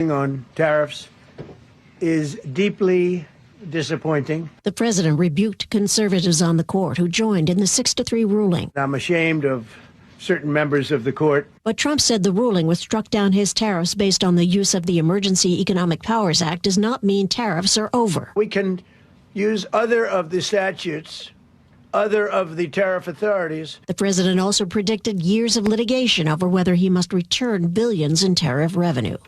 On tariffs is deeply disappointing. The president rebuked conservatives on the court who joined in the 6-3 ruling. I'm ashamed of certain members of the court. But Trump said the ruling, which struck down his tariffs based on the use of the Emergency Economic Powers Act, does not mean tariffs are over. We can use other of the statutes, other of the tariff authorities. The president also predicted years of litigation over whether he must return billions in tariff revenue.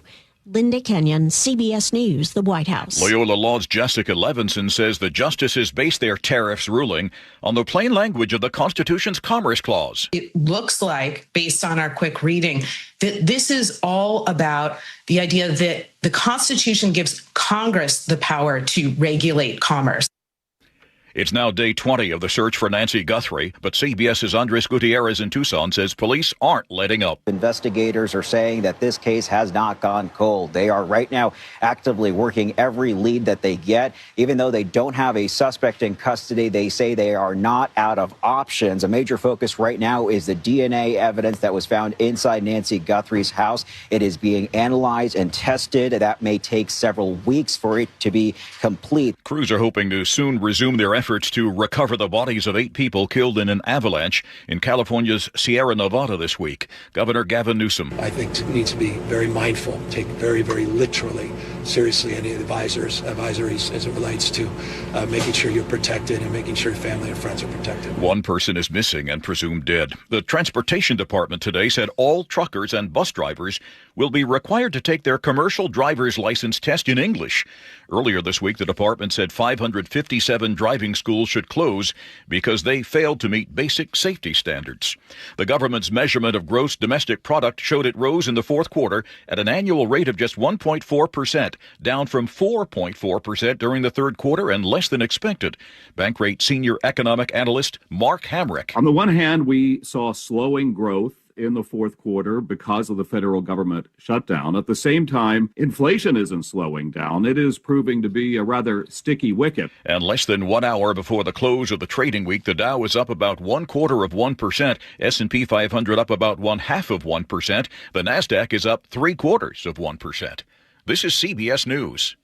Linda Kenyon, CBS News, the White House. Loyola Law's Jessica Levinson says the justices based their tariffs ruling on the plain language of the Constitution's Commerce Clause. It looks like, based on our quick reading, that this is all about the idea that the Constitution gives Congress the power to regulate commerce. It's now day 20 of the search for Nancy Guthrie, but CBS's Andres Gutierrez in Tucson says police aren't letting up. Investigators are saying that this case has not gone cold. They are right now actively working every lead that they get. Even though they don't have a suspect in custody, they say they are not out of options. A major focus right now is the DNA evidence that was found inside Nancy Guthrie's house. It is being analyzed and tested. That may take several weeks for it to be complete. Crews are hoping to soon resume their efforts to recover the bodies of 8 people killed in an avalanche in California's Sierra Nevada this week. Governor Gavin Newsom. I think we need to be very mindful, take very, very literally, seriously any advisories as it relates to making sure you're protected and making sure family and friends are protected. 1 person is missing and presumed dead. The Transportation Department today said all truckers and bus drivers will be required to take their commercial driver's license test in English. Earlier this week, the department said 557 driving schools should close because they failed to meet basic safety standards. The government's measurement of gross domestic product showed it rose in the fourth quarter at an annual rate of just 1.4%, down from 4.4% during the third quarter and less than expected. Bankrate senior economic analyst Mark Hamrick. On the one hand, we saw slowing growth in the fourth quarter because of the federal government shutdown. At the same time, inflation isn't slowing down. It is proving to be a rather sticky wicket. And less than 1 hour before the close of the trading week, the Dow is up about 0.25%, S&P 500 up about 0.5%, the Nasdaq is up 0.75%. This is CBS News.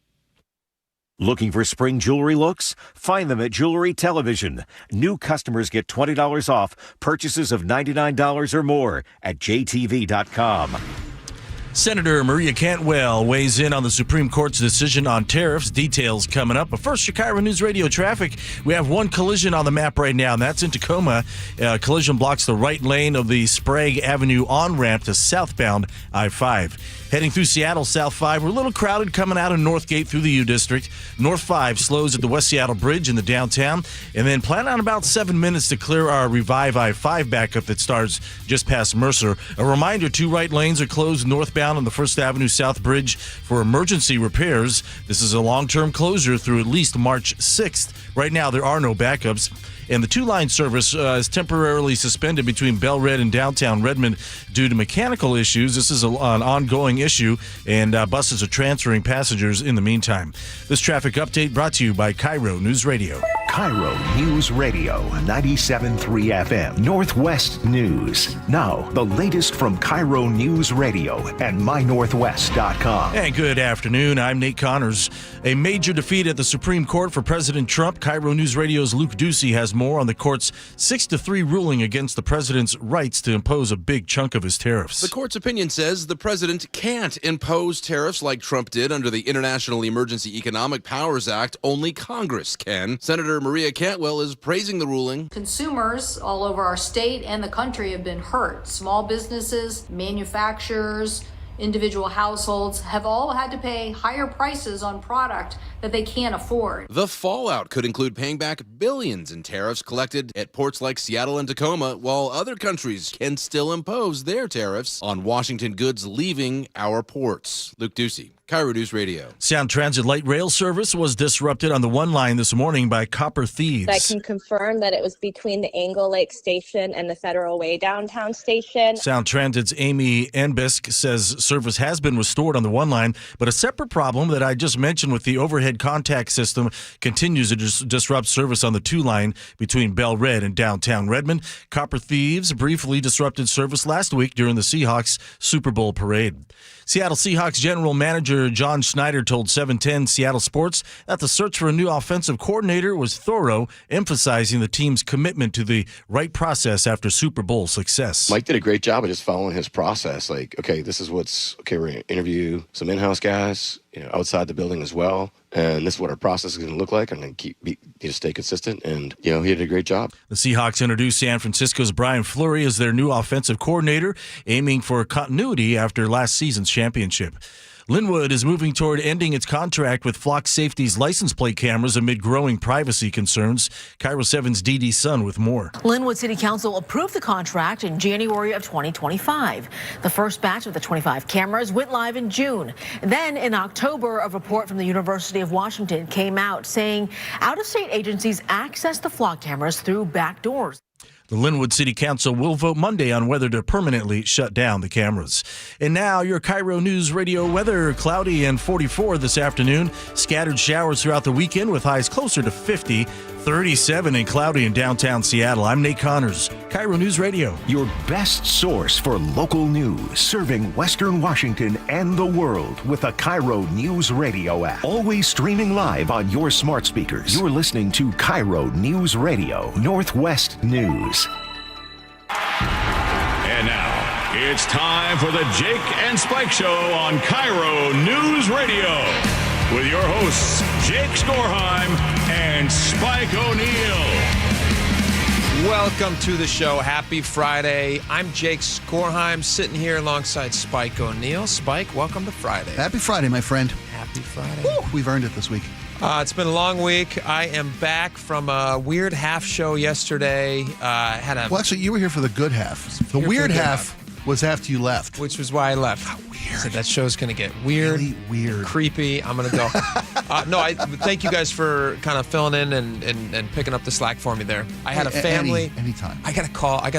Looking for spring jewelry looks? Find them at Jewelry Television. New customers get $20 off purchases of $99 or more at jtv.com. Senator Maria Cantwell weighs in on the Supreme Court's decision on tariffs. Details coming up. But first, your KIRO Newsradio traffic. We have one collision on the map right now, and that's in Tacoma. Collision blocks the right lane of the Sprague Avenue on-ramp to southbound I-5. Heading through Seattle, South 5, we're a little crowded coming out of Northgate through the U District. North 5 slows at the West Seattle Bridge in the downtown. And then plan on about 7 minutes to clear our Revive I-5 backup that starts just past Mercer. A reminder, 2 right lanes are closed northbound on the First Avenue South Bridge for emergency repairs. This is a long-term closure through at least March 6th. Right now, there are no backups. And the 2-line service is temporarily suspended between Bel-Red and downtown Redmond due to mechanical issues. This is an ongoing issue, and buses are transferring passengers in the meantime. This traffic update brought to you by KIRO News Radio. KIRO News Radio, 97.3 FM, Northwest News. Now, the latest from KIRO News Radio and mynorthwest.com. And good afternoon. I'm Nate Connors. A major defeat at the Supreme Court for President Trump. KIRO News Radio's Luke Ducey has more on the court's 6-3 ruling against the president's rights to impose a big chunk of his tariffs. The court's opinion says the president can't impose tariffs like Trump did under the International Emergency Economic Powers Act. Only Congress can. Senator Maria Cantwell is praising the ruling. Consumers all over our state and the country have been hurt. Small businesses, manufacturers, individual households have all had to pay higher prices on product that they can't afford. The fallout could include paying back billions in tariffs collected at ports like Seattle and Tacoma, while other countries can still impose their tariffs on Washington goods leaving our ports. Luke Ducey, KIRO News Radio. Sound Transit light rail service was disrupted on the 1 line this morning by copper thieves. I can confirm that it was between the Angle Lake Station and the Federal Way downtown station. Sound Transit's Amy Enbisk says service has been restored on the one line, but a separate problem that I just mentioned with the overhead contact system continues to disrupt service on the 2 line between Bell Red and downtown Redmond. Copper thieves briefly disrupted service last week during the Seahawks Super Bowl parade. Seattle Seahawks general manager John Schneider told 710 Seattle Sports that the search for a new offensive coordinator was thorough, emphasizing the team's commitment to the right process after Super Bowl success. Mike did a great job of just following his process. Like, okay, this is we're going to interview some in-house guys, outside the building as well. And this is what our process is going to look like. I'm going to stay consistent. And, he did a great job. The Seahawks introduced San Francisco's Brian Fleury as their new offensive coordinator, aiming for continuity after last season's championship. Linwood is moving toward ending its contract with Flock Safety's license plate cameras amid growing privacy concerns. KIRO 7's Dee Dee Sun with more. Linwood City Council approved the contract in January of 2025. The first batch of the 25 cameras went live in June. Then in October, a report from the University of Washington came out saying out-of-state agencies access the Flock cameras through back doors. The Linwood City Council will vote Monday on whether to permanently shut down the cameras. And now your KIRO News Radio weather. Cloudy and 44 this afternoon. Scattered showers throughout the weekend with highs closer to 50. 37 and cloudy in downtown Seattle. I'm Nate Connors, KIRO News Radio. Your best source for local news, serving Western Washington and the world with the KIRO News Radio app. Always streaming live on your smart speakers. You're listening to KIRO News Radio, Northwest News. And now, it's time for the Jake and Spike Show on KIRO News Radio. With your hosts, Jake Skorheim and Spike O'Neill. Welcome to the show. Happy Friday. I'm Jake Skorheim, sitting here alongside Spike O'Neill. Spike, welcome to Friday. Happy Friday, my friend. Happy Friday. Woo, we've earned it this week. It's been a long week. I am back from a weird half show yesterday. Well, actually, you were here for the good half. The weird half was after you left. Which was why I left. How weird. So that show's going to get weird. Really weird. Creepy. I'm going to go. I thank you guys for kind of filling in and picking up the slack for me there. I had a family. Anytime. I got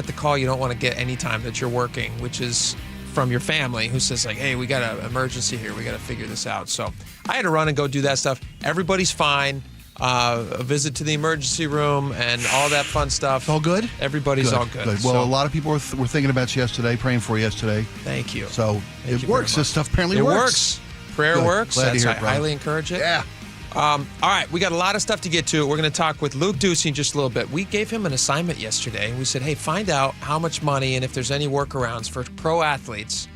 the call you don't want to get anytime that you're working, which is from your family who says like, hey, we got an emergency here. We got to figure this out. So I had to run and go do that stuff. Everybody's fine. A visit to the emergency room and all that fun stuff. All good? Everybody's all good. Well, a lot of people were thinking about you yesterday, praying for you yesterday. Thank you. So it works. This stuff apparently works. Prayer works. Glad to hear it, I highly encourage it. Yeah. All right, we got a lot of stuff to get to. We're going to talk with Luke Ducey in just a little bit. We gave him an assignment yesterday. We said, hey, find out how much money and if there's any workarounds for pro athletes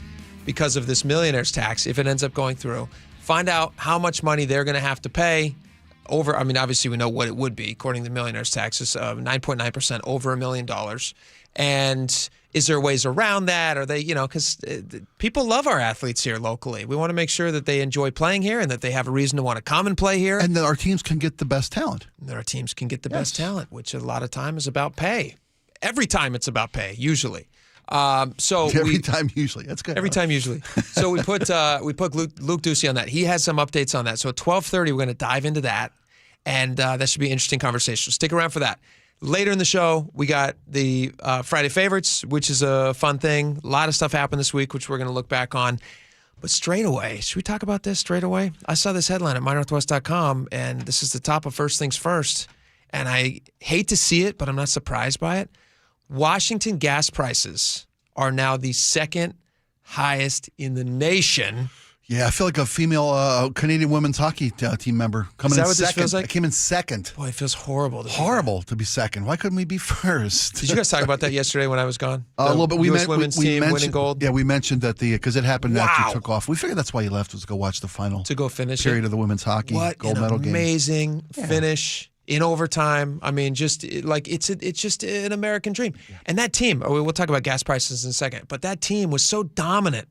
because of this millionaire's tax, if it ends up going through. Find out how much money they're going to have to pay over. I mean, obviously, we know what it would be according to the millionaire's taxes, 9.9% over $1 million. And is there ways around that? Are they, because people love our athletes here locally. We want to make sure that they enjoy playing here and that they have a reason to want to come and play here. And that our teams can get the best talent. Best talent, which a lot of time is about pay. Every time it's about pay, usually. Every time usually. That's good. Every time usually. So we put Luke Ducey on that. He has some updates on that. So at 12:30, we're going to dive into that, and that should be an interesting conversation. Stick around for that. Later in the show, we got the Friday favorites, which is a fun thing. A lot of stuff happened this week, which we're going to look back on. But straight away, should we talk about this straight away? I saw this headline at mynorthwest.com, and this is the top of First Things First. And I hate to see it, but I'm not surprised by it. Washington gas prices are now the second highest in the nation. Yeah, I feel like a female Canadian women's hockey team member coming in second. Is that what this feels like? I came in second. Boy, it feels horrible. To be second. Why couldn't we be first? Did you guys talk about that yesterday when I was gone? A little bit. U.S. women's team winning gold. Yeah, we mentioned that because it happened after you took off. We figured that's why you left, was to go watch the final. To go finish period of the women's hockey gold medal game. Amazing finish. In overtime. I mean, just like it's just an American dream. Yeah. And that team, we'll talk about gas prices in a second, but that team was so dominant.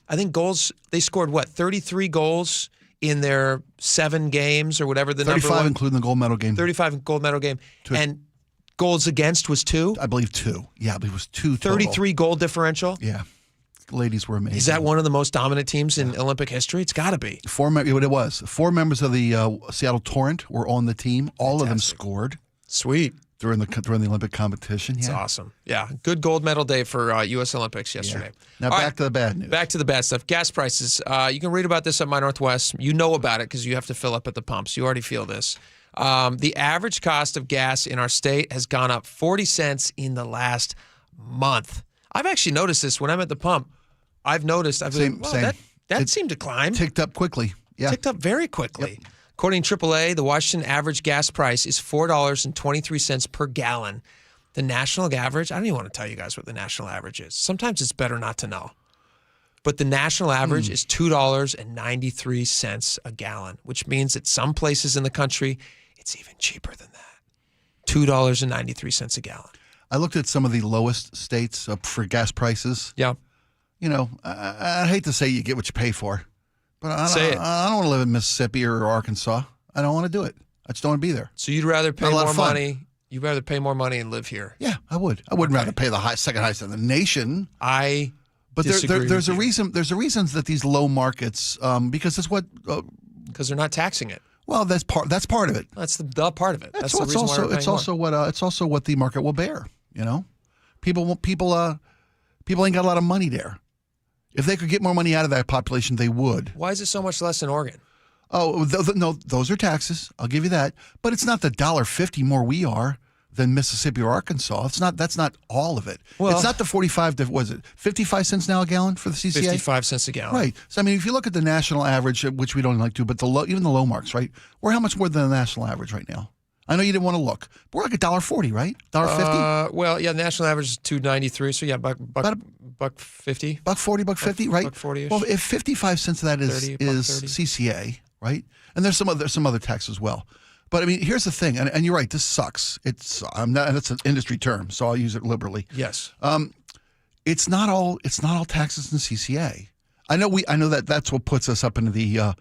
I think goals, they scored 33 goals in their 7 games or whatever the number was. 35 including the gold medal game. 35 gold medal game. And goals against was 2? I believe 2. Yeah, I believe it was 2 total. 33 goal differential? Yeah. Ladies were amazing. Is that one of the most dominant teams in Olympic history? It's got to be. It was. 4 members of the Seattle Torrent were on the team. All of them scored. Sweet. during the Olympic competition. It's awesome. Yeah, good gold medal day for U.S. Olympics yesterday. Yeah. Now back to the bad news. Back to the bad stuff. Gas prices. You can read about this at My Northwest. You know about it because you have to fill up at the pumps. You already feel this. The average cost of gas in our state has gone up 40 cents in the last month. I've actually noticed this when I'm at the pump. I've noticed. Same. That seemed to climb. Ticked up quickly. Yeah. Ticked up very quickly. Yep. According to AAA, the Washington average gas price is $4.23 per gallon. The national average, I don't even want to tell you guys what the national average is. Sometimes it's better not to know. But the national average is $2.93 a gallon, which means that some places in the country, it's even cheaper than that. $2.93 a gallon. I looked at some of the lowest states for gas prices. Yeah. You know, I hate to say you get what you pay for. But I don't want to live in Mississippi or Arkansas. I don't want to do it. I just don't want to be there. So you'd rather pay more money? You'd rather pay more money and live here? Yeah, I would. I wouldn't rather pay the second highest in the nation. But there's a reason. There's a reason that these low markets, because it's what. Because they're not taxing it. Well, that's part of it. That's the part of it. That's the reason why we're paying it's also what the market will bear. You know, people ain't got a lot of money there. If they could get more money out of that population, they would. Why is it so much less in Oregon? Oh, no, those are taxes. I'll give you that. But it's not the $1.50 more we are than Mississippi or Arkansas. That's not all of it. Well, it's not the 45 to, was it 55 cents now a gallon for the CCA? 55 cents a gallon. Right. So, I mean, if you look at the national average, which we don't like to, but even the low marks, right? We're how much more than the national average right now? I know you didn't want to look. But we're like $1.40, right? $1.50? Well, yeah, the national average is $2.93, so yeah, $1.50. $1.40, $1.50, right? $1.40-ish. Well, if 55 cents of that is CCA, right? And there's some other tax as well. But I mean, here's the thing, and you're right. This sucks. That's an industry term, so I'll use it liberally. Yes. It's not all taxes and CCA. I know that's what puts us up into the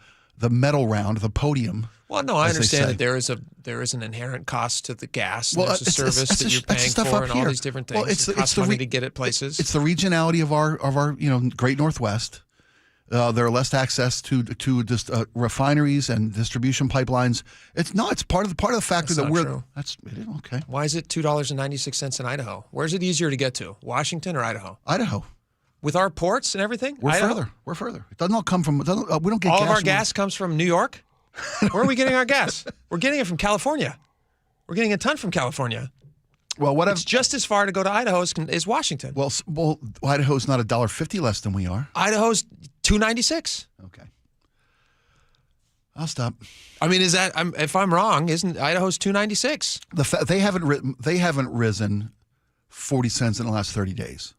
medal round, the podium. Well, no, I understand that there is an inherent cost to the gas. And there's a service that you're paying for, and all these different things. Well, it costs money to get it places. It's the regionality of our great Northwest. There are less access to just refineries and distribution pipelines. It's part of the factor that we're. True. That's okay. Why is it $2.96 in Idaho? Where's it easier to get to, Washington or Idaho? Idaho. With our ports and everything, we're further. It doesn't all come from. We don't get all of our gas comes from New York. Where are we getting our gas? We're getting it from California. We're getting a ton from California. Well, it's just as far to go to Idaho as Washington. Well, Idaho's not $1.50 less than we are. Idaho's $2.96. Okay. I'll stop. I mean, if I'm wrong, isn't Idaho's $2.96? They haven't risen 40 cents in the last 30 days.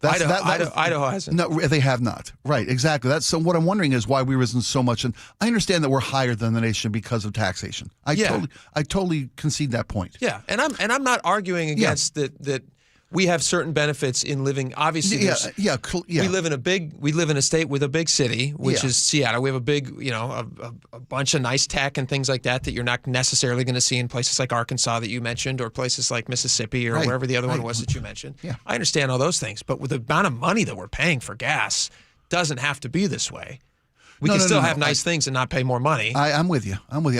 Idaho hasn't. No, they have not. Right, exactly. So what I'm wondering is why we've risen so much. And I understand that we're higher than the nation because of taxation. I totally concede that point. Yeah, and I'm not arguing against that. We have certain benefits in living. Obviously, we live in a state with a big city, which is Seattle. We have a big, a bunch of nice tech and things like that you're not necessarily going to see in places like Arkansas that you mentioned, or places like Mississippi, or wherever the other one was that you mentioned. Yeah. I understand all those things, but with the amount of money that we're paying for gas, doesn't have to be this way. We can still have nice things and not pay more money. I'm with you.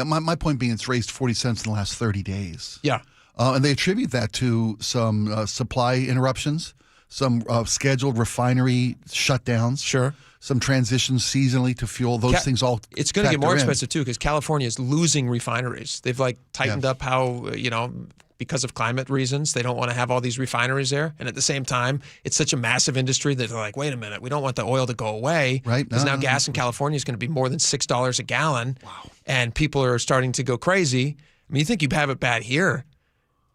My point being, it's raised 40 cents in the last 30 days. Yeah. And they attribute that to some supply interruptions, some scheduled refinery shutdowns. Sure. Some transitions seasonally to fuel. Those things all. It's going to get more expensive too, because California is losing refineries. They've tightened up how because of climate reasons, they don't want to have all these refineries there. And at the same time, it's such a massive industry that they're like, wait a minute, we don't want the oil to go away. Right. Because now gas in California is going to be more than $6 a gallon. Wow. And people are starting to go crazy. I mean, you think you have it bad here.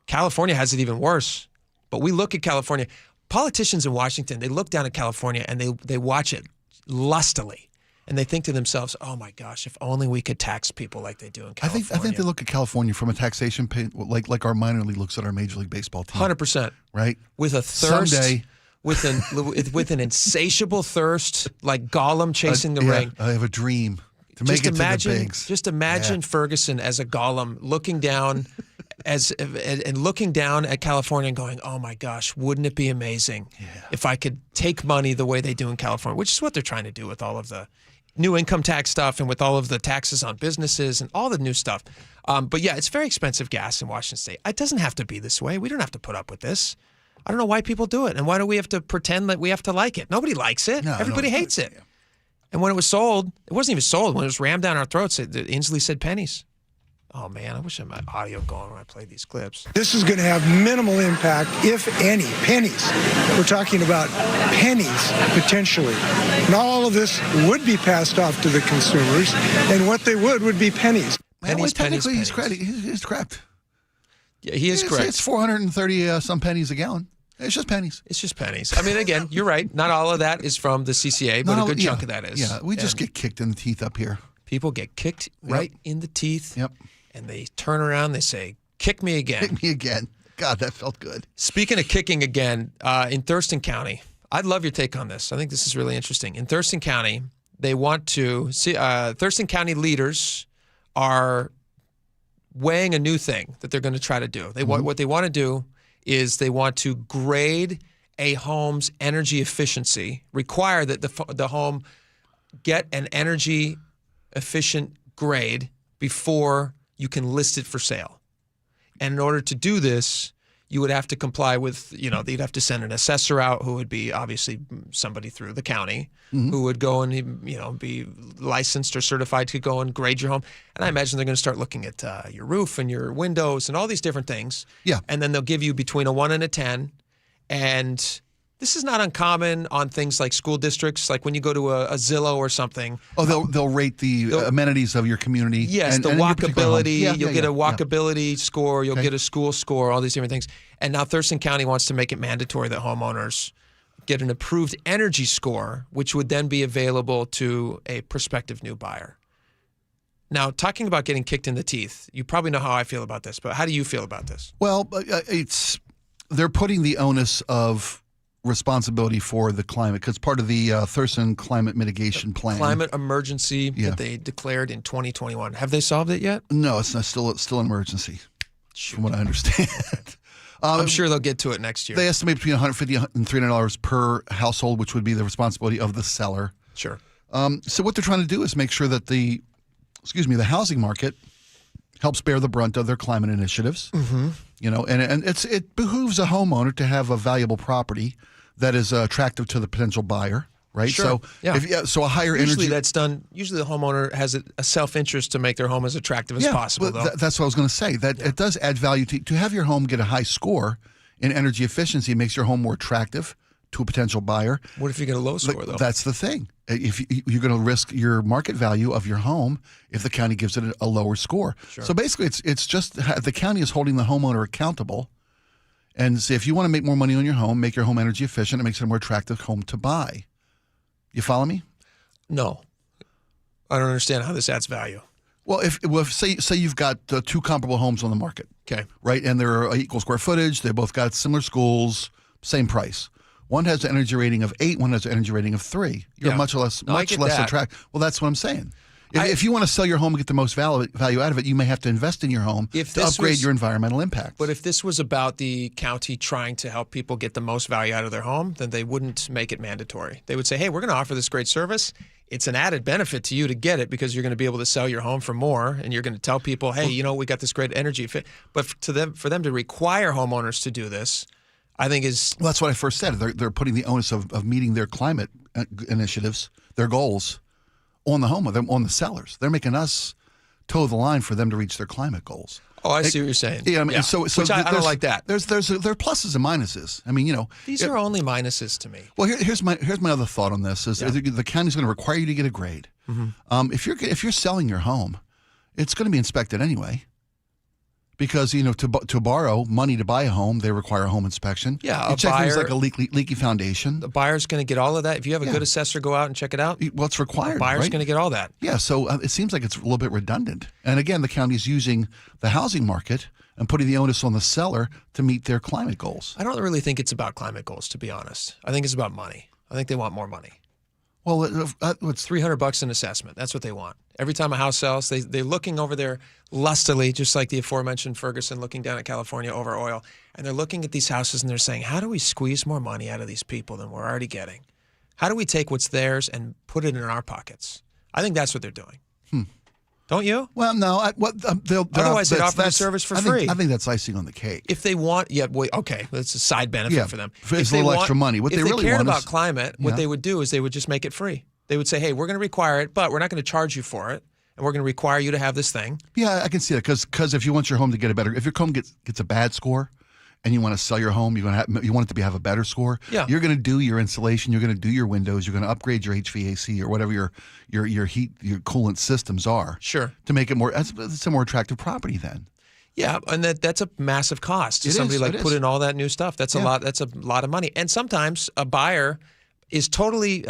California has it even worse. But we look at California. Politicians in Washington, they look down at California and they watch it lustily. And they think to themselves, oh my gosh, if only we could tax people like they do in California. I think they look at California from a taxation like our minor league looks at our Major League Baseball team. 100%. Right? With a thirst. Someday. With an insatiable thirst, like Gollum chasing the ring. I have a dream to make it to the bigs. Just imagine Ferguson as a Gollum looking down and looking down at California and going, oh my gosh, wouldn't it be amazing if I could take money the way they do in California, which is what they're trying to do with all of the new income tax stuff and with all of the taxes on businesses and all the new stuff. But yeah, it's very expensive gas in Washington State. It doesn't have to be this way. We don't have to put up with this. I don't know why people do it. And why do we have to pretend that we have to like it? Nobody likes it. Everybody hates it. Yeah. And when it was sold, it wasn't even sold. When it was rammed down our throats, Inslee said pennies. Oh, man, I wish I had my audio going when I play these clips. This is going to have minimal impact, if any. Pennies. We're talking about pennies, potentially. Not all of this would be passed off to the consumers, and what they would be pennies. Well, technically, he's correct. Yeah, he is correct. It's 430 some pennies a gallon. It's just pennies. It's just pennies. I mean, again, you're right. Not all of that is from the CCA, but a good chunk of that is. Yeah, we just get kicked in the teeth up here. People get kicked right in the teeth. Yep. And they turn around, they say, kick me again. Kick me again. God, that felt good. Speaking of kicking again, in Thurston County, I'd love your take on this. I think this is really interesting. In Thurston County, they want to see, Thurston County leaders are weighing a new thing that they're going to try to do. What they want to do is they want to grade a home's energy efficiency, require that the home get an energy efficient grade before you can list it for sale. And in order to do this, you would have to comply with, you'd have to send an assessor out who would be obviously somebody through the county who would go and, be licensed or certified to go and grade your home. And I imagine they're going to start looking at your roof and your windows and all these different things. Yeah. And then they'll give you between a 1 and a 10. And this is not uncommon on things like school districts, like when you go to a Zillow or something. Oh, they'll rate the amenities of your community. Yes, the walkability. You'll get a walkability score. You'll get a school score, all these different things. And now Thurston County wants to make it mandatory that homeowners get an approved energy score, which would then be available to a prospective new buyer. Now, talking about getting kicked in the teeth, you probably know how I feel about this, but how do you feel about this? Well, they're putting the onus of responsibility for the climate because part of the Thurston Climate Mitigation Plan. Climate emergency that they declared in 2021. Have they solved it yet? No, it's not, still an emergency, from what I understand. I'm sure they'll get to it next year. They estimate between $150 and $300 per household, which would be the responsibility of the seller. Sure. So what they're trying to do is make sure that the housing market helps bear the brunt of their climate initiatives. Mm-hmm. And it behooves a homeowner to have a valuable property that is attractive to the potential buyer, right? Sure. So a higher usually energy. That's done. Usually the homeowner has a self-interest to make their home as attractive as possible. Well, that's what I was going to say. That it does add value to have your home get a high score in energy efficiency. It makes your home more attractive to a potential buyer. What if you get a low score, though? That's the thing. If you're going to risk your market value of your home if the county gives it a lower score. Sure. So basically, it's just the county is holding the homeowner accountable. And say, if you want to make more money on your home, make your home energy efficient. It makes it a more attractive home to buy. You follow me? No, I don't understand how this adds value. Well, if say you've got two comparable homes on the market, okay, right, and they're equal square footage, they both got similar schools, same price. One has an energy rating of 8, one has an energy rating of 3. You're much less attractive. Well, that's what I'm saying. If you want to sell your home and get the most value out of it, you may have to invest in your home to upgrade your environmental impact. But if this was about the county trying to help people get the most value out of their home, then they wouldn't make it mandatory. They would say, hey, we're going to offer this great service. It's an added benefit to you to get it because you're going to be able to sell your home for more, and you're going to tell people, hey, we got this great energy fit. But for them to require homeowners to do this, I think is... Well, that's what I first said. They're putting the onus of meeting their climate initiatives, their goals, on the sellers. They're making us toe the line for them to reach their climate goals. Oh, I see what you're saying. Yeah, I mean, so which I don't like that. There are pluses and minuses. I mean, these are only minuses to me. Well, here's my other thought on this: is the county's going to require you to get a grade. Mm-hmm. If you're selling your home, it's going to be inspected anyway. Because to borrow money to buy a home, they require a home inspection. Yeah, you check things like a leaky foundation. The buyer's going to get all of that. If you have a good assessor go out and check it out, well, it's required. The buyer's going to get all that. Yeah, so it seems like it's a little bit redundant. And again, the county's using the housing market and putting the onus on the seller to meet their climate goals. I don't really think it's about climate goals, to be honest. I think it's about money. I think they want more money. Well, it's $300 an assessment. That's what they want. Every time a house sells, they're looking over there lustily, just like the aforementioned Ferguson looking down at California over oil. And they're looking at these houses and they're saying, how do we squeeze more money out of these people than we're already getting? How do we take what's theirs and put it in our pockets? I think that's what they're doing. Don't you? Well, no. Otherwise, they'd offer the service for free. I think that's icing on the cake. If they want, okay, it's a side benefit for them. It's a little extra money. What they really want if they cared about climate, what they would do is they would just make it free. They would say, hey, we're going to require it, but we're not going to charge you for it, and we're going to require you to have this thing. Yeah, I can see that because if you want your home to get if your home gets a bad score, and you want to sell your home, you want it to have a better score. Yeah. You're going to do your insulation, you're going to do your windows, you're going to upgrade your HVAC or whatever your heat, your coolant systems are. Sure. To make it more, it's a more attractive property then. Yeah, and that's a massive cost to somebody put in all that new stuff. That's a lot. That's a lot of money. And sometimes a buyer is totally,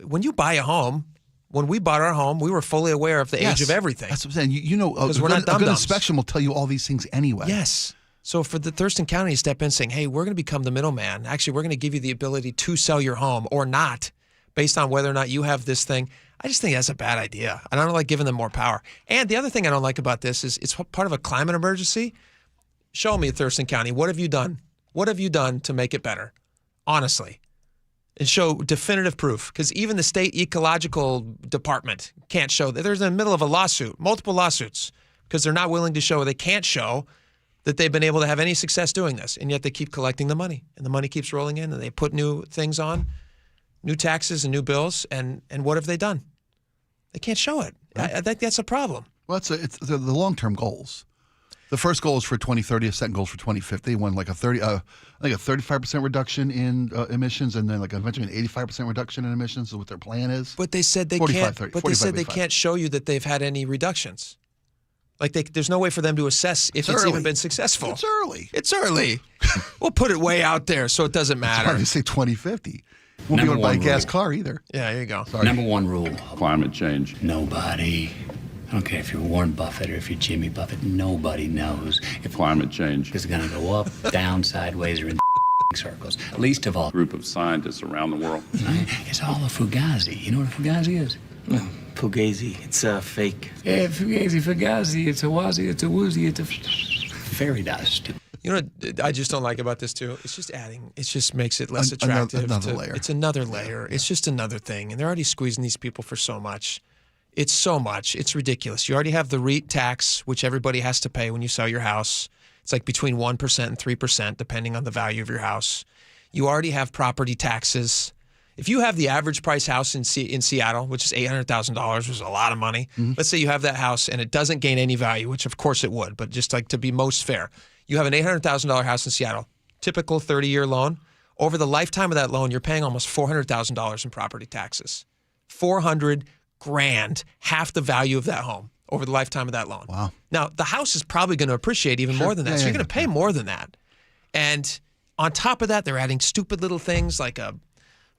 when you buy a home. When we bought our home, we were fully aware of the age of everything. That's what I'm saying. Because we're not a good dum-dums. inspection will tell you all these things anyway. Yes. So for the Thurston County to step in saying, hey, we're going to become the middleman. Actually, we're going to give you the ability to sell your home or not based on whether or not you have this thing. I just think that's a bad idea. And I don't like giving them more power. And the other thing I don't like about this is it's part of a climate emergency. Show me, Thurston County, what have you done? What have you done to make it better? Honestly. And show definitive proof. Because even the state ecological department can't show that. They're in the middle of a lawsuit, multiple lawsuits, because they're not willing to show, they can't show that they've been able to have any success doing this, and yet they keep collecting the money, and the money keeps rolling in, and they put new things on, new taxes and new bills, and what have they done? They can't show it. I think that's a problem. Well, it's the long-term goals. The first goal is for 2030. The second goal is for 2050. One like a 35% reduction in emissions, and then like eventually an 85% reduction in emissions. Is what their plan is. But they said they 45, can't. 30, but 45, they said 35. they can't show you that they've had any reductions. Like there's no way for them to assess if it's even been successful. It's early. It's early. We'll put it way out there so it doesn't matter. It's hard to say 2050. Won't be able to buy a gas car either. Yeah, there you go. Sorry. Number one rule. Climate change. Nobody, I don't care if you're Warren Buffett or if you're Jimmy Buffett, nobody knows if Climate change it's going to go up, down, sideways, or in circles. Least of all, A group of scientists around the world. it's all a fugazi. You know what a fugazi is? Fugazi. It's a fake. Yeah, fugazi. It's a wazi, it's a woozy, it's a fairy dust. You know what I just don't like about this too? It's just adding. It just makes it less attractive. Another layer. It's another layer. It's just another thing, and they're already squeezing these people for so much. It's so much. It's ridiculous. You already have the REIT tax, which everybody has to pay when you sell your house. It's like between 1% and 3%, depending on the value of your house. You already have property taxes. If you have the average price house in Seattle, which is $800,000, which is a lot of money, let's say you have that house and it doesn't gain any value, which of course it would, but just like to be most fair, you have an $800,000 house in Seattle, typical 30-year loan. Over the lifetime of that loan, you're paying almost $400,000 in property taxes. $400,000, half the value of that home over the lifetime of that loan. Wow. Now, the house is probably going to appreciate even more than that, so you're going to pay more than that. And on top of that, they're adding stupid little things like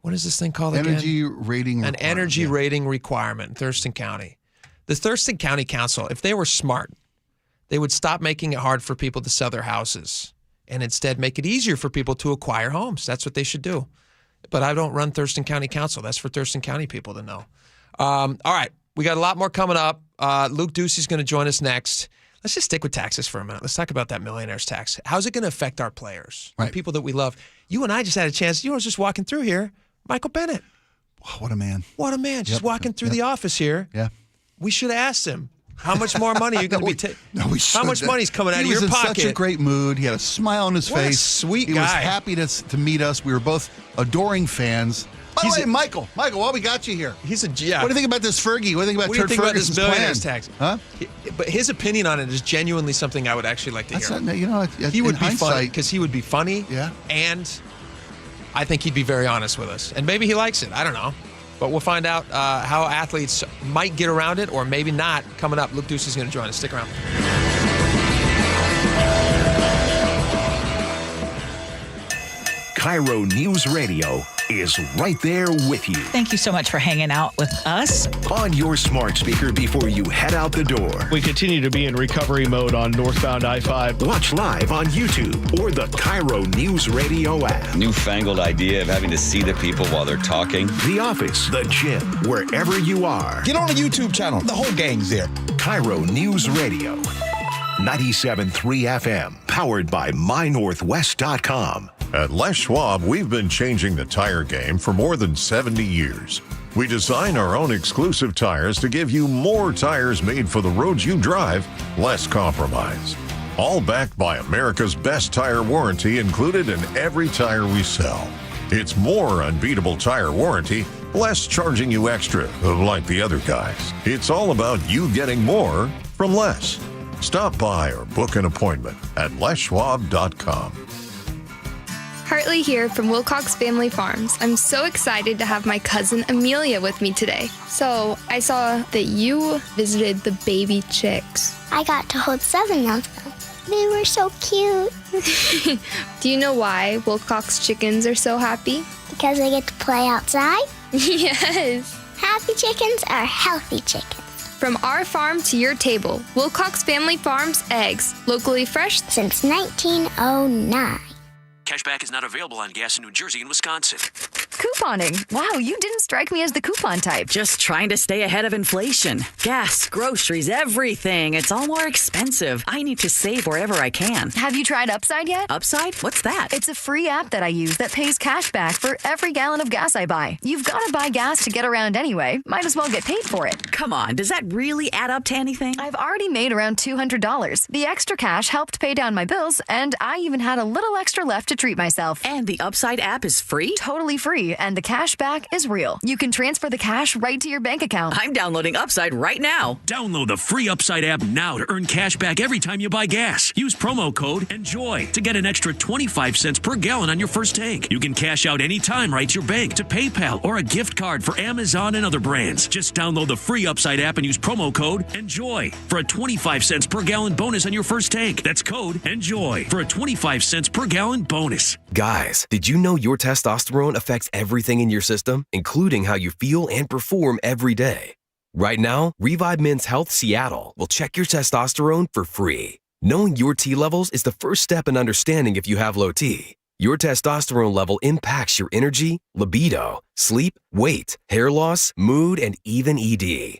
what is this thing called again? Energy rating. An energy rating requirement in Thurston County. The Thurston County Council, if they were smart, they would stop making it hard for people to sell their houses and instead make it easier for people to acquire homes. That's what they should do. But I don't run Thurston County Council. That's for Thurston County people to know. All right. We got a lot more coming up. Luke Ducey's going to join us next. Let's just stick with taxes for a minute. Let's talk about that millionaire's tax. How's it going to affect our players, the people that we love? You and I just had a chance. I was just walking through here. Michael Bennett. What a man. What a man. Just walking through the office here. Yeah. We should have asked him, how much more money are you going to be taking? No, we should. How much money's coming out of your pocket? He was in such a great mood. He had a smile on his What a face. sweet He guy. was happy to meet us. We were both adoring fans. By the way, Michael, while we got you here. He's a What do you think about this Fergie? What do you think about What do you Turd think about Ferguson's this millionaire's plan? tax? Huh? But his opinion on it is genuinely something I would actually like to hear. He would be funny because he would be funny. Yeah. And I think he'd be very honest with us. And maybe he likes it. I don't know. But we'll find out how athletes might get around it or maybe not. Coming up, Luke Ducey's going to join us. Stick around. KIRO News Radio is right there with you. Thank you so much for hanging out with us. On your smart speaker before you head out the door. We continue to be in recovery mode on northbound I-5. Watch live on YouTube or the KIRO Newsradio app. Newfangled idea of having to see the people while they're talking. The office, the gym, wherever you are. Get on the YouTube channel. The whole gang's there. KIRO News Radio. 97.3 FM, powered by MyNorthwest.com. At Les Schwab, we've been changing the tire game for more than 70 years. We design our own exclusive tires to give you more tires made for the roads you drive, less compromise. All backed by America's best tire warranty included in every tire we sell. It's more unbeatable tire warranty, less charging you extra, like the other guys. It's all about you getting more from less. Stop by or book an appointment at leschwab.com. Hartley here from Wilcox Family Farms. I'm so excited to have my cousin Amelia with me today. So I saw that you visited the baby chicks. I got to hold 7 of them. They were so cute. Do you know why Wilcox chickens are so happy? Because they get to play outside? Yes. Happy chickens are healthy chickens. From our farm to your table, Wilcox Family Farms eggs, locally fresh since 1909. Cashback is not available on gas in New Jersey and Wisconsin. Couponing. Wow, you didn't strike me as the coupon type. Just trying to stay ahead of inflation. Gas, groceries, everything. It's all more expensive. I need to save wherever I can. Have you tried Upside yet? Upside? What's that? It's a free app that I use that pays cash back for every gallon of gas I buy. You've got to buy gas to get around anyway. Might as well get paid for it. Come on, does that really add up to anything? I've already made around $200. The extra cash helped pay down my bills, and I even had a little extra left to treat myself. And the Upside app is free? Totally free, and the cash back is real. You can transfer the cash right to your bank account. I'm downloading Upside right now. Download the free Upside app now to earn cash back every time you buy gas. Use promo code ENJOY to get an extra 25 cents per gallon on your first tank. You can cash out anytime right to your bank, to PayPal, or a gift card for Amazon and other brands. Just download the free Upside app and use promo code ENJOY for a 25 cents per gallon bonus on your first tank. That's code ENJOY for a 25 cents per gallon bonus. Guys, did you know your testosterone affects everything in your system, including how you feel and perform every day? Right now, Revive Men's Health Seattle will check your testosterone for free. Knowing your T levels is the first step in understanding if you have low T. Your testosterone level impacts your energy, libido, sleep, weight, hair loss, mood, and even ED.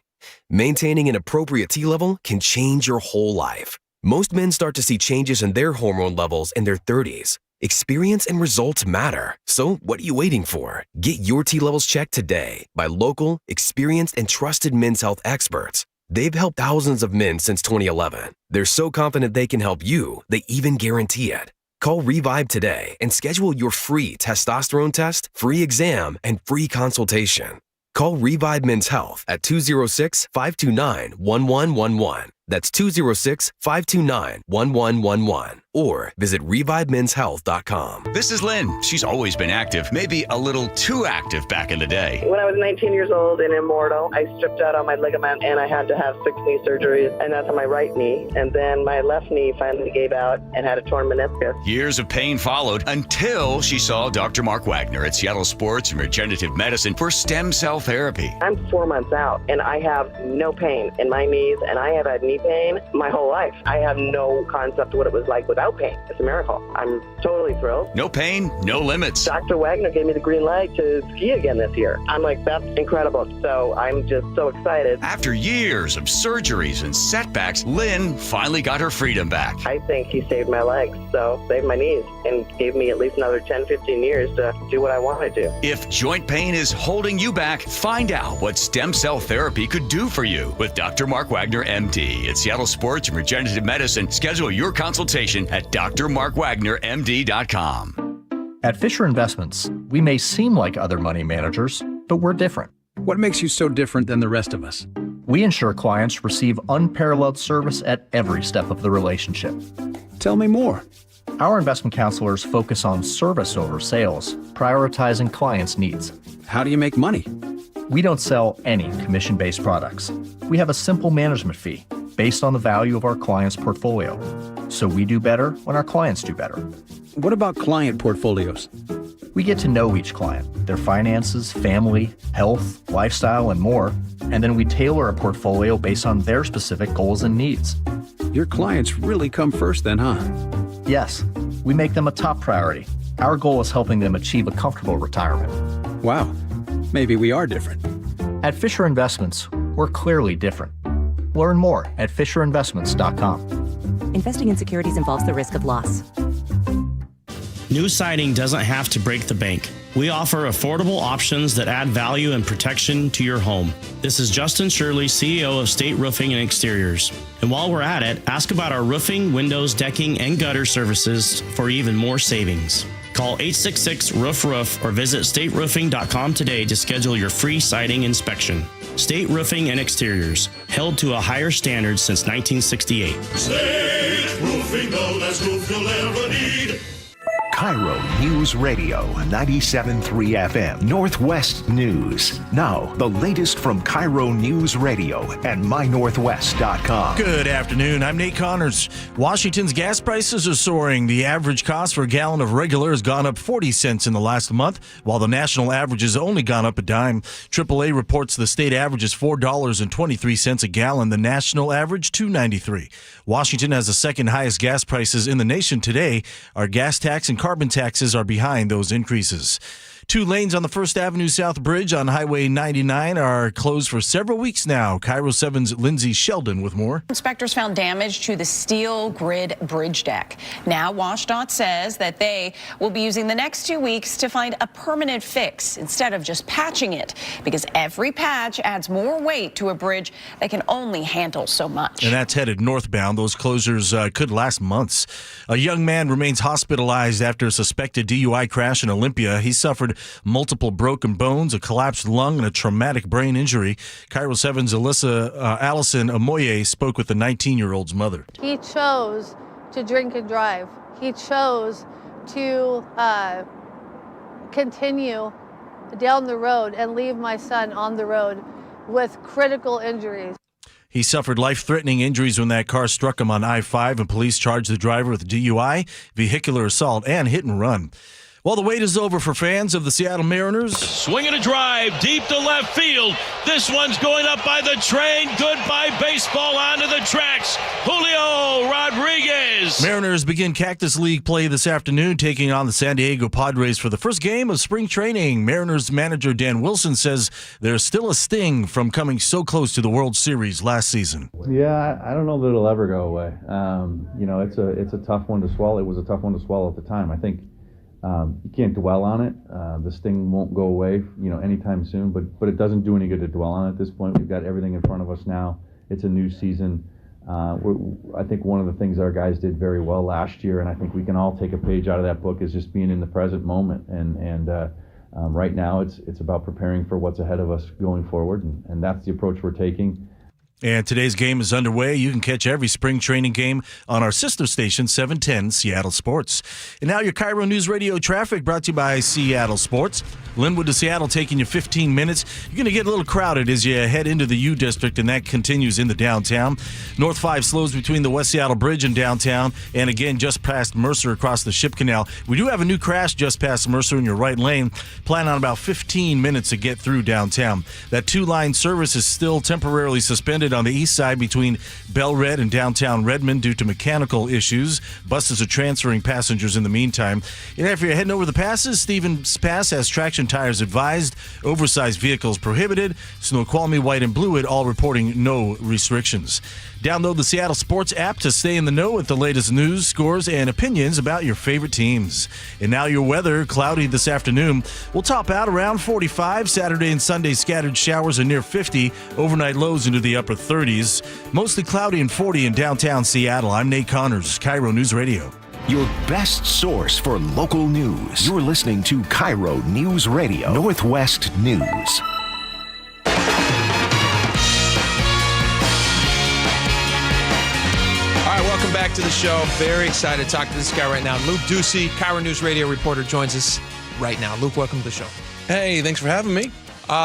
Maintaining an appropriate T level can change your whole life. Most men start to see changes in their hormone levels in their 30s. Experience and results matter. So what are you waiting for? Get your T levels checked today by local, experienced, and trusted men's health experts. They've helped thousands of men since 2011. They're so confident they can help you, they even guarantee it. Call Revive today and schedule your free testosterone test, free exam, and free consultation. Call Revive Men's Health at 206-529-1111. That's 206-529-1111. Or visit ReviveMen'sHealth.com. This is Lynn. She's always been active, maybe a little too active back in the day. When I was 19 years old and immortal, I stripped out all my ligament and I had to have 6 knee surgeries, and that's on my right knee. And then my left knee finally gave out and had a torn meniscus. Years of pain followed until she saw Dr. Mark Wagner at Seattle Sports and Regenerative Medicine for stem cell therapy. I'm 4 months out and I have no pain in my knees, and I have had knee pain my whole life. I have no concept of what it was like without pain. It's a miracle. I'm totally thrilled. No pain, no limits. Dr. Wagner gave me the green light to ski again this year. I'm like, that's incredible. So I'm just so excited. After years of surgeries and setbacks, Lynn finally got her freedom back. I think he saved my legs, so saved my knees, and gave me at least another 10, 15 years to do what I wanted to. If joint pain is holding you back, find out what stem cell therapy could do for you with Dr. Mark Wagner, MD at Seattle Sports and Regenerative Medicine. Schedule your consultation at drmarkwagnermd.com. At Fisher Investments, we may seem like other money managers, but we're different. What makes you so different than the rest of us? We ensure clients receive unparalleled service at every step of the relationship. Tell me more. Our investment counselors focus on service over sales, prioritizing clients' needs. How do you make money? We don't sell any commission-based products. We have a simple management fee based on the value of our clients' portfolio. So we do better when our clients do better. What about client portfolios? We get to know each client, their finances, family, health, lifestyle, and more, and then we tailor a portfolio based on their specific goals and needs. Your clients really come first then, huh? Yes, we make them a top priority. Our goal is helping them achieve a comfortable retirement. Wow, maybe we are different. At Fisher Investments, we're clearly different. Learn more at FisherInvestments.com. Investing in securities involves the risk of loss. New siding doesn't have to break the bank. We offer affordable options that add value and protection to your home. This is Justin Shirley, CEO of State Roofing and Exteriors. And while we're at it, ask about our roofing, windows, decking, and gutter services for even more savings. Call 866-ROOF-ROOF or visit stateroofing.com today to schedule your free siding inspection. State Roofing and Exteriors, held to a higher standard since 1968. State Roofing, the last roof you'll ever need. KIRO News Radio 97.3 FM, Northwest News. Now, the latest from KIRO News Radio and mynorthwest.com. Good afternoon. I'm Nate Connors. Washington's gas prices are soaring. The average cost for a gallon of regular has gone up 40 cents in the last month, while the national average has only gone up a dime. AAA reports the state average is $4.23 a gallon. The national average, $2.93. Washington has the second highest gas prices in the nation today. Our gas tax and carbon taxes are behind those increases. 2 lanes on the First Avenue South Bridge on Highway 99 are closed for several weeks now. KIRO 7's Lindsay Sheldon with more. Inspectors found damage to the steel grid bridge deck. Now, WashDOT says that they will be using the next 2 weeks to find a permanent fix instead of just patching it, because every patch adds more weight to a bridge that can only handle so much. And that's headed northbound. Those closures could last months. A young man remains hospitalized after a suspected DUI crash in Olympia. He suffered multiple broken bones, a collapsed lung, and a traumatic brain injury. KIRO 7's Allison Amoye spoke with the 19-year-old's mother. He chose to drink and drive. He chose to continue down the road and leave my son on the road with critical injuries. He suffered life-threatening injuries when that car struck him on I-5, and police charged the driver with DUI, vehicular assault, and hit and run. Well, the wait is over for fans of the Seattle Mariners. Swinging a drive deep to left field. This one's going up by the train. Goodbye baseball onto the tracks. Julio Rodriguez. Mariners begin Cactus League play this afternoon, taking on the San Diego Padres for the first game of spring training. Mariners manager Dan Wilson says there's still a sting from coming so close to the World Series last season. Yeah, I don't know that it'll ever go away. It's a tough one to swallow. It was a tough one to swallow at the time. I think you can't dwell on it. The sting won't go away, anytime soon. But it doesn't do any good to dwell on it at this point. We've got everything in front of us now. It's a new season. I think one of the things our guys did very well last year, and I think we can all take a page out of that book, is just being in the present moment. And right now, it's about preparing for what's ahead of us going forward, and that's the approach we're taking. And today's game is underway. You can catch every spring training game on our sister station, 710 Seattle Sports. And now your KIRO News Radio traffic brought to you by Seattle Sports. Linwood to Seattle taking you 15 minutes. You're going to get a little crowded as you head into the U District, and that continues into downtown. North 5 slows between the West Seattle Bridge and downtown, and again just past Mercer across the Ship Canal. We do have a new crash just past Mercer in your right lane. Plan on about 15 minutes to get through downtown. That 2-line service is still temporarily suspended on the east side between Bel-Red and downtown Redmond due to mechanical issues. Buses are transferring passengers in the meantime. And if you're heading over the passes, Stevens Pass has traction tires advised. Oversized vehicles prohibited. Snoqualmie, White, and Blewett all reporting no restrictions. Download the Seattle Sports app to stay in the know with the latest news, scores, and opinions about your favorite teams. And now your weather, cloudy this afternoon. We'll top out around 45. Saturday and Sunday scattered showers are near 50. Overnight lows into the upper 30s. Mostly cloudy and 40 in downtown Seattle. I'm Nate Connors, KIRO News Radio. Your best source for local news. You're listening to KIRO News Radio, Northwest News. Welcome back to the show. Very excited to talk to this guy right now. Luke Ducey, KIRO News Radio reporter, joins us right now. Luke, welcome to the show. Hey, thanks for having me.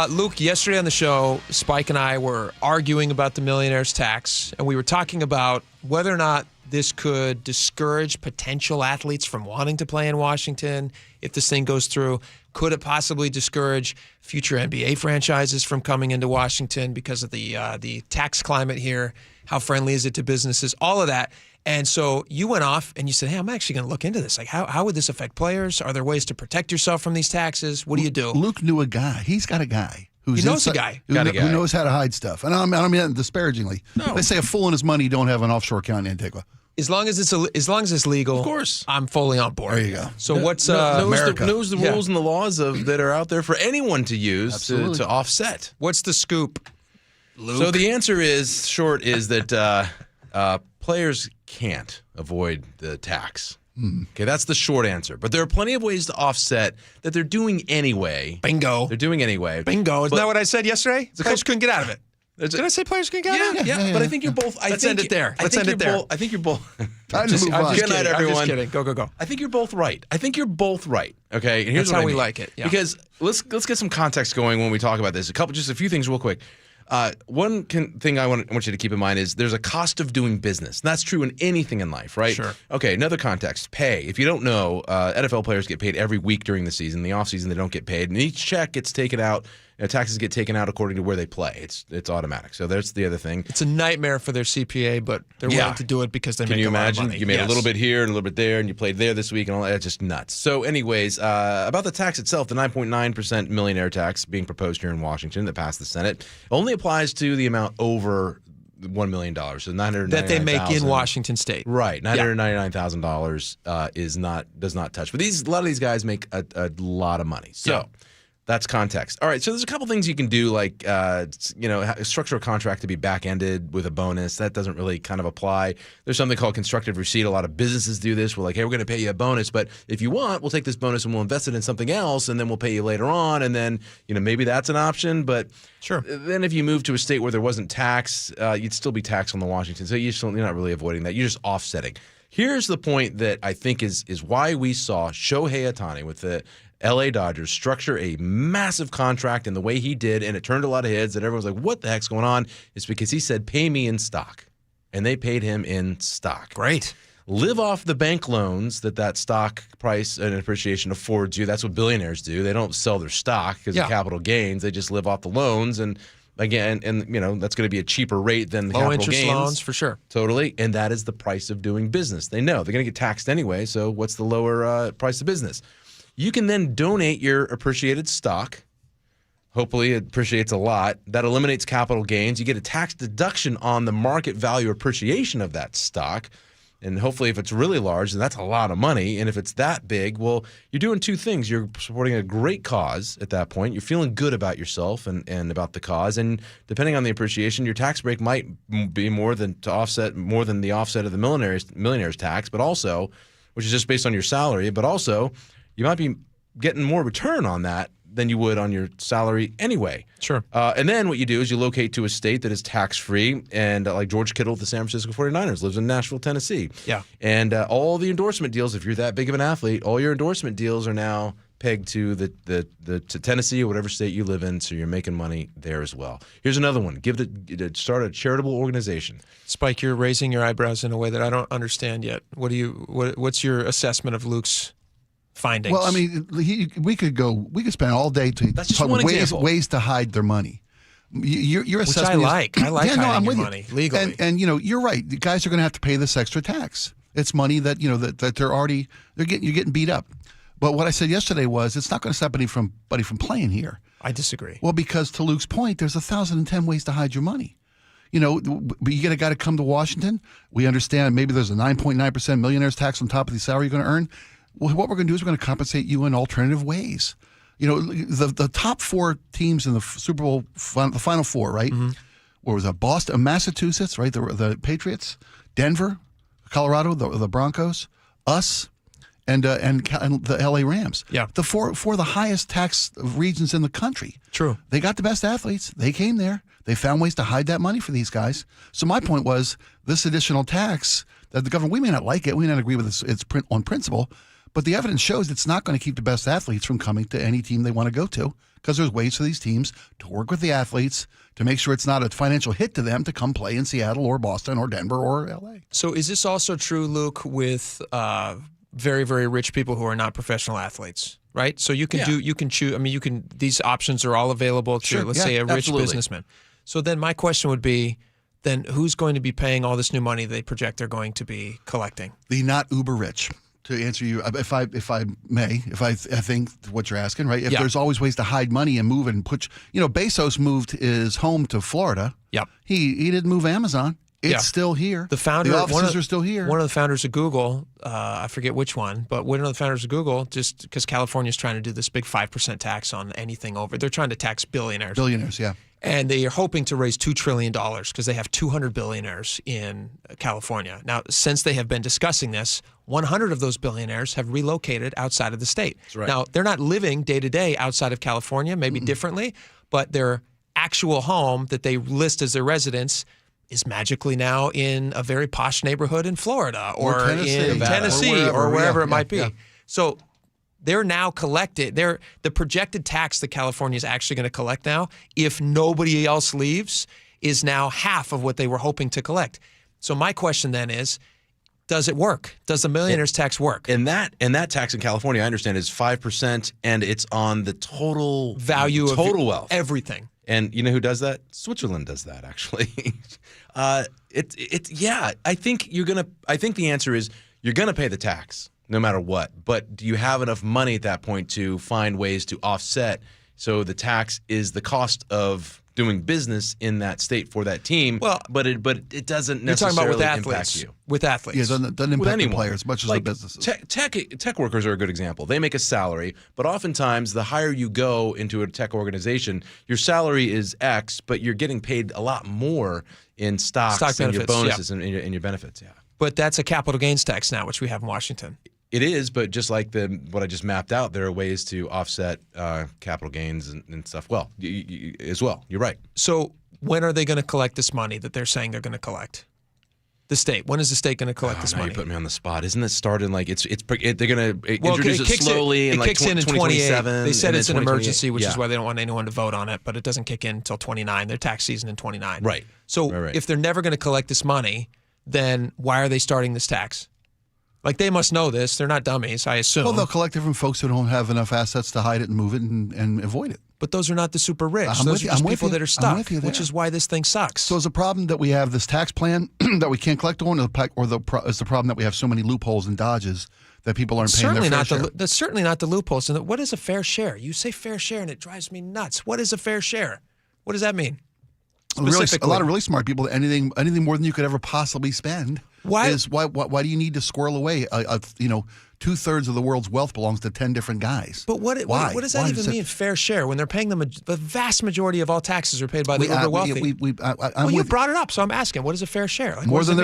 Luke, yesterday on the show, Spike and I were arguing about the millionaire's tax, and we were talking about whether or not this could discourage potential athletes from wanting to play in Washington if this thing goes through? Could it possibly discourage future NBA franchises from coming into Washington because of the tax climate here? How friendly is it to businesses? All of that. And so you went off and you said, hey, I'm actually going to look into this. Like, how would this affect players? Are there ways to protect yourself from these taxes? What do you do? Luke knew a guy. He's got a guy. He knows a guy. Who knows how to hide stuff. And I don't mean that disparagingly. No. They say a fool and his money don't have an offshore account in Antigua. As long as it's legal, of course, I'm fully on board. There you go. So what's America knows the rules and the laws that are out there for anyone to use to offset. What's the scoop, Luke? So the answer is that players can't avoid the tax. Okay, that's the short answer. But there are plenty of ways to offset that they're doing anyway. Bingo. They're doing anyway. Bingo. Isn't that what I said yesterday? Players couldn't get out of it. Did I say players couldn't get out of it? Yeah. But I think you're both. Let's end it there. I think you're both. Time to move on. Good night, everyone. I'm just kidding. Go. I think you're both right. Okay, and here's That's what how we mean. like it. Yeah. Because let's get some context going when we talk about this. Just a few things real quick. One thing I want you to keep in mind is there's a cost of doing business. And that's true in anything in life, right? Sure. Okay, another context, pay. If you don't know, NFL players get paid every week during the season. In the offseason, they don't get paid. And each check gets taken out. Taxes get taken out according to where they play. It's automatic. So that's the other thing. It's a nightmare for their CPA, but they're willing to do it because they make a lot of money. Can you imagine? You made a little bit here and a little bit there, and you played there this week, and all that. It's just nuts. So anyways, about the tax itself, the 9.9% millionaire tax being proposed here in Washington that passed the Senate only applies to the amount over $1 million, so $999,000 that they make in Washington State. Right, $999,000 does not touch. But a lot of these guys make a lot of money. So. Yeah. That's context. All right, so there's a couple things you can do, like structure a contract to be back-ended with a bonus. That doesn't really kind of apply. There's something called constructive receipt. A lot of businesses do this. We're like, hey, we're going to pay you a bonus, but if you want, we'll take this bonus and we'll invest it in something else, and then we'll pay you later on, and then maybe that's an option. But sure. Then if you move to a state where there wasn't tax, you'd still be taxed on the Washington. So you're not really avoiding that. You're just offsetting. Here's the point that I think is why we saw Shohei Ohtani with the LA Dodgers structure a massive contract in the way he did, and it turned a lot of heads, and everyone was like, what the heck's going on? It's because he said, pay me in stock. And they paid him in stock. Great. Live off the bank loans that stock price and appreciation affords you. That's what billionaires do. They don't sell their stock because of capital gains. They just live off the loans, and again, that's going to be a cheaper rate than the low capital interest gains. Loans for sure. Totally, and that is the price of doing business. They know they're going to get taxed anyway, so what's the lower price of business? You can then donate your appreciated stock. Hopefully it appreciates a lot. That eliminates capital gains. You get a tax deduction on the market value appreciation of that stock. And hopefully if it's really large, then that's a lot of money. And if it's that big, well, you're doing two things. You're supporting a great cause at that point. You're feeling good about yourself and about the cause. And depending on the appreciation, your tax break might be more than the offset of the millionaire's tax, but also, which is just based on your salary, but also you might be getting more return on that than you would on your salary anyway. Sure. And then what you do is you locate to a state that is tax-free, and like George Kittle of the San Francisco 49ers lives in Nashville, Tennessee. Yeah. And all the endorsement deals, if you're that big of an athlete, all your endorsement deals are now pegged to to Tennessee or whatever state you live in, so you're making money there as well. Here's another one. Start a charitable organization. Spike, you're raising your eyebrows in a way that I don't understand yet. What's your assessment of Luke's findings? Well, I mean, we could spend all day to talk ways to hide their money. Your assessment, which I like hiding your money legally. And you're right. The guys are going to have to pay this extra tax. It's money that you're getting beat up. But what I said yesterday was it's not going to stop anybody from playing here. I disagree. Well, because to Luke's point, there's 1,010 ways to hide your money. You get a guy to come to Washington. We understand maybe there's a 9.9% millionaire's tax on top of the salary you're going to earn. Well, what we're going to do is we're going to compensate you in alternative ways. The top four teams in the Super Bowl, the Final Four, right? Mm-hmm. Where was that? Boston, Massachusetts, right? The Patriots, Denver, Colorado, the Broncos, us, and the LA Rams. Yeah. The four of the highest tax regions in the country. True. They got the best athletes. They came there. They found ways to hide that money for these guys. So my point was this additional tax that the government, we may not like it, we may not agree with its on principle, but the evidence shows it's not going to keep the best athletes from coming to any team they want to go to because there's ways for these teams to work with the athletes to make sure it's not a financial hit to them to come play in Seattle or Boston or Denver or L.A. So is this also true, Luke, with very, very rich people who are not professional athletes, right? So you can choose. I mean, these options are all available to, let's say, a rich businessman. So then my question would be, then who's going to be paying all this new money they project they're going to be collecting? The not uber rich. To answer you, if I think what you're asking, right? If there's always ways to hide money and move it and put, Bezos moved his home to Florida. Yep. He didn't move Amazon. It's still here. The founder, the offices are still here. One of the founders of Google, I forget which one, but one of the founders of Google, just because California's trying to do this big 5% tax on anything over, they're trying to tax billionaires. Billionaires, yeah. And they are hoping to raise $2 trillion because they have 200 billionaires in California. Now, since they have been discussing this, 100 of those billionaires have relocated outside of the state. That's right. Now, they're not living day to day outside of California, maybe differently, but their actual home that they list as their residence is magically now in a very posh neighborhood in Florida or in Tennessee or wherever it might be. Yeah. So they're now collected. The projected tax that California is actually going to collect now, if nobody else leaves, is now half of what they were hoping to collect. So my question then is, does it work? Does the millionaire's tax work? And that tax in California, I understand, is 5%, and it's on the total value of wealth, everything. And you know who does that? Switzerland does that, actually. I think the answer is you're gonna pay the tax no matter what. But do you have enough money at that point to find ways to offset so the tax is the cost of doing business in that state for that team? Well, but it doesn't necessarily impact you. With athletes. Yeah, it doesn't impact the players as much as the businesses. Tech workers are a good example. They make a salary, but oftentimes the higher you go into a tech organization, your salary is X, but you're getting paid a lot more in stocks and benefits, your bonuses and your benefits. Yeah. But that's a capital gains tax now, which we have in Washington. It is, but just like what I just mapped out, there are ways to offset capital gains and stuff. Well, as well, you're right. So when are they going to collect this money that they're saying they're going to collect? The state. When is the state going to collect this money? You put me on the spot. Isn't it starting like they're going to introduce it slowly in like kicks in 2027? They said it's an emergency, which is why they don't want anyone to vote on it. But it doesn't kick in until 29. Their tax season in 29. Right. So if they're never going to collect this money, then why are they starting this tax? Like, they must know this. They're not dummies, I assume. Well, they'll collect it from folks who don't have enough assets to hide it and move it and avoid it. But those are not the super rich. Those are just people that are stuck, which is why this thing sucks. So is the problem that we have this tax plan that we can't collect on, or is the problem that we have so many loopholes and dodges that people aren't paying their fair share? That's certainly not the loopholes. And what is a fair share? You say fair share, and it drives me nuts. What is a fair share? What does that mean? Really, a lot of really smart people. Anything more than you could ever possibly spend. Why do you need to squirrel away? 2/3 of the world's wealth belongs to 10 different guys. But what does that even mean? Fair share when they're paying them the vast majority of all taxes are paid by the uber wealthy. You brought it up, so I'm asking, what is a fair share? Like, more than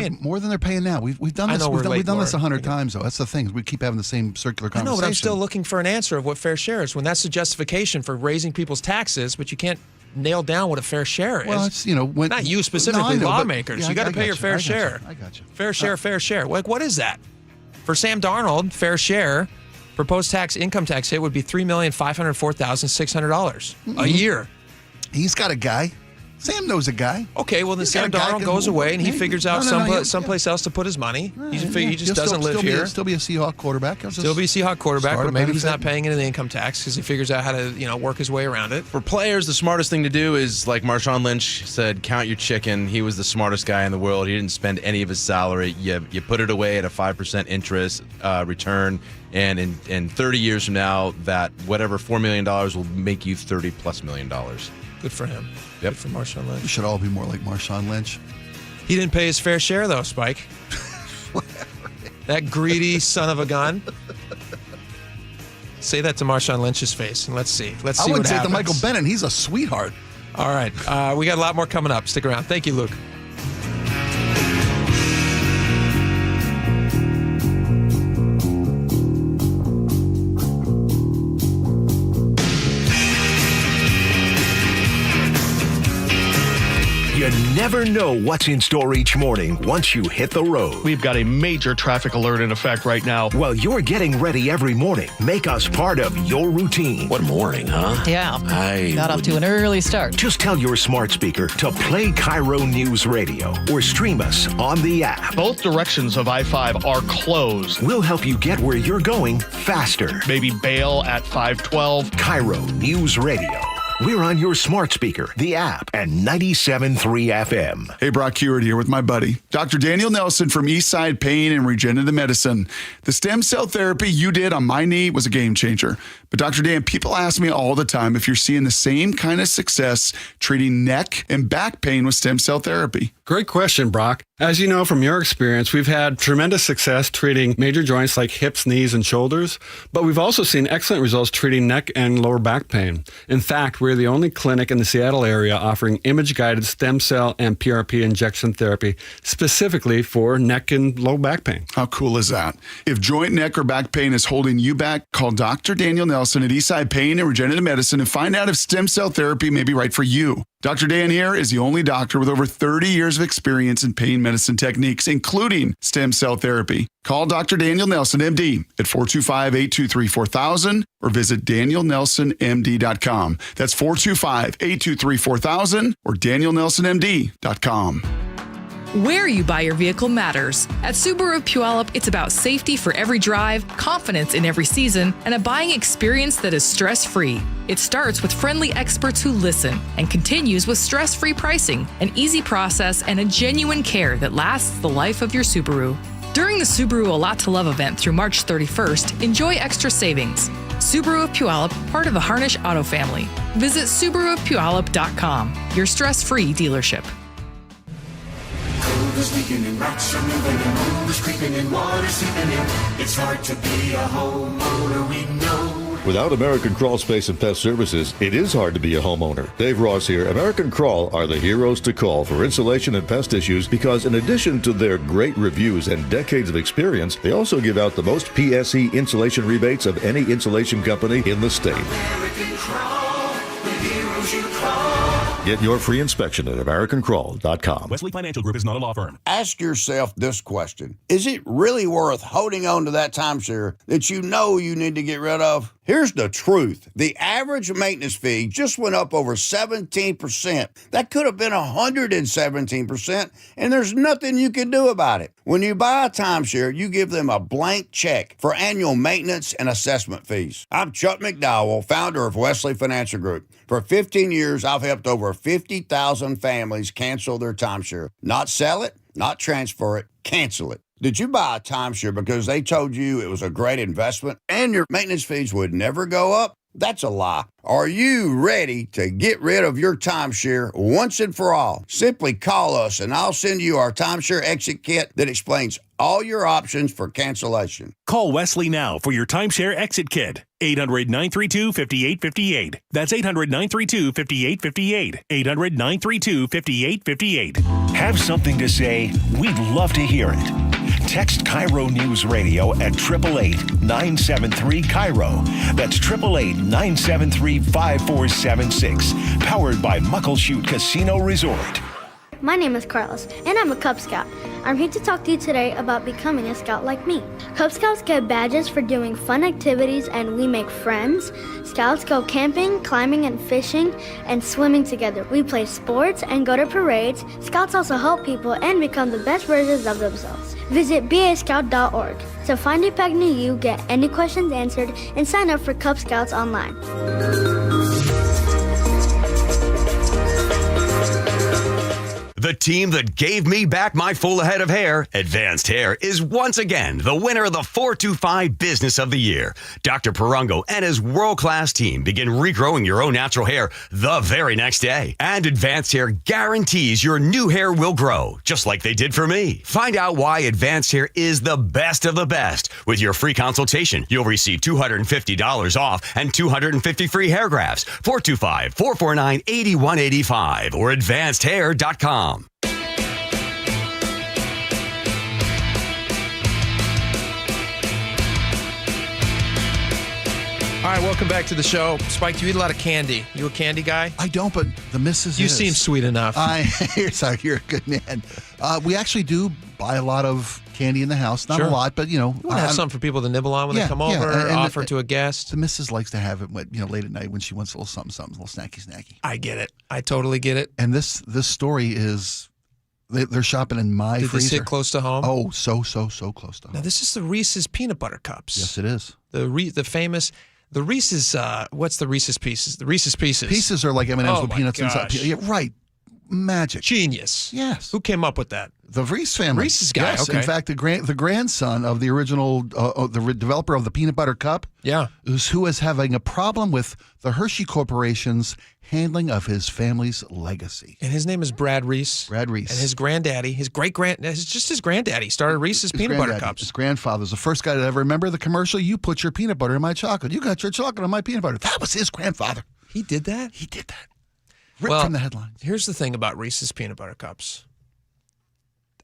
they're paying now. We've done this. We've done this 100 times though. That's the thing. We keep having the same circular conversation. I know, but I'm still looking for an answer of what fair share is. When that's the justification for raising people's taxes, but you can't nail down what a fair share is. Well, it's not you specifically, lawmakers. You got to pay your fair share. I got you. Fair share. Like, what is that? For Sam Darnold, fair share, proposed income tax hit would be $3,504,600 a year. He's got a guy. Sam knows a guy. Okay, well then Sam Darnold goes away and he figures out someplace else to put his money. He just doesn't live here. He'll still be a Seahawk quarterback. Still be a Seahawk quarterback, but maybe he's not paying any income tax because he figures out how to work his way around it. For players, the smartest thing to do is, like Marshawn Lynch said, count your chicken. He was the smartest guy in the world. He didn't spend any of his salary. You put it away at a 5% interest return, and in 30 years from now, that whatever $4 million will make you $30+ million. Good for him. Yep. Good for Marshawn Lynch. We should all be more like Marshawn Lynch. He didn't pay his fair share, though, Spike. That greedy son of a gun. Say that to Marshawn Lynch's face, and let's see. I wouldn't say it to Michael Bennett. He's a sweetheart. All right. We got a lot more coming up. Stick around. Thank you, Luke. You never know what's in store each morning once you hit the road. We've got a major traffic alert in effect right now. While you're getting ready every morning, make us part of your routine. What morning, huh? Yeah. Got off to an early start. Just tell your smart speaker to play KIRO News Radio or stream us on the app. Both directions of I-5 are closed. We'll help you get where you're going faster. Maybe bail at 512. KIRO News Radio. We're on your smart speaker, the app, and 97.3 FM. Hey, Brock Hewitt here with my buddy, Dr. Daniel Nelson from Eastside Pain and Regenerative Medicine. The stem cell therapy you did on my knee was a game changer. But Dr. Dan, people ask me all the time if you're seeing the same kind of success treating neck and back pain with stem cell therapy. Great question, Brock. As you know from your experience, we've had tremendous success treating major joints like hips, knees, and shoulders, but we've also seen excellent results treating neck and lower back pain. In fact, we're the only clinic in the Seattle area offering image-guided stem cell and PRP injection therapy specifically for neck and low back pain. How cool is that? If joint, neck, or back pain is holding you back, call Dr. Daniel Nelson at Eastside Pain and Regenerative Medicine and find out if stem cell therapy may be right for you. Dr. Dan here is the only doctor with over 30 years of experience in pain medicine techniques, including stem cell therapy. Call Dr. Daniel Nelson, MD, at 425-823-4000 or visit danielnelsonmd.com. That's 425-823-4000 or danielnelsonmd.com. Where you buy your vehicle matters. At Subaru of Puyallup, it's about safety for every drive, confidence in every season, and a buying experience that is stress-free. It starts with friendly experts who listen and continues with stress-free pricing, an easy process, and a genuine care that lasts the life of your Subaru. During the Subaru A Lot to Love event through March 31st, enjoy extra savings. Subaru of Puyallup, part of the Harnish Auto family. Visit SubaruofPuyallup.com, your stress-free dealership. Cold is leaking and rocks are moving and mold is creeping and water seeping in. It's hard to be a homeowner, we know. Without American Crawl Space and Pest Services, it is hard to be a homeowner. Dave Ross here. American Crawl are the heroes to call for insulation and pest issues because in addition to their great reviews and decades of experience, they also give out the most PSE insulation rebates of any insulation company in the state. American Crawl, the heroes you call. Get your free inspection at AmericanCrawl.com. Wesley Financial Group is not a law firm. Ask yourself this question. Is it really worth holding on to that timeshare that you know you need to get rid of? Here's the truth. The average maintenance fee just went up over 17%. That could have been 117%, and there's nothing you can do about it. When you buy a timeshare, you give them a blank check for annual maintenance and assessment fees. I'm Chuck McDowell, founder of Wesley Financial Group. For 15 years, I've helped over 50,000 families cancel their timeshare. Not sell it, not transfer it, cancel it. Did you buy a timeshare because they told you it was a great investment and your maintenance fees would never go up? That's a lie. Are you ready to get rid of your timeshare once and for all? Simply call us and I'll send you our timeshare exit kit that explains all your options for cancellation. Call Wesley now for your timeshare exit kit. 800-932-5858. That's 800-932-5858. 800-932-5858. Have something to say? We'd love to hear it. Text KIRO News Radio at 888-973-KIRO. That's 888-973-5476. Powered by Muckleshoot Casino Resort. My name is Carlos, and I'm a Cub Scout. I'm here to talk to you today about becoming a scout like me. Cub Scouts get badges for doing fun activities, and we make friends. Scouts go camping, climbing, and fishing, and swimming together. We play sports and go to parades. Scouts also help people and become the best versions of themselves. Visit bascout.org to find a pack near you, get any questions answered, and sign up for Cub Scouts online. The team that gave me back my full head of hair, Advanced Hair, is once again the winner of the 425 Business of the Year. Dr. Parango and his world-class team begin regrowing your own natural hair the very next day. And Advanced Hair guarantees your new hair will grow, just like they did for me. Find out why Advanced Hair is the best of the best. With your free consultation, you'll receive $250 off and 250 free hair grafts. 425-449-8185 or advancedhair.com. All right, welcome back to the show. Spike, do you eat a lot of candy? You a candy guy? I don't, but the missus You is. seem sweet enough. You're a good man. We actually do buy a lot of candy in the house. Not Sure. a lot, but, You want to have something for people to nibble on when they come over, and offer to a guest. The missus likes to have it, late at night when she wants a little something, a little snacky. I get it. I totally get it. And this story is, they're shopping in my Did freezer. they sit close to home? Oh, so close to home. Now, this is the Reese's Peanut Butter Cups. Yes, it is. The famous... The Reese's, what's the Reese's Pieces? The Reese's Pieces. Pieces are like M&Ms with peanuts inside. Gosh. Yeah, right. Magic. Genius. Yes. Who came up with that? The Reese family. Reese's guy, Yes. okay. In fact, the grandson of the original, the developer of the peanut butter cup, who is having a problem with the Hershey Corporation's handling of his family's legacy. And his name is Brad Reese. Brad Reese. And his granddaddy, his granddaddy started Reese's Peanut Butter Cups. His grandfather's the first guy to ever remember the commercial, "You put your peanut butter in my chocolate. You got your chocolate on my peanut butter." That was his grandfather. He did that? He did that. Ripped from the headlines. Here's the thing about Reese's Peanut Butter Cups.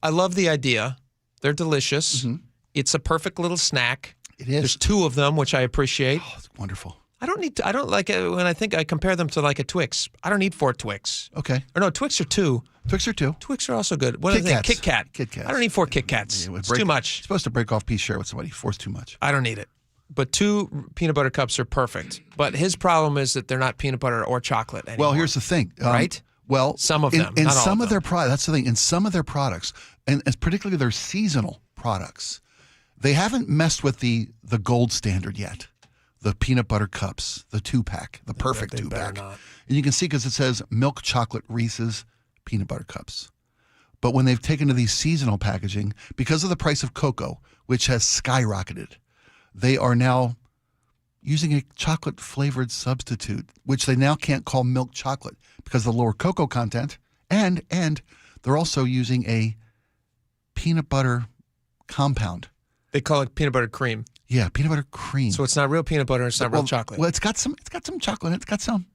I love the idea. They're delicious. Mm-hmm. It's a perfect little snack. It is. There's 2 of them, which I appreciate. Oh, it's wonderful. I don't like it when I compare them to like a Twix. I don't need 4 Twix. Okay. Or no, Twix are 2. Twix are 2. Twix are also good. What are they? Kit Kat. Kit Kats. I don't need 4 Kit Kats. It's too much. You're supposed to break off piece share with somebody. 4's too much. I don't need it. But 2 peanut butter cups are perfect. But his problem is that they're not peanut butter or chocolate anymore. Well, here's the thing. Right? Well, some of them. In not some all of their products, that's the thing. In some of their products, and particularly their seasonal products, they haven't messed with the gold standard yet. The peanut butter cups, the 2-pack, the perfect 2-pack. And you can see because it says milk chocolate Reese's peanut butter cups. But when they've taken to these seasonal packaging, because of the price of cocoa, which has skyrocketed, they are now using a chocolate flavored substitute, which they now can't call milk chocolate because of the lower cocoa content. And they're also using a peanut butter compound. They call it peanut butter cream. Yeah, peanut butter cream. So it's not real peanut butter. It's not real chocolate. Well, it's got some chocolate. It's got some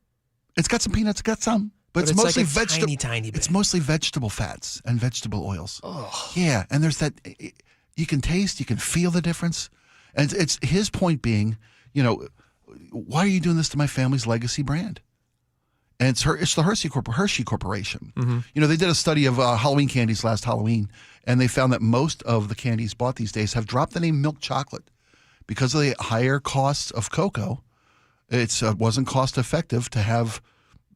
peanuts. It's got some. But it's mostly like a vegetable. tiny bit. It's mostly vegetable fats and vegetable oils. Oh. Yeah, and there's that. You can taste. You can feel the difference. And it's his point being, why are you doing this to my family's legacy brand? And it's the Hershey Corporation. Mm-hmm. They did a study of Halloween candies last Halloween, and they found that most of the candies bought these days have dropped the name milk chocolate because of the higher costs of cocoa. It wasn't cost effective to have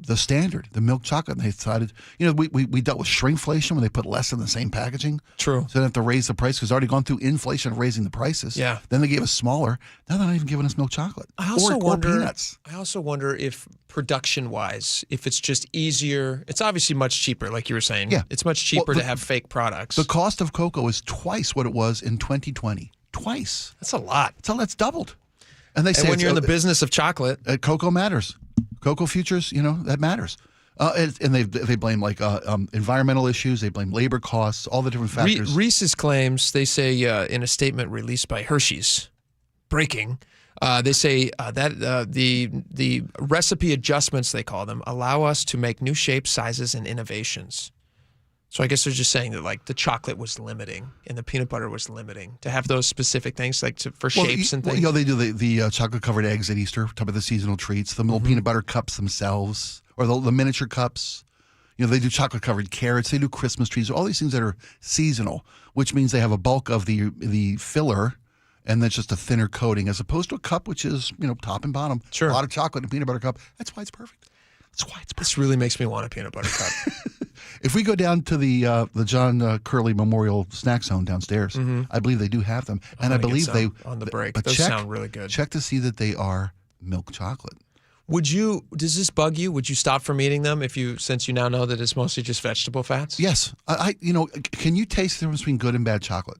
the standard, the milk chocolate. And they decided, we dealt with shrinkflation when they put less in the same packaging. True. So they have to raise the price because they've already gone through inflation of raising the prices. Yeah. Then they gave us smaller. Now they're not even giving us milk chocolate. Or peanuts. I also wonder if production-wise, if it's just easier. It's obviously much cheaper, like you were saying. Yeah. It's much cheaper to have fake products. The cost of cocoa is twice what it was in 2020. Twice. That's a lot. That's doubled. And they say when you're in the business of chocolate, cocoa matters. Cocoa futures, that matters. And they blame environmental issues. They blame labor costs, all the different factors. Reese's claims, they say in a statement released by Hershey's, breaking, they say that the recipe adjustments, they call them, allow us to make new shapes, sizes, and innovations. So I guess they're just saying that the chocolate was limiting and the peanut butter was limiting to have those specific things for shapes and things. They do the chocolate covered eggs at Easter, top of the seasonal treats, the little peanut butter cups themselves, or the miniature cups. They do chocolate covered carrots. They do Christmas trees. All these things that are seasonal, which means they have a bulk of the filler, and then just a thinner coating, as opposed to a cup which is top and bottom. Sure. A lot of chocolate and peanut butter cup. That's why it's perfect. This really makes me want a peanut butter cup. If we go down to the John Curley Memorial Snack Zone downstairs, I believe they do have them, and I believe they on the break. But those check, sound really good. Check to see that they are milk chocolate. Does this bug you? Would you stop from eating them since you now know that it's mostly just vegetable fats? Yes. Can you taste the difference between good and bad chocolate?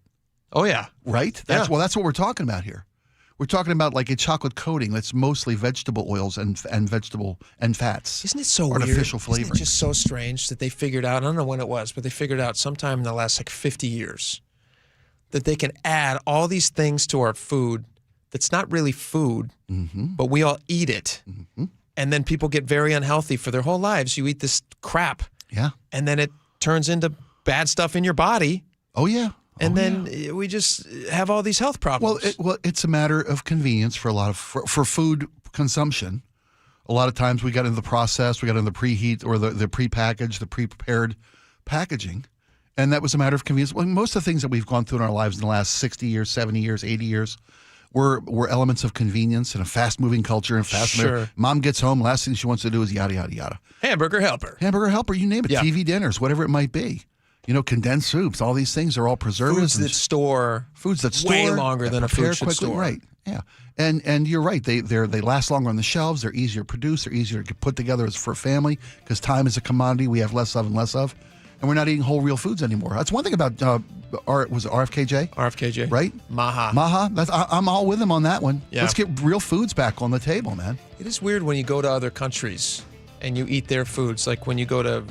Oh yeah. Right? That's what we're talking about here. We're talking about like a chocolate coating that's mostly vegetable oils and vegetable and fats. Isn't it so artificial weird? flavoring? Isn't it just so strange that they figured out, I don't know when it was, but they figured out sometime in the last 50 years that they can add all these things to our food that's not really food, but we all eat it. Mm-hmm. And then people get very unhealthy for their whole lives. You eat this crap. Yeah. And then it turns into bad stuff in your body. Oh, yeah. And then we just have all these health problems. Well, it's a matter of convenience for a lot of for food consumption, a lot of times we got into the process, we got into the preheat or the prepackaged, the pre-prepared packaging. And that was a matter of convenience. Well, most of the things that we've gone through in our lives in the last 60 years, 70 years, 80 years were elements of convenience and a fast-moving culture and Sure. Mom gets home, last thing she wants to do is yada, yada, yada. Hamburger helper, you name it. Yeah. TV dinners, whatever it might be. Condensed soups, all these things are all preservatives. Foods that store way longer than a food should quickly, store. Right, yeah. And you're right. They last longer on the shelves. They're easier to produce. They're easier to put together as for a family because time is a commodity we have less of and less of. And we're not eating whole, real foods anymore. That's one thing about, was it RFKJ? RFKJ. Right? Maha. I'm all with him on that one. Yeah. Let's get real foods back on the table, man. It is weird when you go to other countries and you eat their foods. Like when you go to,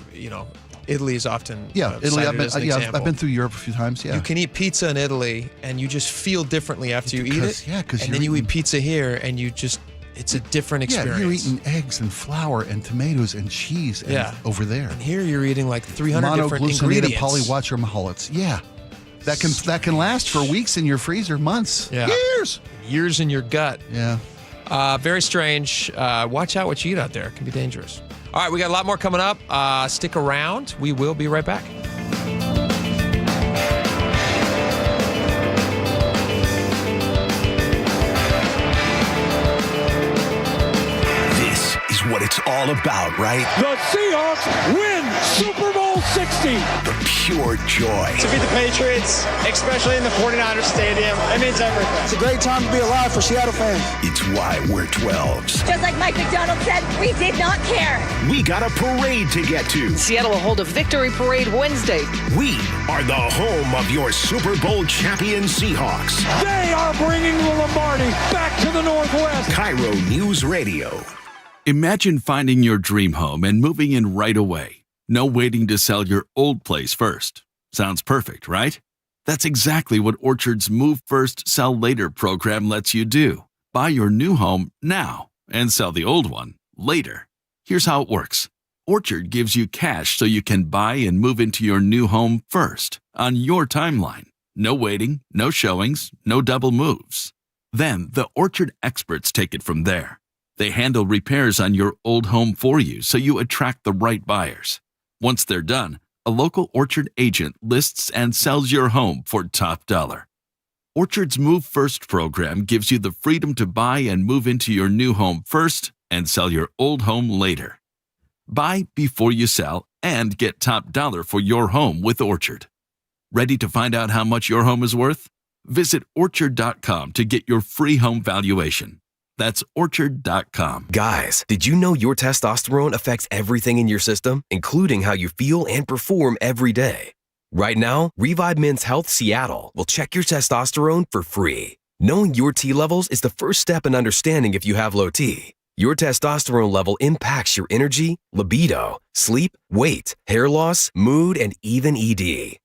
Italy is often Italy. I've been through Europe a few times. Yeah, you can eat pizza in Italy and you just feel differently after you eat it. Yeah, because and then you eat pizza here and it's a different experience. Yeah, you're eating eggs and flour and tomatoes and cheese. Over there. And here you're eating like 300 different ingredients. Polywatchermaholics. Yeah, that can last for weeks in your freezer, months, years in your gut. Yeah. Very strange. Watch out what you eat out there. It can be dangerous. All right, we got a lot more coming up. Stick around. We will be right back. This is what it's all about, right? The Seahawks win Super Bowl 60. The pure joy. To beat the Patriots, especially in the 49ers stadium, it means everything. It's a great time to be alive for Seattle fans. It's why we're 12s. Just like Mike McDonald said, we did not care. We got a parade to get to. Seattle will hold a victory parade Wednesday. We are the home of your Super Bowl champion Seahawks. They are bringing the Lombardi back to the Northwest. KIRO Newsradio. Imagine finding your dream home and moving in right away. No waiting to sell your old place first. Sounds perfect, right? That's exactly what Orchard's Move First, Sell Later program lets you do. Buy your new home now and sell the old one later. Here's how it works. Orchard gives you cash so you can buy and move into your new home first on your timeline. No waiting, no showings, no double moves. Then the Orchard experts take it from there. They handle repairs on your old home for you so you attract the right buyers. Once they're done, a local Orchard agent lists and sells your home for top dollar. Orchard's Move First program gives you the freedom to buy and move into your new home first and sell your old home later. Buy before you sell and get top dollar for your home with Orchard. Ready to find out how much your home is worth? Visit Orchard.com to get your free home valuation. That's Orchard.com. Guys, did you know your testosterone affects everything in your system, including how you feel and perform every day? Right now, Revive Men's Health Seattle will check your testosterone for free. Knowing your T levels is the first step in understanding if you have low T. Your testosterone level impacts your energy, libido, sleep, weight, hair loss, mood, and even ED.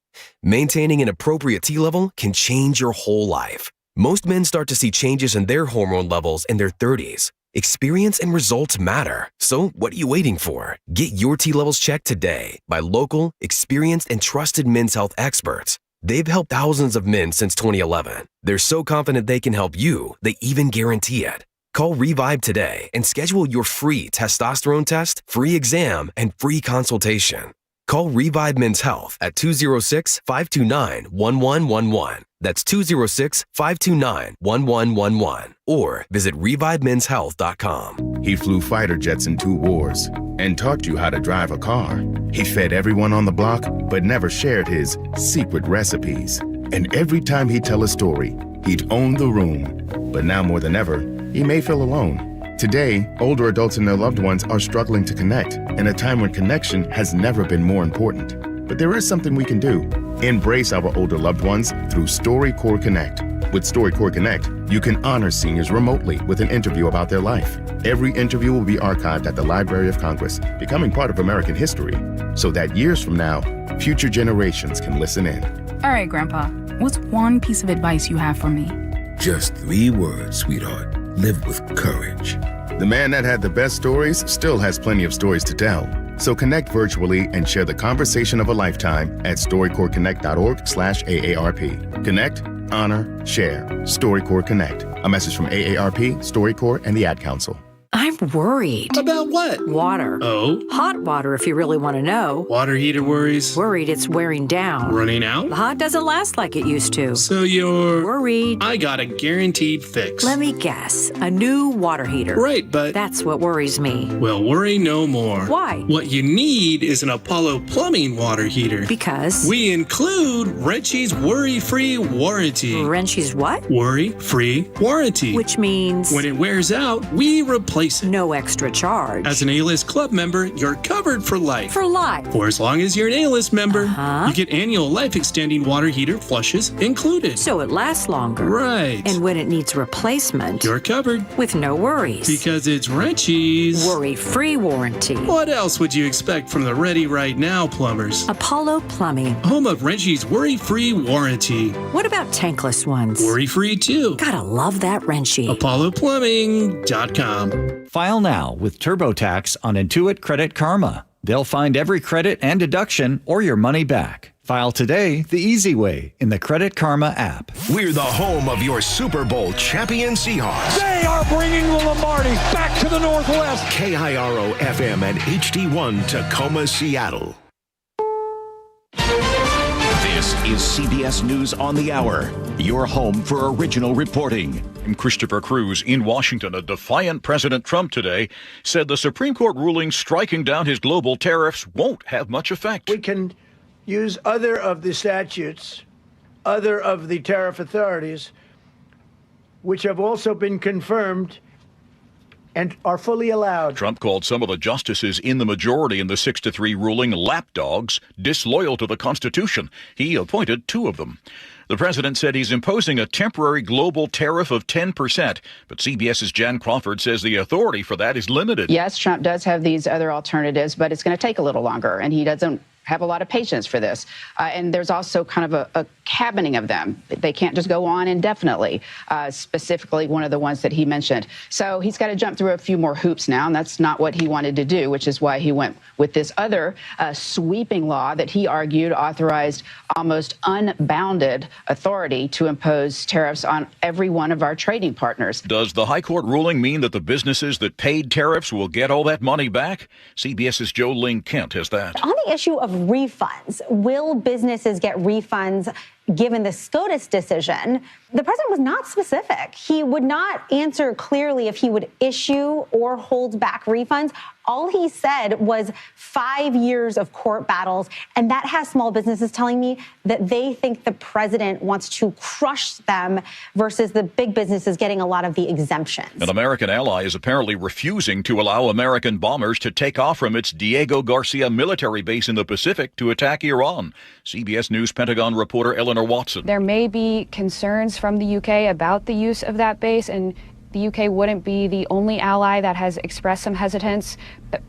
Maintaining an appropriate T level can change your whole life. Most men start to see changes in their hormone levels in their 30s. Experience and results matter. So what are you waiting for? Get your T levels checked today by local, experienced, and trusted men's health experts. They've helped thousands of men since 2011. They're so confident they can help you, they even guarantee it. Call Revive today and schedule your free testosterone test, free exam, and free consultation. Call Revive Men's Health at 206-529-1111. That's 206-529-1111. Or visit ReviveMen'sHealth.com. He flew fighter jets in 2 wars and taught you how to drive a car. He fed everyone on the block, but never shared his secret recipes. And every time he'd tell a story, he'd own the room. But now more than ever, he may feel alone. Today, older adults and their loved ones are struggling to connect, in a time when connection has never been more important. But there is something we can do. Embrace our older loved ones through StoryCorps Connect. With StoryCorps Connect, you can honor seniors remotely with an interview about their life. Every interview will be archived at the Library of Congress, becoming part of American history, so that years from now, future generations can listen in. All right, Grandpa, what's one piece of advice you have for me? Just 3 words, sweetheart. Live with courage. The man that had the best stories still has plenty of stories to tell. So connect virtually and share the conversation of a lifetime at StoryCorpsConnect.org/AARP. Connect, honor, share. StoryCorps Connect. A message from AARP, StoryCorps, and the Ad Council. I'm worried. About what? Water. Oh? Hot water, if you really want to know. Water heater worries? Worried it's wearing down. Running out? The hot doesn't last like it used to. So you're... Worried. I got a guaranteed fix. Let me guess. A new water heater. Right, but... That's what worries me. Well, worry no more. Why? What you need is an Apollo Plumbing water heater. Because? We include Wrenchy's worry-free warranty. Wrenchy's what? Worry-free warranty. Which means? When it wears out, we replace it. No extra charge. As an A-List Club member, you're covered for life. For life? For as long as you're an A-List member, you get annual life-extending water heater flushes included. So it lasts longer. Right. And when it needs replacement, you're covered. With no worries. Because it's Wrenchy's worry-free warranty. What else would you expect from the Ready Right Now plumbers? Apollo Plumbing. Home of Wrenchy's worry-free warranty. What about tankless ones? Worry-free too. Gotta love that Wrenchy. ApolloPlumbing.com. File now with TurboTax on Intuit Credit Karma. They'll find every credit and deduction or your money back. File today the easy way in the Credit Karma app. We're the home of your Super Bowl champion Seahawks. They are bringing the Lombardi back to the Northwest. KIRO FM and HD1 Tacoma, Seattle. This is CBS News on the Hour, your home for original reporting. I'm Christopher Cruz in Washington. A defiant President Trump today said the Supreme Court ruling striking down his global tariffs won't have much effect. We can use other of the statutes, other of the tariff authorities, which have also been confirmed and are fully allowed. Trump called some of the justices in the majority in the 6-3 ruling lapdogs, disloyal to the Constitution. He appointed 2 of them. The president said he's imposing a temporary global tariff of 10%, but CBS's Jan Crawford says the authority for that is limited. Yes, Trump does have these other alternatives, but it's going to take a little longer, and he doesn't have a lot of patience for this. And there's also kind of a cabining of them. They can't just go on indefinitely, specifically one of the ones that he mentioned. So he's got to jump through a few more hoops now, and that's not what he wanted to do, which is why he went with this other sweeping law that he argued authorized almost unbounded authority to impose tariffs on every one of our trading partners. Does the High Court ruling mean that the businesses that paid tariffs will get all that money back? CBS's Jo Ling Kent has that. On the issue of refunds, will businesses get refunds given the SCOTUS decision? The president was not specific. He would not answer clearly if he would issue or hold back refunds. All he said was 5 years of court battles, and that has small businesses telling me that they think the president wants to crush them versus the big businesses getting a lot of the exemptions. An American ally is apparently refusing to allow American bombers to take off from its Diego Garcia military base in the Pacific to attack Iran. CBS News Pentagon reporter Eleanor Watson. There may be concerns from the UK about the use of that base, and the UK wouldn't be the only ally that has expressed some hesitance.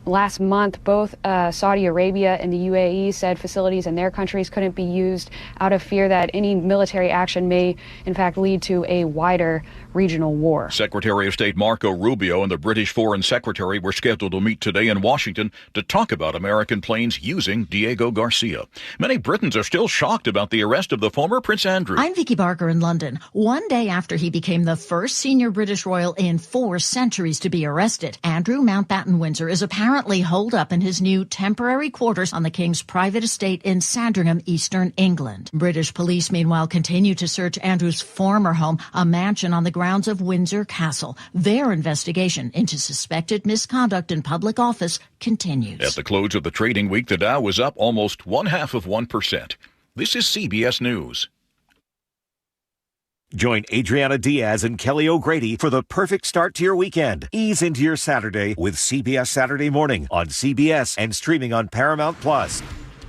Last month, both Saudi Arabia and the UAE said facilities in their countries couldn't be used out of fear that any military action may, in fact, lead to a wider regional war. Secretary of State Marco Rubio and the British Foreign Secretary were scheduled to meet today in Washington to talk about American planes using Diego Garcia. Many Britons are still shocked about the arrest of the former Prince Andrew. I'm Vicky Barker in London. One day after he became the first senior British royal in 4 centuries to be arrested, Andrew Mountbatten Windsor is apparently holed up in his new temporary quarters on the King's private estate in Sandringham, eastern England. British police, meanwhile, continue to search Andrew's former home, a mansion on the grounds of Windsor Castle. Their investigation into suspected misconduct in public office continues. At the close of the trading week, the Dow was up almost 0.5%. This is CBS News. Join Adriana Diaz and Kelly O'Grady for the perfect start to your weekend. Ease into your Saturday with CBS Saturday Morning on CBS and streaming on Paramount+.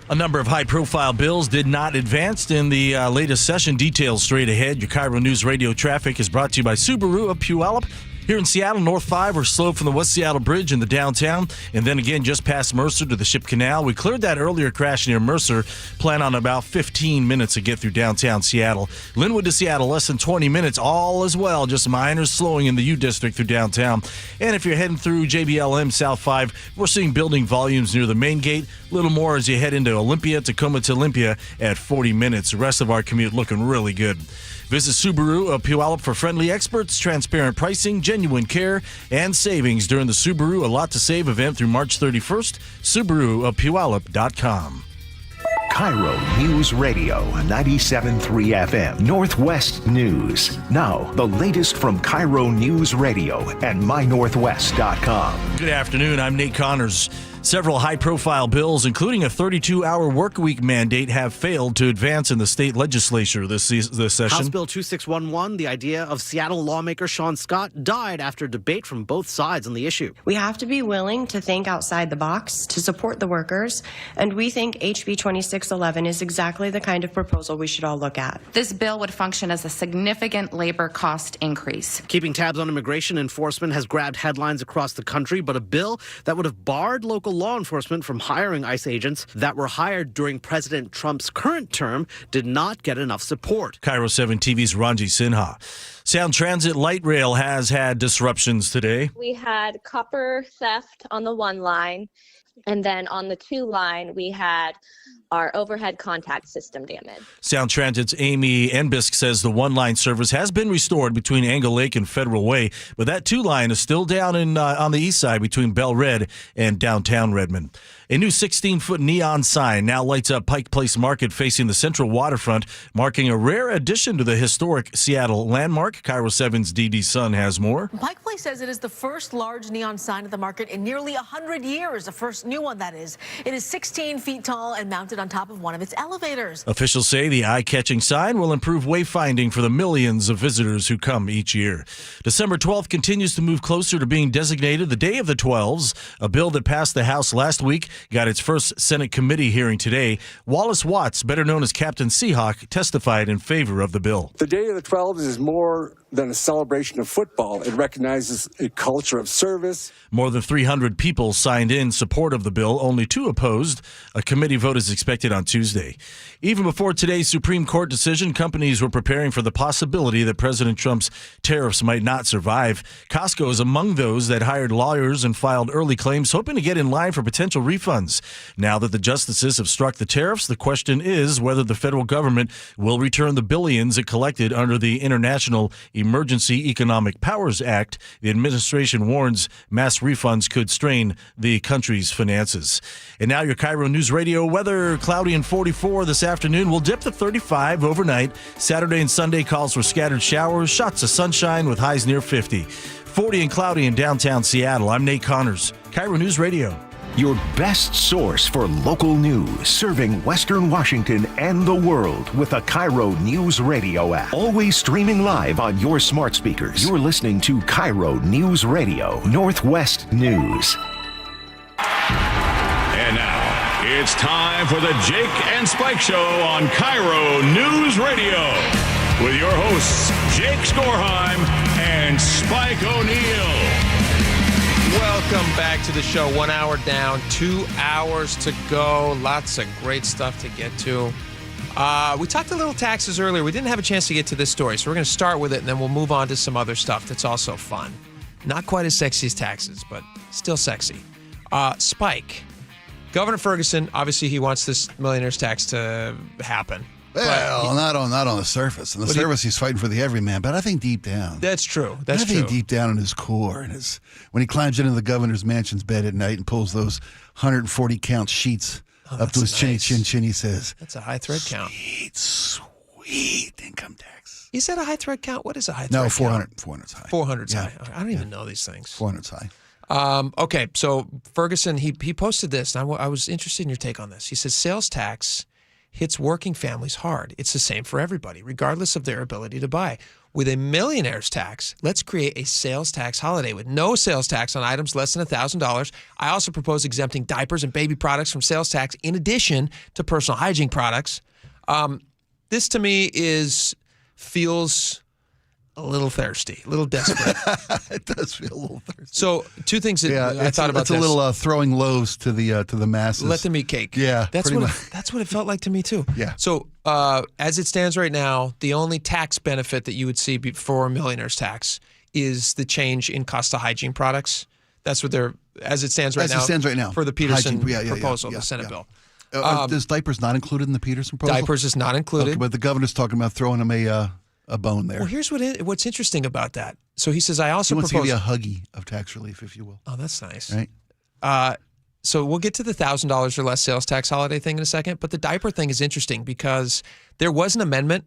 A number of high-profile bills did not advance in the latest session. Details straight ahead. Your KIRO News Radio traffic is brought to you by Subaru of Puyallup. Here in Seattle, North 5, we're slow from the West Seattle Bridge in the downtown, and then again just past Mercer to the Ship Canal. We cleared that earlier crash near Mercer. Plan on about 15 minutes to get through downtown Seattle. Linwood to Seattle, less than 20 minutes, all as well. Just minor slowing in the U District through downtown. And if you're heading through JBLM South 5, we're seeing building volumes near the main gate. A little more as you head into Olympia, Tacoma to Olympia at 40 minutes. The rest of our commute looking really good. Visit Subaru of Puyallup for friendly experts, transparent pricing, genuine care, and savings during the Subaru A Lot to Save event through March 31st. SubaruofPuyallup.com. KIRO News Radio 97.3 FM, Northwest News. Now, the latest from KIRO News Radio and mynorthwest.com. Good afternoon. I'm Nate Connors. Several high-profile bills, including a 32-hour workweek mandate, have failed to advance in the state legislature this session. House Bill 2611, the idea of Seattle lawmaker Sean Scott, died after debate from both sides on the issue. We have to be willing to think outside the box to support the workers, and we think HB 2611 is exactly the kind of proposal we should all look at. This bill would function as a significant labor cost increase. Keeping tabs on immigration enforcement has grabbed headlines across the country, but a bill that would have barred local law enforcement from hiring ICE agents that were hired during President Trump's current term did not get enough support. KIRO 7 TV's Ranji Sinha. Sound Transit Light Rail has had disruptions today. We had copper theft on the one line, and then on the two line, we had our overhead contact system damage. Sound Transit's Amy Enbisk says the one-line service has been restored between Angle Lake and Federal Way, but that two-line is still down on the east side between Bell Red and downtown Redmond. A new 16-foot neon sign now lights up Pike Place Market facing the central waterfront, marking a rare addition to the historic Seattle landmark. KIRO 7's Dee Sun has more. Pike Place says it is the first large neon sign at the market in nearly 100 years, the first new one, that is. It is 16 feet tall and mounted on top of one of its elevators. Officials say the eye-catching sign will improve wayfinding for the millions of visitors who come each year. December 12th continues to move closer to being designated the Day of the 12s. A bill that passed the House last week got its first Senate committee hearing today. Wallace Watts, better known as Captain Seahawk, testified in favor of the bill. The Day of the 12s is more than a celebration of football. It recognizes a culture of service. More than 300 people signed in support of the bill, only 2 opposed. A committee vote is expected on Tuesday. Even before today's Supreme Court decision, companies were preparing for the possibility that President Trump's tariffs might not survive. Costco is among those that hired lawyers and filed early claims, hoping to get in line for potential refunds. Now that the justices have struck the tariffs, the question is whether the federal government will return the billions it collected under the International Emergency Economic Powers Act. The administration warns mass refunds could strain the country's finances. And now your KIRO News Radio weather. Cloudy and 44 this afternoon. Will dip to 35 overnight. Saturday and Sunday calls for scattered showers, shots of sunshine with highs near 50. 40 and cloudy in downtown Seattle. I'm Nate Connors, KIRO News Radio. Your best source for local news, serving Western Washington and the world with a KIRO News Radio app. Always streaming live on your smart speakers. You're listening to KIRO News Radio, Northwest News. And now, it's time for the Jake and Spike Show on KIRO News Radio. With your hosts, Jake Skorheim and Spike O'Neill. Welcome back to the show. 1 hour down, 2 hours to go. Lots of great stuff to get to. We talked a little taxes earlier. We didn't have a chance to get to this story, so we're going to start with it, and then we'll move on to some other stuff that's also fun. Not quite as sexy as taxes, but still sexy. Spike. Governor Ferguson, obviously he wants this millionaire's tax to happen. Well, not on the surface. On the surface, he's fighting for the everyman. But I think deep down, that's true. I think deep down in his core, and when he climbs into the governor's mansion's bed at night and pulls those 140 count sheets up to his chinny chin, he says, "That's a high thread count. Sweet income tax." Is that a high thread count? What is a high thread count? No, 400. 400's high. 400's high. I don't even know these things. 400's high. Okay, so Ferguson, he posted this, and I was interested in your take on this. He says sales tax hits working families hard. It's the same for everybody, regardless of their ability to buy. With a millionaire's tax, let's create a sales tax holiday with no sales tax on items less than $1,000. I also propose exempting diapers and baby products from sales tax in addition to personal hygiene products. This to me feels a little thirsty, a little desperate. It does feel a little thirsty. So two things that I thought about. It's a little throwing loaves to the masses. Let them eat cake. Yeah, that's what it felt like to me too. Yeah. So as it stands right now, the only tax benefit that you would see before millionaire's tax is the change in cost of hygiene products. That's what they're as it stands right now. For the Peterson proposal, the Senate bill. Is diapers not included in the Peterson proposal? Diapers is not included. Okay, but the governor's talking about throwing them a bone there. Well, here's what's interesting about that. So he says, I also he wants propose to give you a huggy of tax relief, if you will. Oh, that's nice. Right. So we'll get to the $1,000 or less sales tax holiday thing in a second, but the diaper thing is interesting because there was an amendment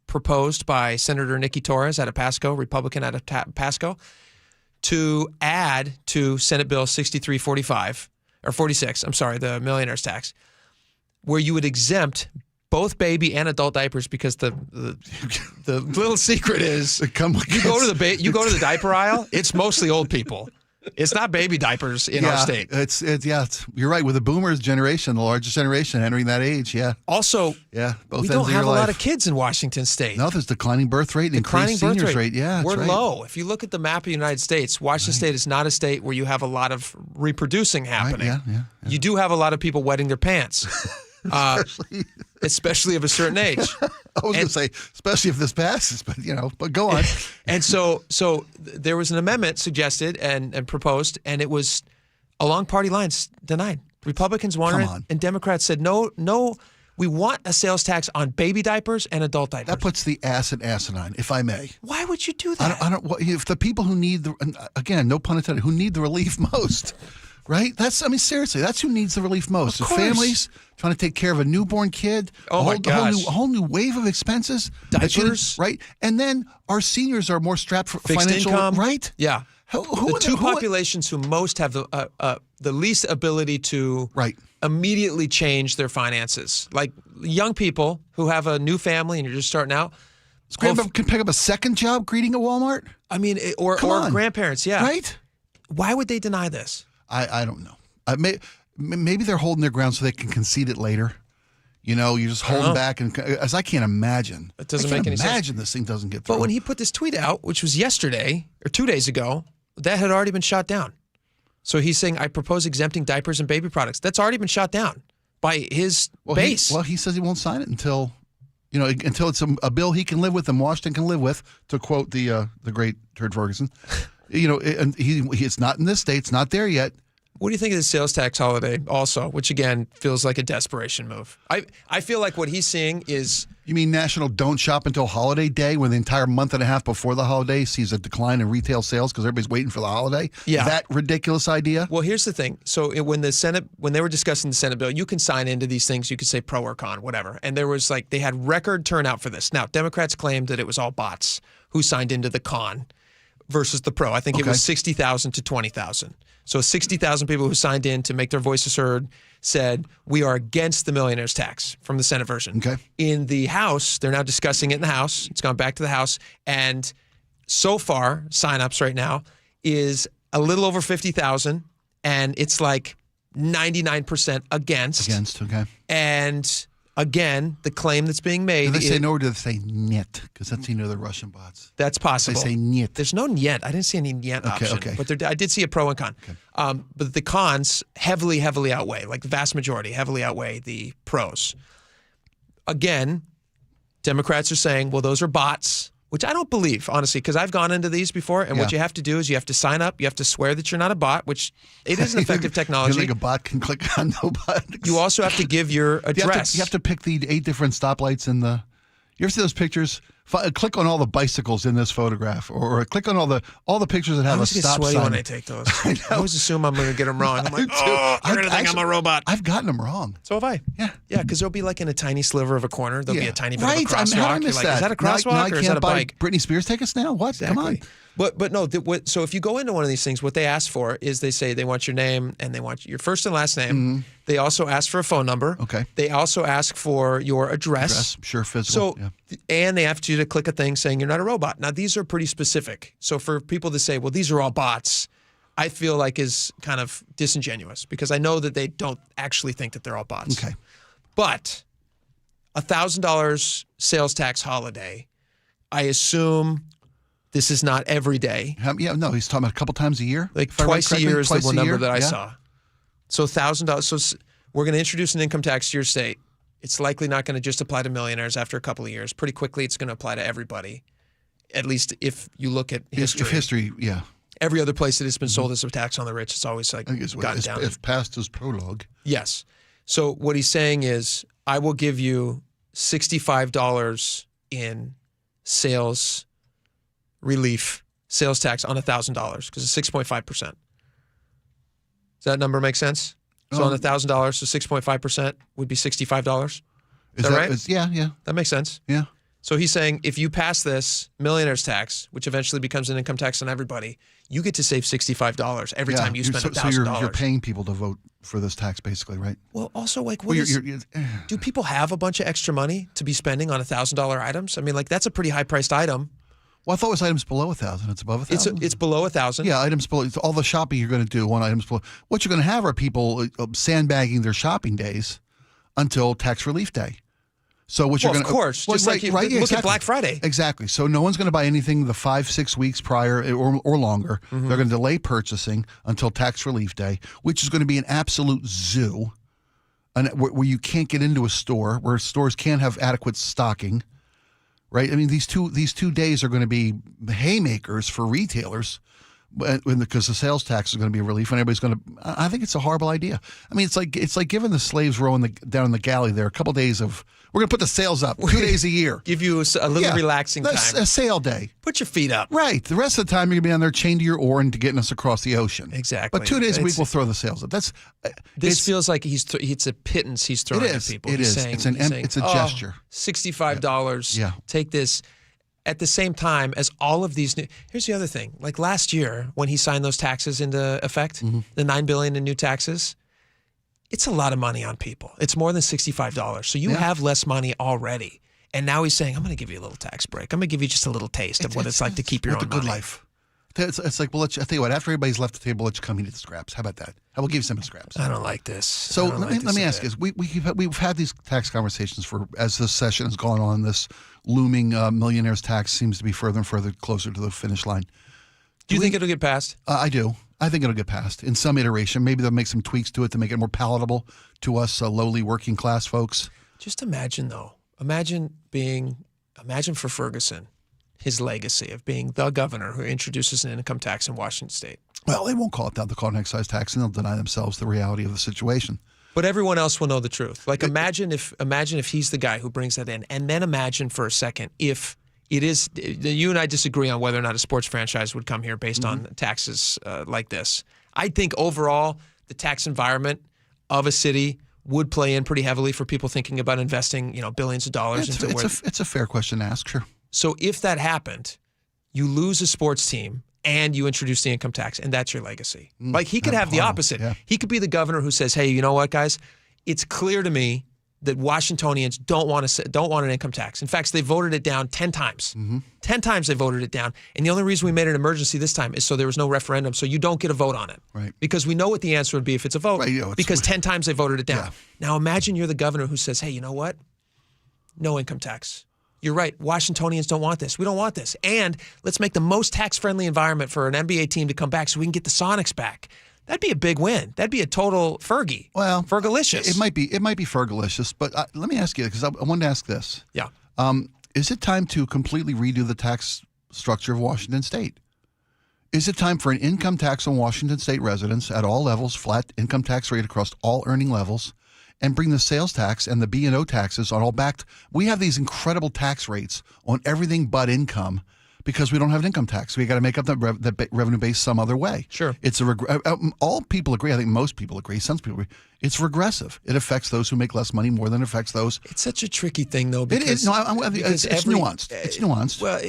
proposed by Senator Nikki Torres out of Pasco, Republican out of Pasco, to add to Senate Bill 6345 or 46. I'm sorry, the millionaire's tax, where you would exempt both baby and adult diapers because the little secret is you go to the diaper aisle, it's mostly old people. It's not baby diapers in our state. It's you're right. With the boomers generation, the largest generation entering that age, Also, both we don't have a lot of kids in Washington State. No, there's declining birth rate and increased seniors rate. Yeah, we're low. If you look at the map of the United States, Washington State is not a state where you have a lot of reproducing happening. Right, yeah. You do have a lot of people wetting their pants. Especially of a certain age. I was going to say, especially if this passes, but go on. And so there was an amendment suggested and proposed, and it was along party lines denied. Republicans wanted it, and Democrats said, no, we want a sales tax on baby diapers and adult diapers. That puts the ass in asinine, if I may. Why would you do that? I don't. If the people who need again, no pun intended, who need the relief most. Right? Seriously, that's who needs the relief most. The families trying to take care of a newborn kid. Oh, my gosh. A whole new wave of expenses. Diapers. Right? And then our seniors are more strapped for fixed financial income. Right? Yeah. The two populations who most have the least ability to immediately change their finances. Like young people who have a new family and you're just starting out. Grandpa can pick up a second job greeting at Walmart? I mean, or grandparents, yeah. Right? Why would they deny this? I don't know. Maybe they're holding their ground so they can concede it later. You're just holding back, and as I can't imagine. It doesn't make any sense. Imagine this thing doesn't get through. But when he put this tweet out, which was yesterday or 2 days ago, that had already been shot down. So he's saying, I propose exempting diapers and baby products. That's already been shot down by his base. He says he won't sign it until it's a bill he can live with and Washington can live with, to quote the great Turd Ferguson. And it's not in this state. It's not there yet. What do you think of the sales tax holiday also, which again feels like a desperation move? I feel like what he's seeing is... You mean National Don't Shop Until Holiday Day, when the entire month and a half before the holiday sees a decline in retail sales because everybody's waiting for the holiday? Yeah. That ridiculous idea? Well, here's the thing. So when they were discussing the Senate bill, you can sign into these things. You could say pro or con, whatever. And there was they had record turnout for this. Now, Democrats claimed that it was all bots who signed into the con versus the pro. I think it was 60,000 to 20,000. So 60,000 people who signed in to make their voices heard said, we are against the millionaire's tax from the Senate version. Okay. In the House, they're now discussing it in the House. It's gone back to the House. And so far, signups right now is a little over 50,000. And it's like 99% against. Against, okay. And again, the claim that's being made. Do they say no, or do they say niet? Because that's the Russian bots. That's possible. They say niet. There's no niet. I didn't see any niet option. Okay. But I did see a pro and con. Okay. But the cons heavily outweigh, like the vast majority, heavily outweigh the pros. Again, Democrats are saying, well, those are bots, which I don't believe, honestly, because I've gone into these before, and what you have to do is you have to sign up, you have to swear that you're not a bot, which it is an effective technology. You think a bot can click on no buttons? You also have to give your address. You have to pick the 8 different stoplights in the... You ever see those pictures? Click on all the bicycles in this photograph, or click on all the pictures that have a stop sign. I always get sweaty when I take those. I always assume I'm going to get them wrong. I'm like, they're going to think I'm a robot. I've gotten them wrong. So have I. Yeah, because they'll be like in a tiny sliver of a corner. There'll be a tiny bit of a crosswalk. How did I miss that? Is that a crosswalk or is that a bike? Britney Spears take us now? What? Exactly. Come on. But no, so if you go into one of these things, what they ask for is they say they want your name and they want your first and last name. Mm-hmm. They also ask for a phone number. Okay. They also ask for your address. Sure, physical. So, and they have you to click a thing saying you're not a robot. Now, these are pretty specific. So for people to say, well, these are all bots, I feel like is kind of disingenuous because I know that they don't actually think that they're all bots. Okay. But $1,000 sales tax holiday, I assume this is not every day. Yeah, no, he's talking about a couple times a year. Like twice a year is the one number that I saw. So $1,000. So we're going to introduce an income tax to your state. It's likely not going to just apply to millionaires after a couple of years. Pretty quickly, it's going to apply to everybody. At least if you look at history. If history, yeah. Every other place that it's been sold as a tax on the rich, it's always like gotten down. If past is prologue. Yes. So what he's saying is, I will give you $65 in sales relief, sales tax on $1,000 because it's 6.5%. Does that number make sense? So on $1,000, so 6.5% would be $65. Is that right? Yeah. That makes sense. Yeah. So he's saying if you pass this millionaire's tax, which eventually becomes an income tax on everybody, you get to save $65 every time you spend $1,000. So you're paying people to vote for this tax, basically, right? Well, also, like, do people have a bunch of extra money to be spending on $1,000 items? I mean, like, that's a pretty high-priced item. Well, I thought it was items below 1,000. It's above 1,000. It's below 1,000. Yeah, items below. It's all the shopping you're going to do on items below. What you're going to have are people sandbagging their shopping days until tax relief day. So what you're going to, of course, just look at Black Friday. Exactly. So no one's going to buy anything the 5-6 weeks prior or longer. Mm-hmm. They're going to delay purchasing until tax relief day, which is going to be an absolute zoo, where you can't get into a store, where stores can't have adequate stocking. Right. I mean, these two days are going to be haymakers for retailers, because the sales tax is going to be a relief, and everybody's going to. I think it's a horrible idea. I mean, it's like giving the slaves rowing down in the galley there a couple days of. We're going to put the sails up 2 days a year. Give you a little relaxing time. A sail day. Put your feet up. Right. The rest of the time you're going to be on there chained to your oar and getting us across the ocean. Exactly. But 2 days a week we'll throw the sails up. This feels like it's a pittance he's throwing at people. It is. It's a gesture. $65. Yeah. Take this. At the same time as all of these here's the other thing. Like last year when he signed those taxes into effect, the $9 billion in new taxes, it's a lot of money on people. It's more than $65. So you have less money already. And now he's saying, I'm going to give you a little tax break. I'm going to give you just a little taste of what it's like to keep your own money. Good life. It's like, well, I'll tell you what, after everybody's left the table, let you come eat the scraps. How about that? I will give you some scraps. I don't like this. So let me ask you this. We've had these tax conversations as this session has gone on. This looming millionaire's tax seems to be further and further closer to the finish line. Do you think it'll get passed? I do. I think it'll get passed in some iteration. Maybe they'll make some tweaks to it to make it more palatable to us lowly working class folks. Just imagine, though. Imagine for Ferguson, his legacy of being the governor who introduces an income tax in Washington State. Well, they won't call it that. They'll call it an excise tax, and they'll deny themselves the reality of the situation. But everyone else will know the truth. Like, imagine if he's the guy who brings that in, and then imagine for a second if it is. You and I disagree on whether or not a sports franchise would come here based on taxes like this. I think overall the tax environment of a city would play in pretty heavily for people thinking about investing, billions of dollars into where. It's a fair question to ask, sure. So if that happened, you lose a sports team and you introduce the income tax, and that's your legacy. Like, he could have the opposite. Yeah. He could be the governor who says, hey, you know what, guys? It's clear to me that Washingtonians don't want an income tax. In fact, they voted it down 10 times. 10 times they voted it down. And the only reason we made an emergency this time is so there was no referendum, so you don't get a vote on it. Right. Because we know what the answer would be if it's a vote. Right, because 10 times they voted it down. Yeah. Now imagine you're the governor who says, hey, you know what? No income tax. You're right. Washingtonians don't want this. We don't want this. And let's make the most tax-friendly environment for an NBA team to come back so we can get the Sonics back. That'd be a big win. That'd be a total Fergie. Well, Fergalicious. It might be Fergalicious, but let me ask you, because I wanted to ask this. Yeah. Is it time to completely redo the tax structure of Washington State? Is it time for an income tax on Washington State residents at all levels, flat income tax rate across all earning levels, and bring the sales tax and the B&O taxes on all back? We have these incredible tax rates on everything but income because we don't have an income tax. We got to make up the revenue base some other way. Sure. It's all people agree. I think most people agree. Some people agree. It's regressive. It affects those who make less money more than it affects those. It's such a tricky thing, though. Because, it is. No, it's nuanced. It's nuanced. Well,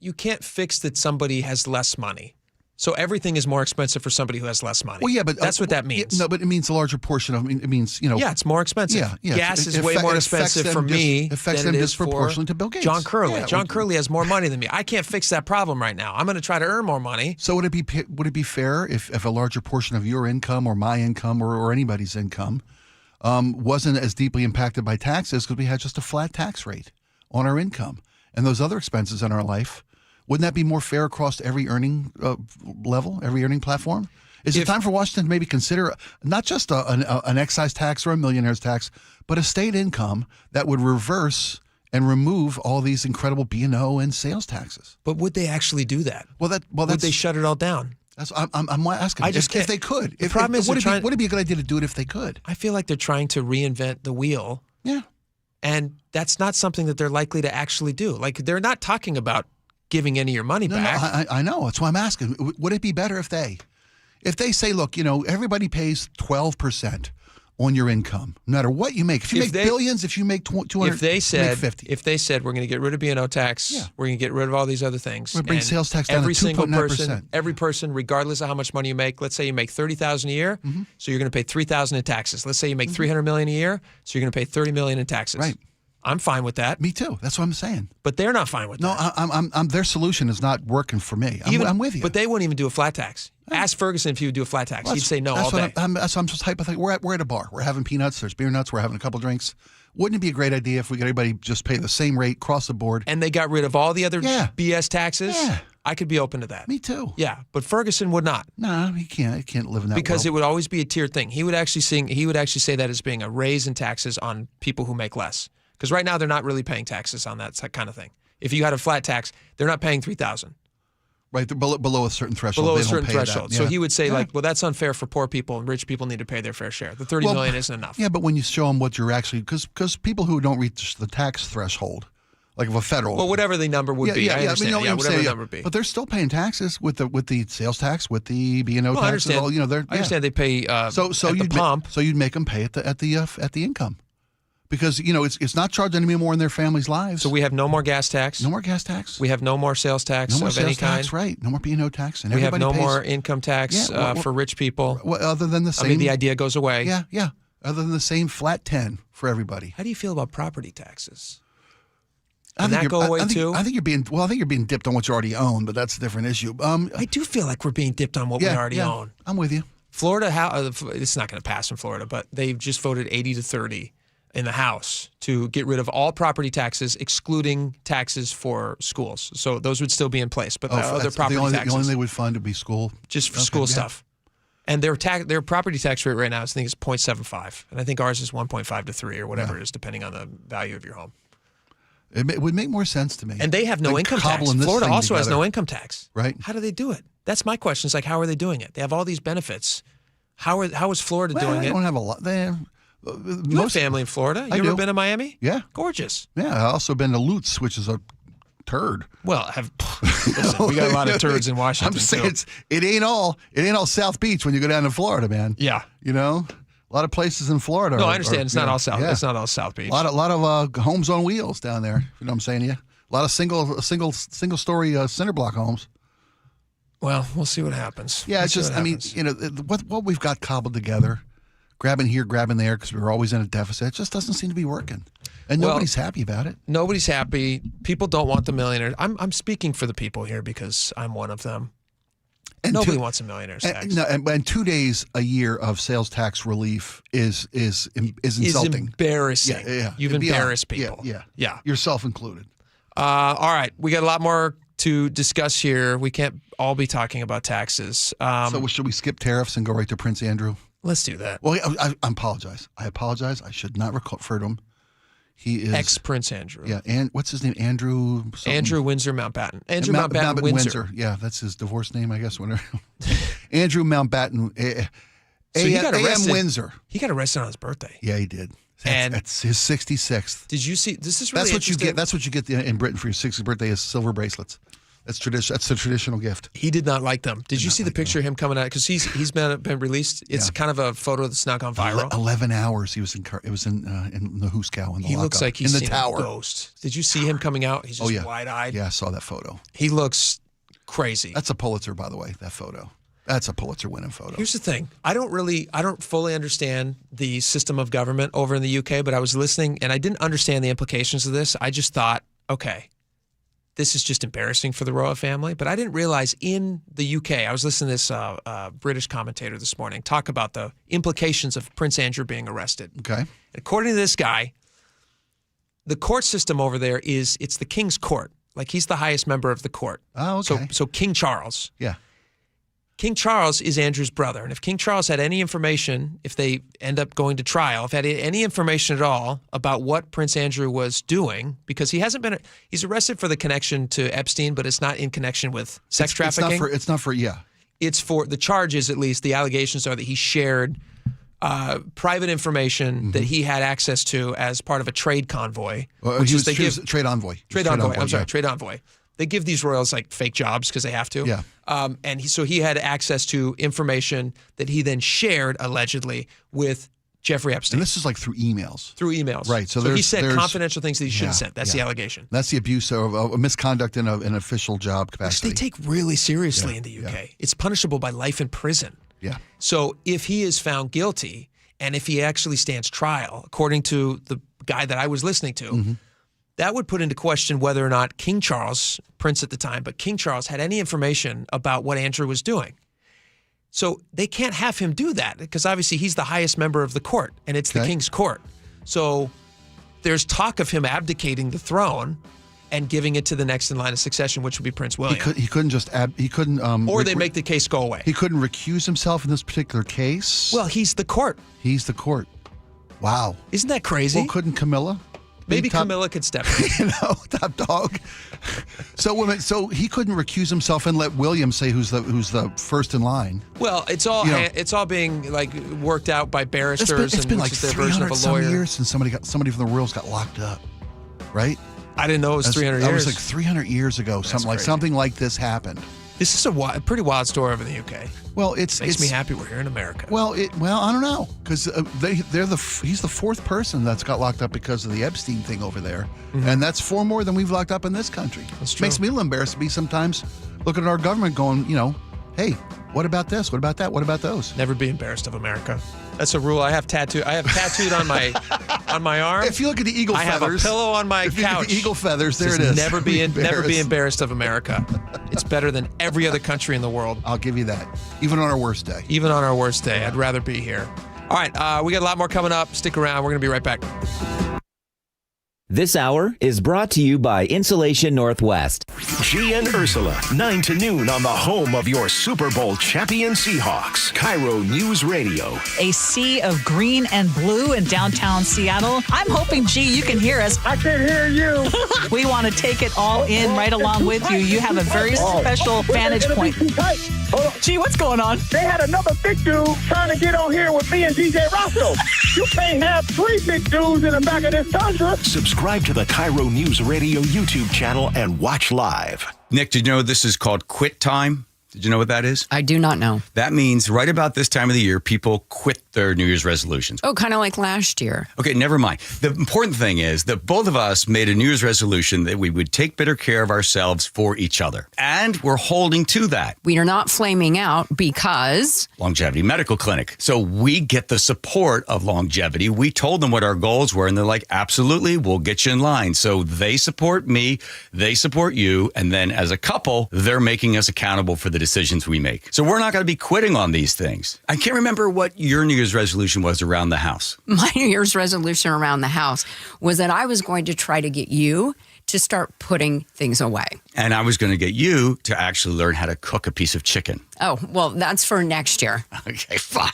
you can't fix that somebody has less money. So everything is more expensive for somebody who has less money. Well, yeah, but that's what that means. No, but it means a larger portion of. It means Yeah, it's more expensive. Yeah. Gas is way more expensive for me affects than them it is for disproportionately to Bill Gates. John Curley. Yeah, John Curley has more money than me. I can't fix that problem right now. I'm going to try to earn more money. So would it be fair if a larger portion of your income or my income or anybody's income wasn't as deeply impacted by taxes because we had just a flat tax rate on our income? and those other expenses in our life, wouldn't that be more fair across every earning level, every earning platform? Is it time for Washington to maybe consider not just an excise tax or a millionaire's tax, but a state income that would reverse and remove all these incredible B&O and sales taxes? But would they actually do that? Would they shut it all down? That's I'm asking. If they could, The problem is would it be a good idea to do it if they could? I feel like they're trying to reinvent the wheel. Yeah. And that's not something that they're likely to actually do. Like, they're not talking about giving any of your money back. I know. That's why I'm asking. Would it be better if they say, look, everybody pays 12% on your income, no matter what you make. If you make billions, if you make 200, if they said, make 50. If they said we're going to get rid of B&O tax, we're going to get rid of all these other things, We're bring sales tax down to 2.9%. Every person, regardless of how much money you make, let's say you make $30,000 a year, so you're going to pay $3,000 in taxes. Let's say you make $300 million a year, so you're going to pay $30 million in taxes. Right. I'm fine with that. Me too. That's what I'm saying. But they're not fine with that. No, I'm their solution is not working for me. I'm with you. But they wouldn't even do a flat tax. Ask Ferguson if he would do a flat tax. He'd say no all day. I'm just hypothetical. We're at a bar. We're having peanuts. There's beer nuts. We're having a couple drinks. Wouldn't it be a great idea if we got everybody just pay the same rate across the board? And they got rid of all the other BS taxes? Yeah. I could be open to that. Me too. Yeah, but Ferguson would not. No, he can't. He can't live in that because world. It would always be a tiered thing. He would actually say that as being a raise in taxes on people who make less. Because right now they're not really paying taxes on that kind of thing. If you had a flat tax, they're not paying $3,000. Right, they're below a certain threshold. Below they a certain don't pay threshold. That. So he would say, well, that's unfair for poor people, and rich people need to pay their fair share. The $30 million isn't enough. Yeah, but when you show them what you're actually, because people who don't reach the tax threshold, like of a federal. Well, whatever the number would be. I understand. Whatever the number would be. But they're still paying taxes with the sales tax, with the B&O taxes. I understand. I understand they pay at the pump. So you'd make them pay at the income. Because, it's not charged any more in their families' lives. So we have no more gas tax. No more gas tax. We have no more sales tax of any kind. Tax, right. No more B&O tax. And we have no pays. more income tax for rich people. Well, other than the same. the idea goes away. Yeah. Other than the same flat 10 for everybody. How do you feel about property taxes? Can that go away too? I think you're being dipped on what you already own, but that's a different issue. I do feel like we're being dipped on what we already own. I'm with you. Florida, it's not going to pass in Florida, but they've just voted 80-30 in the House to get rid of all property taxes, excluding taxes for schools. So those would still be in place, but other property taxes. The only thing they would fund would be school. Just for school stuff. And their property tax rate right now, I think, is 0.75. And I think ours is 1.5 to 3 or whatever it is, depending on the value of your home. It would make more sense to me. And they have no income tax. Florida also has no income tax. Right. How do they do it? That's my question. It's like, how are they doing it? They have all these benefits. How is Florida doing it? They don't have a lot. You have family in Florida. You ever been to Miami? Yeah. Gorgeous. Yeah, I also been to Lutz, which is a turd. Well, listen, we got a lot of turds in Washington. I'm saying it ain't all South Beach when you go down to Florida, man. Yeah. A lot of places in Florida. No, I understand. It's not all South. Yeah. It's not all South Beach. A lot of homes on wheels down there. You know what I'm saying to you? A lot of single story cinder block homes. Well, we'll see what happens. Yeah, it's just, what we've got cobbled together, grabbing here, grabbing there, because we're always in a deficit, it just doesn't seem to be working. And nobody's happy about it. Nobody's happy. People don't want the millionaires. I'm speaking for the people here because I'm one of them. And nobody wants a millionaire's tax. And 2 days a year of sales tax relief is insulting. Is embarrassing. Yeah. You've embarrassed people. Yeah. Yourself included. All right. We got a lot more to discuss here. We can't all be talking about taxes. So should we skip tariffs and go right to Prince Andrew? Let's do that. Well, I apologize. I should not refer to him. He is ex-Prince Andrew. Yeah, and what's his name? Andrew something? Andrew Windsor Mountbatten. Andrew Mountbatten Windsor. Yeah, that's his divorce name, I guess. Andrew Mountbatten. So he got arrested. Windsor. He got arrested on his birthday. Yeah, he did. That's his 66th. Did you see? This is really That's what you get in Britain for your 60th birthday is silver bracelets. That's tradition. That's the traditional gift. He did not like them. Did you see the picture of him coming out? Because he's been released. It's kind of a photo that's not gone viral. 11 hours he was in. It was in the Huskow in the He lockup. looks like he's in the tower. A ghost. Did you see him coming out? He's just wide-eyed. Yeah, I saw that photo. He looks crazy. That's a Pulitzer, by the way. That photo. That's a Pulitzer-winning photo. Here's the thing. I don't fully understand the system of government over in the UK, but I was listening and I didn't understand the implications of this. I just thought, okay, this is just embarrassing for the royal family. But I didn't realize in the UK, I was listening to this British commentator this morning talk about the implications of Prince Andrew being arrested. Okay. According to this guy, the court system over there it's the king's court. Like he's the highest member of the court. Oh, okay. So King Charles. Yeah. King Charles is Andrew's brother. And if King Charles had any information, if they end up going to trial, if had any information at all about what Prince Andrew was doing, because he's arrested for the connection to Epstein, but it's not in connection with sex trafficking. It's not for It's for the charges, at least. The allegations are that he shared private information that he had access to as part of a trade convoy. Trade envoy. Trade envoy. They give these royals like fake jobs because they have to. Yeah. And he had access to information that he then shared allegedly with Jeffrey Epstein. And this is like through emails. Right. So he said confidential things that he shouldn't have said. That's the allegation. That's the abuse of misconduct in an official job capacity. Which they take really seriously in the UK. Yeah. It's punishable by life in prison. Yeah. So if he is found guilty and if he actually stands trial, according to the guy that I was listening to, that would put into question whether or not King Charles, Prince at the time, but King Charles had any information about what Andrew was doing. So they can't have him do that because obviously he's the highest member of the court and it's the king's court. So there's talk of him abdicating the throne and giving it to the next in line of succession, which would be Prince William. He couldn't just or they make the case go away. He couldn't recuse himself in this particular case. Well, he's the court. He's the court. Wow. Isn't that crazy? Well, couldn't Camilla? Maybe Camilla could step in. Top dog. So he couldn't recuse himself and let William say who's the first in line. Well, it's all being like worked out by barristers. It's been like their version of a lawyer. some years since somebody from the royals got locked up, right? I didn't know it was 300 years. That was like 300 years ago. Something like this happened. This is a pretty wild story over in the UK. Well, makes me happy we're here in America. Well, I don't know because he's the fourth person that's got locked up because of the Epstein thing over there, and that's 4 more than we've locked up in this country. That's true. Makes me a little embarrassed to be sometimes looking at our government going, hey, what about this? What about that? What about those? Never be embarrassed of America. That's a rule I have tattooed. I have tattooed on my arm. If you look at the eagle feathers, I have a pillow on my couch. The eagle feathers, there it is. Never be embarrassed of America. It's better than every other country in the world. I'll give you that. Even on our worst day. Even on our worst day, I'd rather be here. All right, we got a lot more coming up. Stick around. We're going to be right back. This hour is brought to you by Insulation Northwest. G and Ursula, 9 to noon on the home of your Super Bowl champion Seahawks. KIRO News Radio. A sea of green and blue in downtown Seattle. I'm hoping, G, you can hear us. I can hear you. We want to take it all in right along with you. You have a very special vantage point. Gee, what's going on? They had another big dude trying to get on here with me and DJ Roscoe. You can't have 3 big dudes in the back of this Tundra. Subscribe to the KIRO News Radio YouTube channel and watch live. Nick, did you know this is called quit time? Did you know what that is? I do not know. That means right about this time of the year, people quit their New Year's resolutions. Oh, kind of like last year. Okay, never mind. The important thing is that both of us made a New Year's resolution that we would take better care of ourselves for each other. And we're holding to that. We are not flaming out because... Longevity Medical Clinic. So we get the support of Longevity. We told them what our goals were, and they're like, absolutely, we'll get you in line. So they support me, they support you, and then as a couple, they're making us accountable for the decisions we make. So we're not going to be quitting on these things. I can't remember what your New Year's resolution was around the house. My New Year's resolution around the house was that I was going to try to get you to start putting things away. And I was going to get you to actually learn how to cook a piece of chicken. Oh, well, that's for next year. Okay, fine.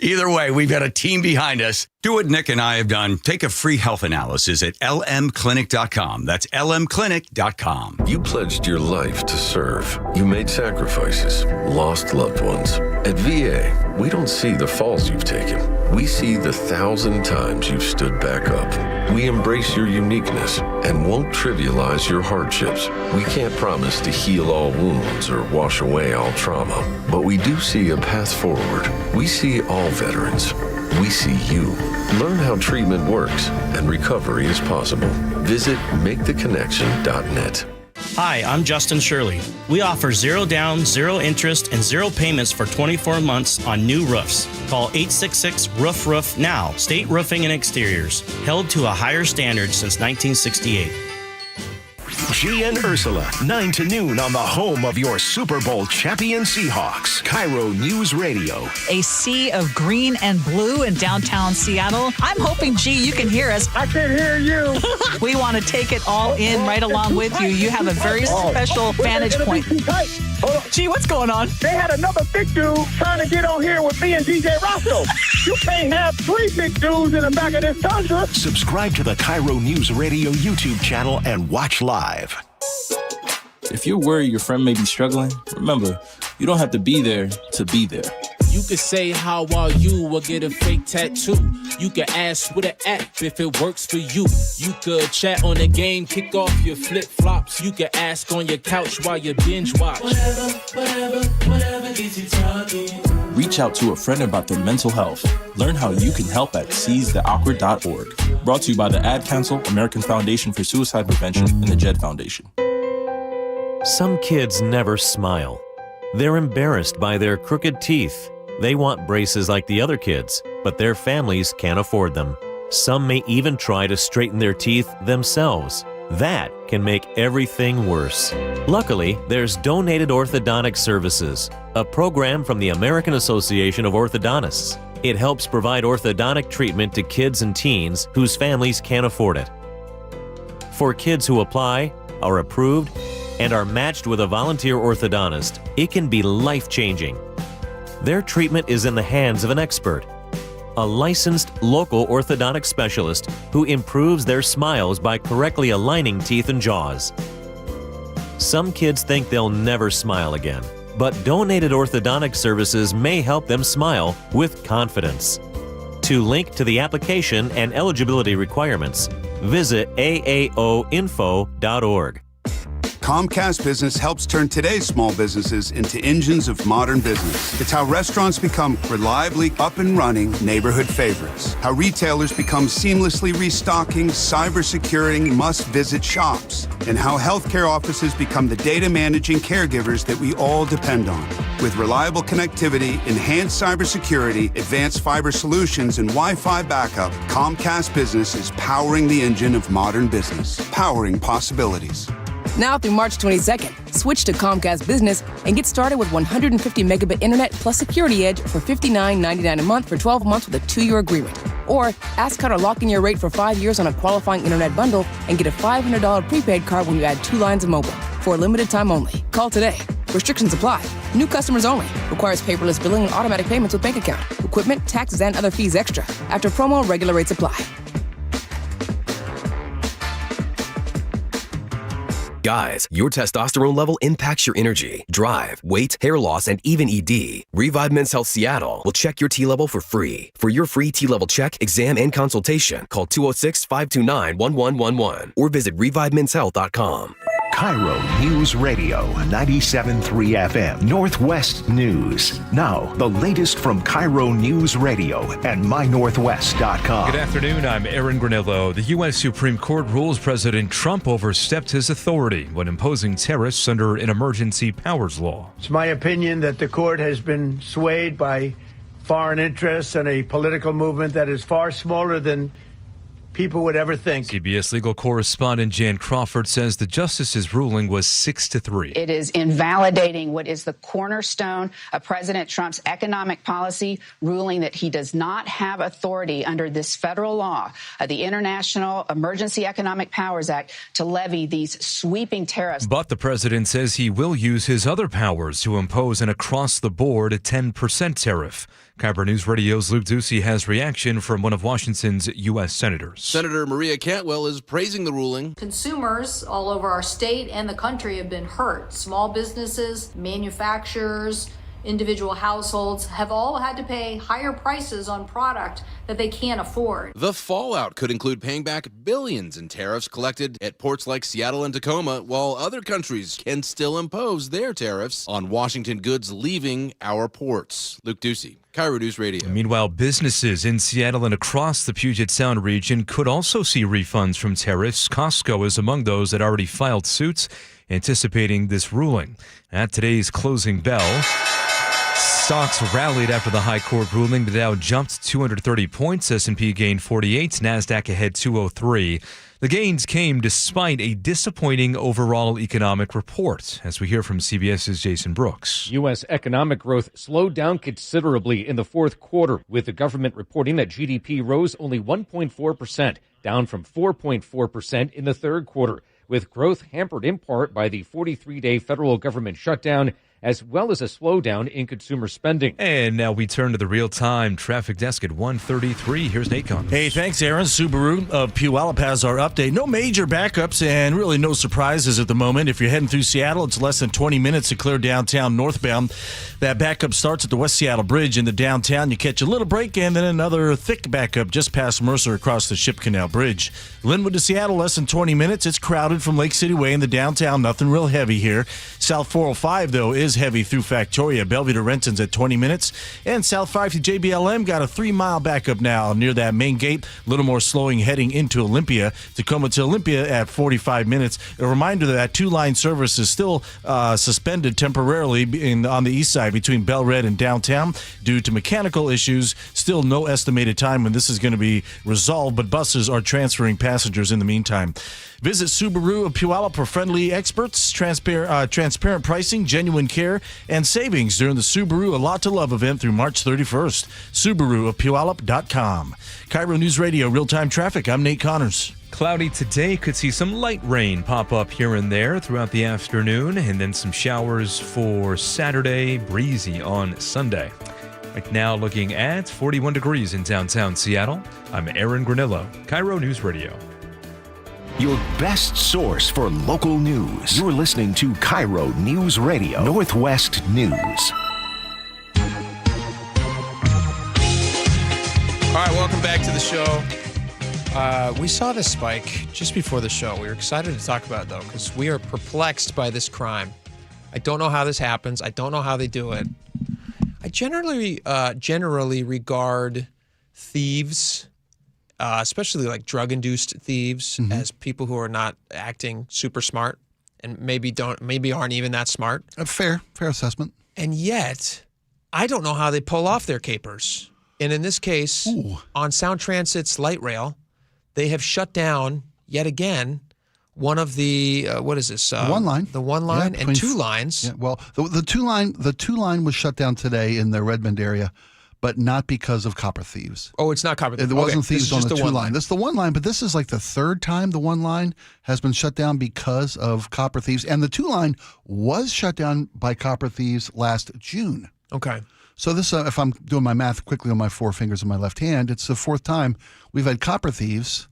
Either way, we've got a team behind us. Do what Nick and I have done. Take a free health analysis at lmclinic.com. That's lmclinic.com. You pledged your life to serve. You made sacrifices, lost loved ones. At VA, we don't see the falls you've taken. We see the 1,000 times you've stood back up. We embrace your uniqueness and won't trivialize your hardships. We can't promise to heal all wounds or wash away all trauma, but we do see a path forward. We see all veterans. We see you. Learn how treatment works and recovery is possible. Visit maketheconnection.net. Hi, I'm Justin Shirley. We offer 0 down, 0 interest, and 0 payments for 24 months on new roofs. Call 866-ROOF-ROOF now. State Roofing and Exteriors, held to a higher standard since 1968. G and Ursula, 9 to noon on the home of your Super Bowl champion Seahawks. KIRO News Radio. A sea of green and blue in downtown Seattle. I'm hoping, G, you can hear us. I can hear you. We want to take it all in right along with you. You have a very special vantage point. Gee, what's going on? They had another big dude trying to get on here with me and DJ Roscoe. You can't have 3 big dudes in the back of this Tundra. Subscribe to the KIRO News Radio YouTube channel and watch live. If you're worried your friend may be struggling, remember, you don't have to be there to be there. You could say, how are you, or get a fake tattoo. You could ask with an app if it works for you. You could chat on the game, kick off your flip-flops. You could ask on your couch while you binge watch. Whatever gets you talking. Reach out to a friend about their mental health. Learn how you can help at seizetheawkward.org. Brought to you by the Ad Council, American Foundation for Suicide Prevention, and the Jed Foundation. Some kids never smile. They're embarrassed by their crooked teeth. They want braces like the other kids, but their families can't afford them. Some may even try to straighten their teeth themselves. That can make everything worse. Luckily, there's Donated Orthodontic Services, a program from the American Association of Orthodontists. It helps provide orthodontic treatment to kids and teens whose families can't afford it. For kids who apply, are approved, and are matched with a volunteer orthodontist, it can be life-changing. Their treatment is in the hands of an expert, a licensed local orthodontic specialist who improves their smiles by correctly aligning teeth and jaws. Some kids think they'll never smile again, but Donated Orthodontic Services may help them smile with confidence. To link to the application and eligibility requirements, visit aaoinfo.org. Comcast Business helps turn today's small businesses into engines of modern business. It's how restaurants become reliably up and running neighborhood favorites. How retailers become seamlessly restocking, cyber-securing must-visit shops. And how healthcare offices become the data managing caregivers that we all depend on. With reliable connectivity, enhanced cybersecurity, advanced fiber solutions, and Wi-Fi backup, Comcast Business is powering the engine of modern business. Powering possibilities. Now through March 22nd, switch to Comcast Business and get started with 150 megabit internet plus Security Edge for $59.99 a month for 12 months with a 2-year agreement. Or ask how to lock in your rate for 5 years on a qualifying internet bundle and get a $500 prepaid card when you add 2 lines of mobile for a limited time only. Call today. Restrictions apply. New customers only. Requires paperless billing and automatic payments with bank account. Equipment, taxes, and other fees extra. After promo, regular rates apply. Guys, your testosterone level impacts your energy, drive, weight, hair loss, and even ED. Revive Men's Health Seattle will check your T level for free. For your free T level check, exam, and consultation, call 206-529-1111 or visit revivemenshealth.com. KIRO News Radio, 97.3 FM, Northwest News. Now, the latest from KIRO News Radio and mynorthwest.com. Good afternoon, I'm Aaron Granillo. The U.S. Supreme Court rules President Trump overstepped his authority when imposing tariffs under an emergency powers law. It's my opinion that the court has been swayed by foreign interests and a political movement that is far smaller than people would ever think. CBS legal correspondent Jan Crawford says the justice's ruling was 6-3. It is invalidating what is the cornerstone of President Trump's economic policy, ruling that he does not have authority under this federal law, the International Emergency Economic Powers Act, to levy these sweeping tariffs. But the president says he will use his other powers to impose an across-the-board 10% tariff. KIRO News Radio's Luke Ducey has reaction from one of Washington's U.S. senators. Senator Maria Cantwell is praising the ruling. Consumers all over our state and the country have been hurt. Small businesses, manufacturers, individual households have all had to pay higher prices on product that they can't afford. The fallout could include paying back billions in tariffs collected at ports like Seattle and Tacoma, while other countries can still impose their tariffs on Washington goods leaving our ports. Luke Ducey, KIRO News Radio. Meanwhile, businesses in Seattle and across the Puget Sound region could also see refunds from tariffs. Costco is among those that already filed suits anticipating this ruling. At today's closing bell, Stocks rallied after the high court ruling. The Dow jumped 230 points. S&P gained 48. NASDAQ ahead 203. The gains came despite a disappointing overall economic report, as we hear from CBS's Jason Brooks. U.S. economic growth slowed down considerably in the fourth quarter, with the government reporting that GDP rose only 1.4%, down from 4.4% in the third quarter, with growth hampered in part by the 43-day federal government shutdown, as well as a slowdown in consumer spending. And now we turn to the real-time traffic desk at 1:33. Here's Nate Connors. Hey, thanks, Aaron. Subaru of Puyallup has our update. No major backups and really no surprises at the moment. If you're heading through Seattle, it's less than 20 minutes to clear downtown northbound. That backup starts at the West Seattle Bridge in the downtown. You catch a little break and then another thick backup just past Mercer across the Ship Canal Bridge. Linwood to Seattle, less than 20 minutes. It's crowded from Lake City Way in the downtown. Nothing real heavy here. South 405, though, is heavy through Factoria. Bellevue to Renton's at 20 minutes. And South 5 to JBLM got a 3-mile backup now near that main gate. A little more slowing heading into Olympia. Tacoma to Olympia at 45 minutes. A reminder that 2-line service is still suspended temporarily on the east side between Bel Red and downtown due to mechanical issues. Still no estimated time when this is going to be resolved, but buses are transferring passengers in the meantime. Visit Subaru of Puyallup for friendly experts, transparent pricing, genuine care, and savings during the Subaru A Lot to Love event through March 31st. Subaru of Puyallup.com. KIRO News Radio, real-time traffic. I'm Nate Connors. Cloudy today, could see some light rain pop up here and there throughout the afternoon, and then some showers for Saturday, breezy on Sunday. Right now looking at 41 degrees in downtown Seattle. I'm Aaron Granillo, KIRO News Radio. Your best source for local news. You're listening to KIRO News Radio, Northwest News. All right, welcome back to the show. We saw this spike just before the show. We were excited to talk about it, though, because we are perplexed by this crime. I don't know how this happens. I don't know how they do it. I generally regard thieves, especially like drug-induced thieves, as people who are not acting super smart and maybe aren't even that smart. A fair assessment. And yet, I don't know how they pull off their capers. And in this case, on Sound Transit's light rail, they have shut down yet again one of the what is this? One line. The one line and two lines. Yeah, well, the two line was shut down today in the Redmond area, but not because of copper thieves. Oh, it's not copper thieves. There wasn't thieves on the two line. This is the one line, but this is like the third time the one line has been shut down because of copper thieves. And the two line was shut down by copper thieves last June. Okay. So this, if I'm doing my math quickly on my 4 fingers of my left hand, it's the fourth time we've had copper thieves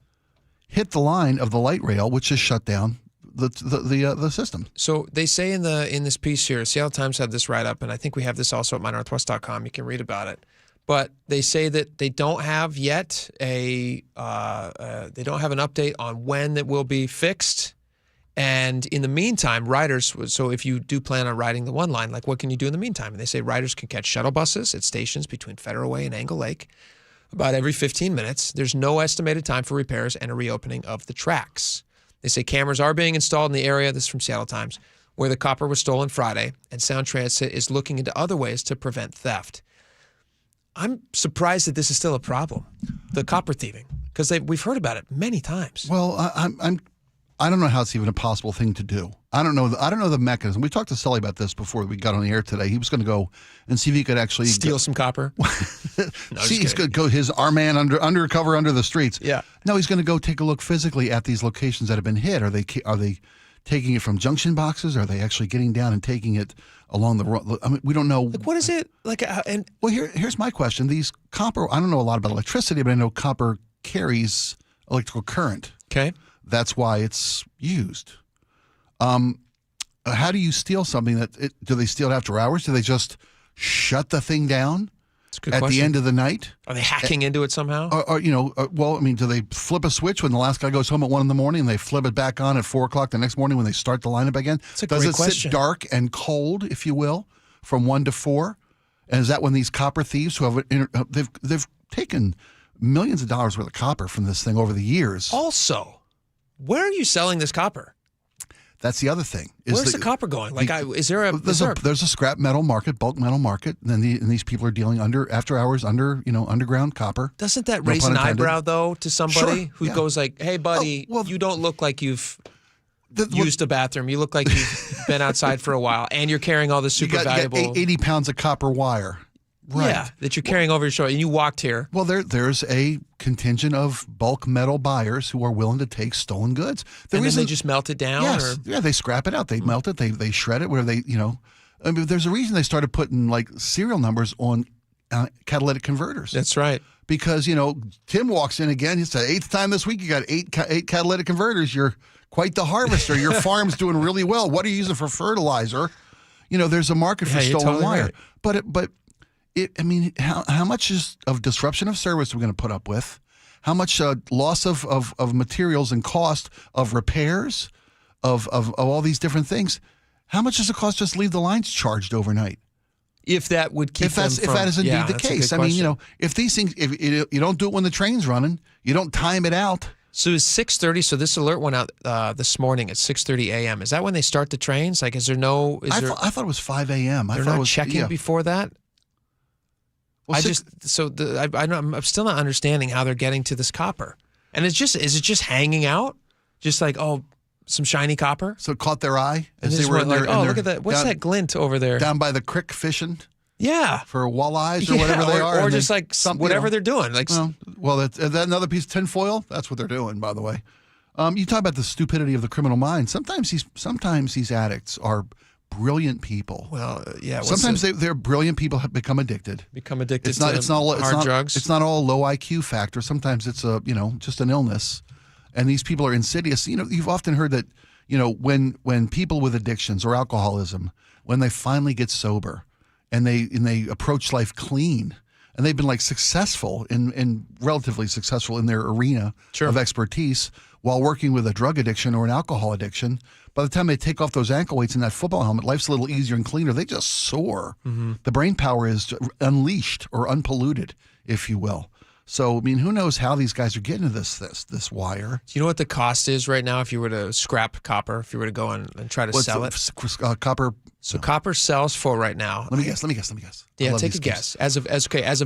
hit the line of the light rail, which has shut down the system. So they say in this piece here, Seattle Times had this write up, and I think we have this also at mynorthwest.com. You can read about it. But they say that they don't have yet they don't have an update on when that will be fixed. And in the meantime, riders, so if you do plan on riding the one line, like what can you do in the meantime? And they say riders can catch shuttle buses at stations between Federal Way and Angle Lake about every 15 minutes. There's no estimated time for repairs and a reopening of the tracks. They say cameras are being installed in the area, this is from Seattle Times, where the copper was stolen Friday, and Sound Transit is looking into other ways to prevent theft. I'm surprised that this is still a problem, the copper thieving, because we've heard about it many times. Well, I don't know how it's even a possible thing to do. I don't know the mechanism. We talked to Sully about this before we got on the air today. He was going to go and see if he could actually steal some copper. See, he's going to go his our man undercover under the streets. Yeah. No, he's going to go take a look physically at these locations that have been hit. Are they taking it from junction boxes? Are they actually getting down and taking it along the road? I mean, we don't know. Like, what is it like? Well, here's my question. These copper. I don't know a lot about electricity, but I know copper carries electrical current. Okay. That's why it's used. How do you steal something do they steal it after hours? Do they just shut the thing down at the end of the night? Are they hacking into it somehow? Or do they flip a switch when the last guy goes home at 1 a.m. and they flip it back on at 4 o'clock the next morning when they start the lineup again? That's a great question. Sit dark and cold, if you will, from 1 to 4? And is that when these copper thieves who have they've taken millions of dollars worth of copper from this thing over the years? Also, where are you selling this copper? That's the other thing. Where's the copper going? Like, there's a scrap metal market, bulk metal market, and these people are dealing after hours underground copper. Doesn't that raise an eyebrow though to somebody who goes like, "Hey, buddy, you don't look like you've used a bathroom. You look like you've been outside for a while, and you're carrying all this super valuable 80 pounds of copper wire." Right. Yeah, that you're carrying over your shoulder, and you walked here. Well, there's a contingent of bulk metal buyers who are willing to take stolen goods. And then they just melt it down? Yes. Yeah, they scrap it out. They melt it. They shred it where they, I mean, there's a reason they started putting like serial numbers on catalytic converters. That's right. Because, Tim walks in again. It's the 8th time this week. You got eight catalytic converters. You're quite the harvester. Your farm's doing really well. What are you using for fertilizer? There's a market for stolen wire. Right. But how much of disruption of service are we going to put up with? How much loss of materials and cost of repairs, of all these different things? How much does it cost just to leave the lines charged overnight? If that would keep them from... If that is indeed the case. I mean, if these things, if you don't do it when the train's running, you don't time it out. So it's 6:30. So this alert went out this morning at 6:30 a.m. Is that when they start the trains? Like, is there no... I thought it was 5 a.m. They're not checking before that? Well, I'm still not understanding how they're getting to this copper. And is it just hanging out? Just like, some shiny copper? So it caught their eye as they were in there. Look at that. What's that glint over there? Down by the creek fishing? Yeah. For walleyes or whatever they are. Or just like whatever they're doing. Like, is that another piece of tinfoil? That's what they're doing, by the way. You talk about the stupidity of the criminal mind. Sometimes these addicts are brilliant people. Well, yeah. Sometimes they're brilliant people have become addicted. It's not hard drugs. It's not all a low IQ factor. Sometimes it's just an illness, and these people are insidious. You've often heard that when people with addictions or alcoholism, when they finally get sober, and they approach life clean, and they've been like successful and relatively successful in their arena of expertise while working with a drug addiction or an alcohol addiction. By the time they take off those ankle weights and that football helmet, life's a little easier and cleaner. They just soar. Mm-hmm. The brain power is unleashed or unpolluted, if you will. So, I mean, who knows how these guys are getting to this wire? Do you know what the cost is right now if you were to scrap copper, if you were to go and try to sell it? Copper. So copper sells for right now. Let me guess. Yeah, take a guess. As of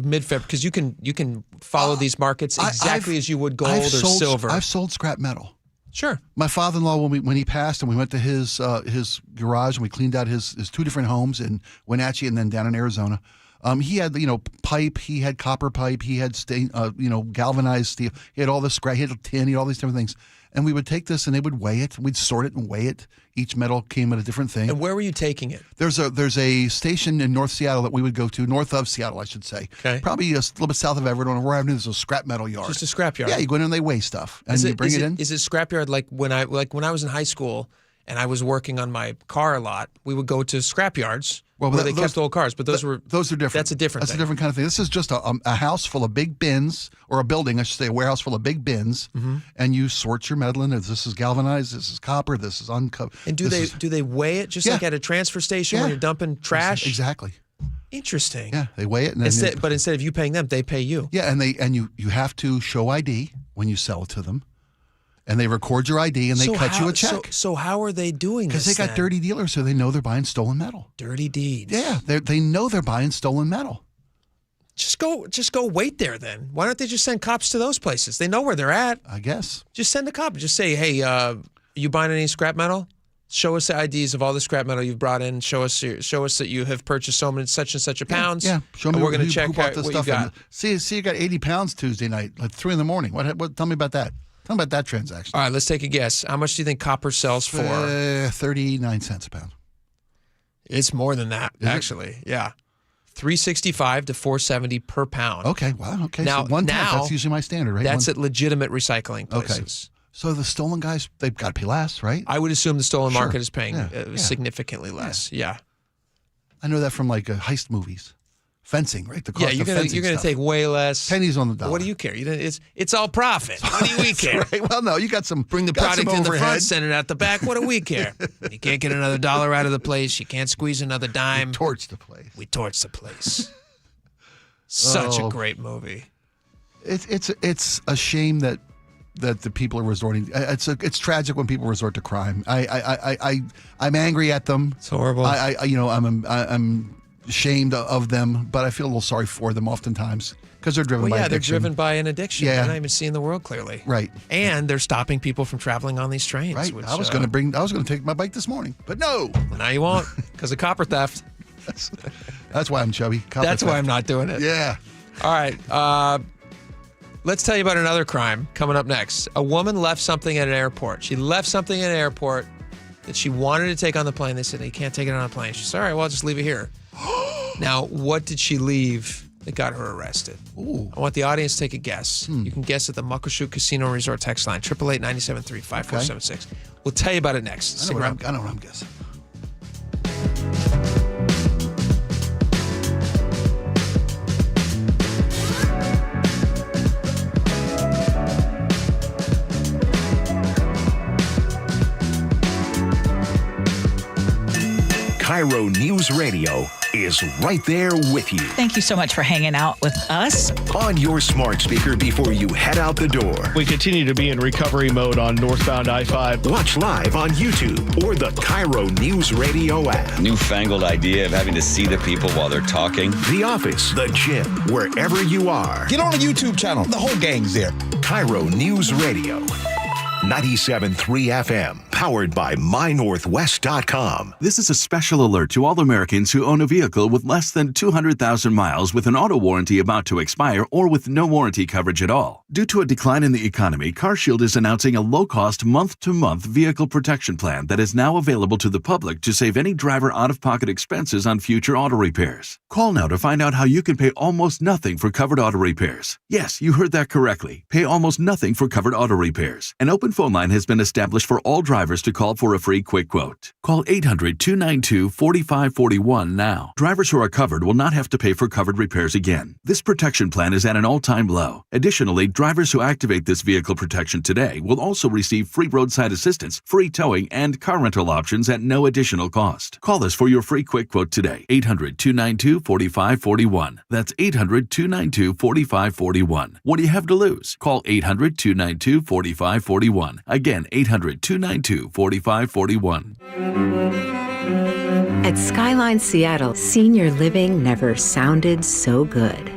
mid-February, because you can follow these markets exactly as you would gold or silver. I've sold scrap metal. Sure. My father-in-law, when he passed, and we went to his garage and we cleaned out his 2 different homes in Wenatchee and then down in Arizona. He had pipe, he had copper pipe, he had galvanized steel, he had all this scrap, he had tin, he had all these different things. And we would take this and they would weigh it. We'd sort it and weigh it. Each metal came at a different thing. And where were you taking it? There's a station in North Seattle that we would go to, north of Seattle, I should say. Okay. Probably a little bit south of Everett on Aurora Avenue. There's a scrap metal yard. Just a scrap yard. Yeah, you go in and they weigh stuff and you bring it in. Is it scrap yard like when I was in high school and I was working on my car a lot? We would go to scrap yards. Where they kept old cars, but those are different. That's a different kind of thing. This is just a house full of big bins, or a building, I should say, a warehouse full of big bins, and you sort your metal in. This is galvanized, this is copper, this is uncovered. And do they weigh it just like at a transfer station when you're dumping trash? Exactly. Interesting. Yeah, they weigh it. And but instead of you paying them, they pay you. Yeah, and you have to show ID when you sell it to them. And they record your ID and they cut you a check. So how are they doing this? Because they got dirty dealers, so they know they're buying stolen metal. Dirty deeds. Yeah, they know they're buying stolen metal. Just go wait there then. Why don't they just send cops to those places? They know where they're at. I guess. Just send a cop. Just say, hey, you buying any scrap metal? Show us the IDs of all the scrap metal you've brought in. Show us that you have purchased so many such and such a pounds. Yeah. Show me. And we're going to check what you got. See, you got 80 pounds Tuesday night, like 3 a.m. What? Tell me about that. Tell me about that transaction. All right, let's take a guess. How much do you think copper sells for? 39 cents a pound. It's more than that, actually. Yeah. $3.65 to $4.70 per pound. Okay, wow. Okay, now, so 1/10, that's usually my standard, right? That's at legitimate recycling places. Okay. So the stolen guys, they've got to pay less, right? I would assume the stolen market is paying significantly less. Yeah. I know that from like heist movies. Fencing, right? The cost you're going to take way less. Pennies on the dollar. What do you care? It's all profit. What do we care? Right. Well, no, you got some. Bring the product in the front, send it out the back. What do we care? You can't get another dollar out of the place. You can't squeeze another dime. We torch the place. We torch the place. Such a great movie. It's a shame that that the people are resorting. It's tragic when people resort to crime. I'm angry at them. It's horrible. I'm ashamed of them, but I feel a little sorry for them oftentimes because they're driven by addiction. They're driven by an addiction. Yeah. They're not even seeing the world clearly. Right. And they're stopping people from traveling on these trains. Right. Which, I was going to take my bike this morning, but no. Well, now you won't because of copper theft. That's why I'm chubby. That's why I'm not doing it. Yeah. All right. Let's tell you about another crime coming up next. A woman left something at an airport. She left something at an airport that she wanted to take on the plane. They said, you can't take it on a plane. She said, all right, well, I'll just leave it here. Now, what did she leave that got her arrested? Ooh. I want the audience to take a guess. You can guess at the Muckleshoot Casino and Resort text line, 888-973-5476. We'll tell you about it next. I know what I'm guessing. KIRO News Radio is right there with you. Thank you so much for hanging out with us. On your smart speaker before you head out the door. We continue to be in recovery mode on northbound I-5. Watch live on YouTube or the KIRO News Radio app. Newfangled idea of having to see the people while they're talking. The office, the gym, wherever you are. Get on the YouTube channel. The whole gang's there. KIRO News Radio. 97.3 FM, powered by MyNorthwest.com. This is a special alert to all Americans who own a vehicle with less than 200,000 miles with an auto warranty about to expire or with no warranty coverage at all. Due to a decline in the economy, CarShield is announcing a low-cost month-to-month vehicle protection plan that is now available to the public to save any driver out-of-pocket expenses on future auto repairs. Call now to find out how you can pay almost nothing for covered auto repairs. Yes, you heard that correctly. Pay almost nothing for covered auto repairs. An open phone line has been established for all drivers to call for a free quick quote. Call 800-292-4541 now. Drivers who are covered will not have to pay for covered repairs again. This protection plan is at an all-time low. Additionally, drivers who activate this vehicle protection today will also receive free roadside assistance, free towing, and car rental options at no additional cost. Call us for your free quick quote today. 800-292-4541. That's 800-292-4541. What do you have to lose? Call 800-292-4541. Again, 800-292-4541. At Skyline Seattle, senior living never sounded so good.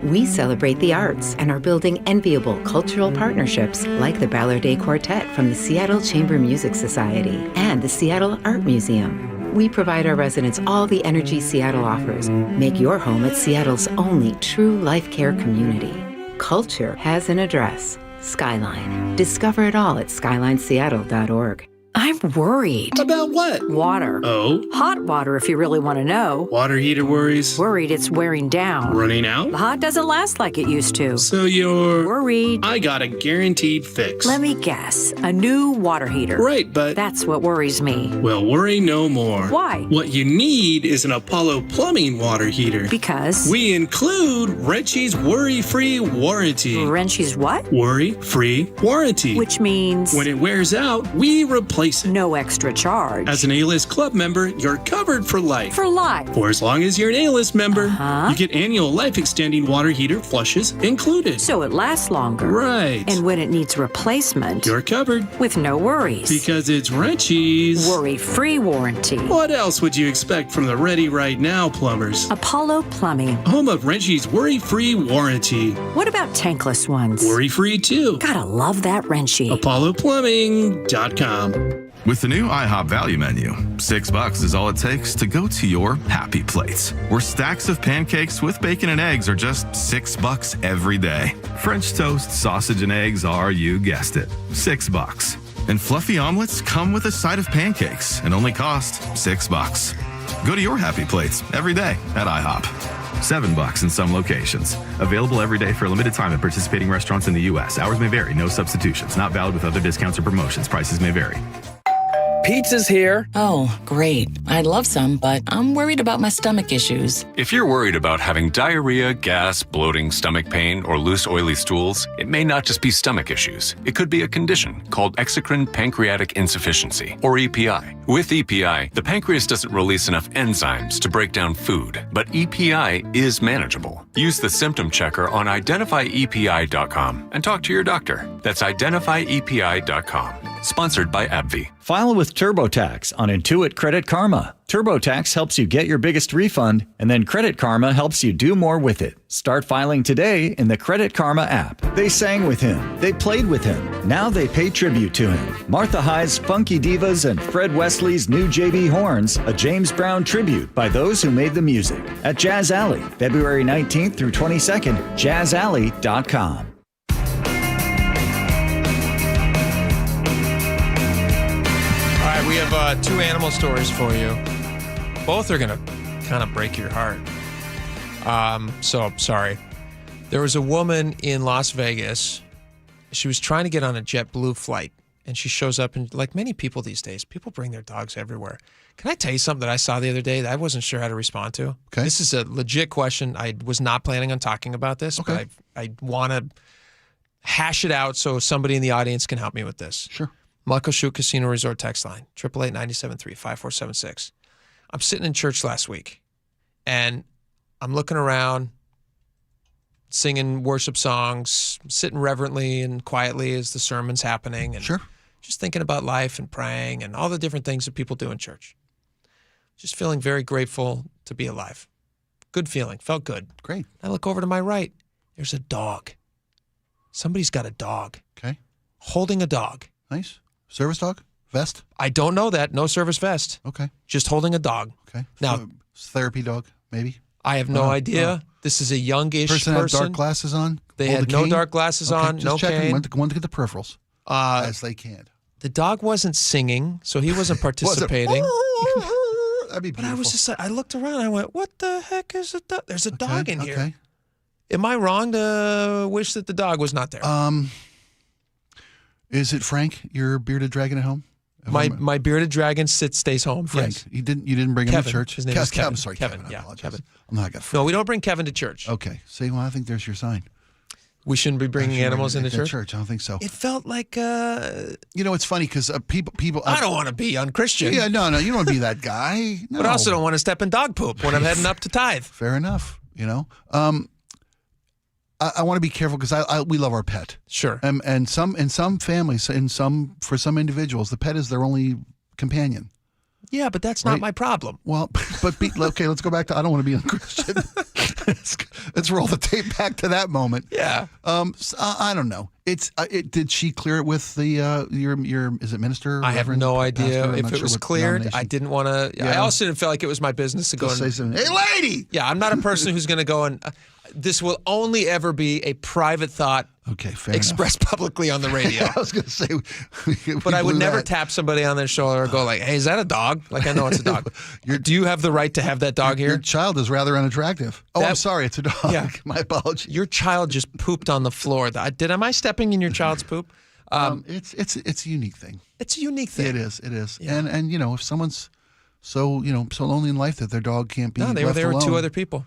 We celebrate the arts and are building enviable cultural partnerships like the Ballard Quartet from the Seattle Chamber Music Society and the Seattle Art Museum. We provide our residents all the energy Seattle offers. Make your home at Seattle's only true life care community. Culture has an address. Skyline. Discover it all at skylineseattle.org. I'm worried. About what? Water. Oh? Hot water, if you really want to know. Water heater worries? Worried it's wearing down. Running out? The hot doesn't last like it used to. So you're... worried. I got a guaranteed fix. Let me guess. A new water heater. Right, but... that's what worries me. Well, worry no more. Why? What you need is an Apollo Plumbing water heater. Because? We include Wrenchy's worry-free warranty. Wrenchy's what? Worry-free warranty. Which means? When it wears out, we replace it. No extra charge. As an A-List Club member, you're covered for life. For life? For as long as you're an A-List member. You get annual life-extending water heater flushes included. So it lasts longer. Right. And when it needs replacement, you're covered. With no worries. Because it's Wrenchy's worry-free warranty. What else would you expect from the Ready Right Now plumbers? Apollo Plumbing. Home of Wrenchy's worry-free warranty. What about tankless ones? Worry-free too. Gotta love that Wrenchy. ApolloPlumbing.com. With the new IHOP value menu, $6 is all it takes to go to your happy plates, where stacks of pancakes with bacon and eggs are just $6 every day. French toast, sausage, and eggs are, you guessed it, $6. And fluffy omelets come with a side of pancakes and only cost $6. Go to your happy plates every day at IHOP. $7 in some locations. Available every day for a limited time at participating restaurants in the U.S. Hours may vary. No substitutions. Not valid with other discounts or promotions. Prices may vary. pizza's here. Oh, great. I'd love some, but I'm worried about my stomach issues. If you're worried about having diarrhea, gas, bloating, stomach pain, or loose, oily stools, it may not just be stomach issues. It could be a condition called exocrine pancreatic insufficiency, or EPI. With EPI, the pancreas doesn't release enough enzymes to break down food, but EPI is manageable. Use the symptom checker on identifyepi.com and talk to your doctor. That's identifyepi.com. Sponsored by AbbVie. File with TurboTax on Intuit Credit Karma. TurboTax helps you get your biggest refund, and then Credit Karma helps you do more with it. Start filing today in the Credit Karma app. They sang with him. They played with him. Now they pay tribute to him. Martha Hyde's Funky Divas and Fred Wesley's new JB Horns, a James Brown tribute by those who made the music. At Jazz Alley, February 19th through 22nd, jazzalley.com. We have two animal stories for you. Both are going to kind of break your heart. So, sorry. There was a woman in Las Vegas. She was trying to get on a JetBlue flight, and she shows up, and like many people these days, people bring their dogs everywhere. Can I tell you something that I saw the other day that I wasn't sure how to respond to? Okay. This is a legit question. I was not planning on talking about this, but I want to hash it out so somebody in the audience can help me with this. Sure. Muckleshoot Casino Resort text line, 888-973-5476. I'm sitting in church last week, and I'm looking around, singing worship songs, sitting reverently and quietly as the sermon's happening, and just thinking about life and praying and all the different things that people do in church. Just feeling very grateful to be alive. Good feeling. Felt good. Great. I look over to my right. There's a dog. Somebody's got a dog. Okay. Holding a dog. Nice. Service dog? Vest? I don't know that. No service vest. Okay. Just holding a dog. Okay. Now, therapy dog, maybe? I have no idea. This is a youngish person. Had dark glasses on? They had no dark glasses on, just no checking. cane. Want to get the peripherals as they can. The dog wasn't singing, so he wasn't participating. That'd be beautiful. But I was just, I looked around, I went, what the heck is a dog? There's a dog in here. Okay. Am I wrong to wish that the dog was not there? Is it Frank, your bearded dragon at home? My bearded dragon stays home. Frank, yes. you didn't bring him Kevin. to church. His name is Kevin. I'm sorry, Kevin. I apologize. Kevin. I'm not got. No, we don't bring Kevin to church. Okay. See, well, I think there's your sign. We shouldn't be bringing animals into church. I don't think so. It felt like it's funny because people. I don't want to be unchristian. Yeah, no, you don't want to be that guy. No. But I also don't want to step in dog poop when I'm heading up to tithe. Fair enough. I want to be careful because we love our pet. Sure. And in some families, for some individuals, the pet is their only companion. Yeah, but that's not my problem. Well, okay, let's go back to I don't want to be unchristian. Let's roll the tape back to that moment. Yeah. I don't know. Did she clear it with the your is it minister? I have no idea pastor? if it was cleared. I didn't want to. Yeah. I also didn't feel like it was my business to go and say something. Hey, lady. Yeah, I'm not a person who's going to go and. This will only ever be a private thought. Okay, fair expressed publicly on the radio. I was going to say, but I would never tap somebody on their shoulder or go like, "Hey, is that a dog?" Like I know it's a dog. Do you have the right to have that dog here? Your child is rather unattractive. Oh, I'm sorry, it's a dog. Yeah. My apologies. Your child just pooped on the floor. Am I stepping in your child's poop? It's a unique thing. It's a unique thing. It is. Yeah. And if someone's so lonely in life that their dog can't be no, they were there with two other people.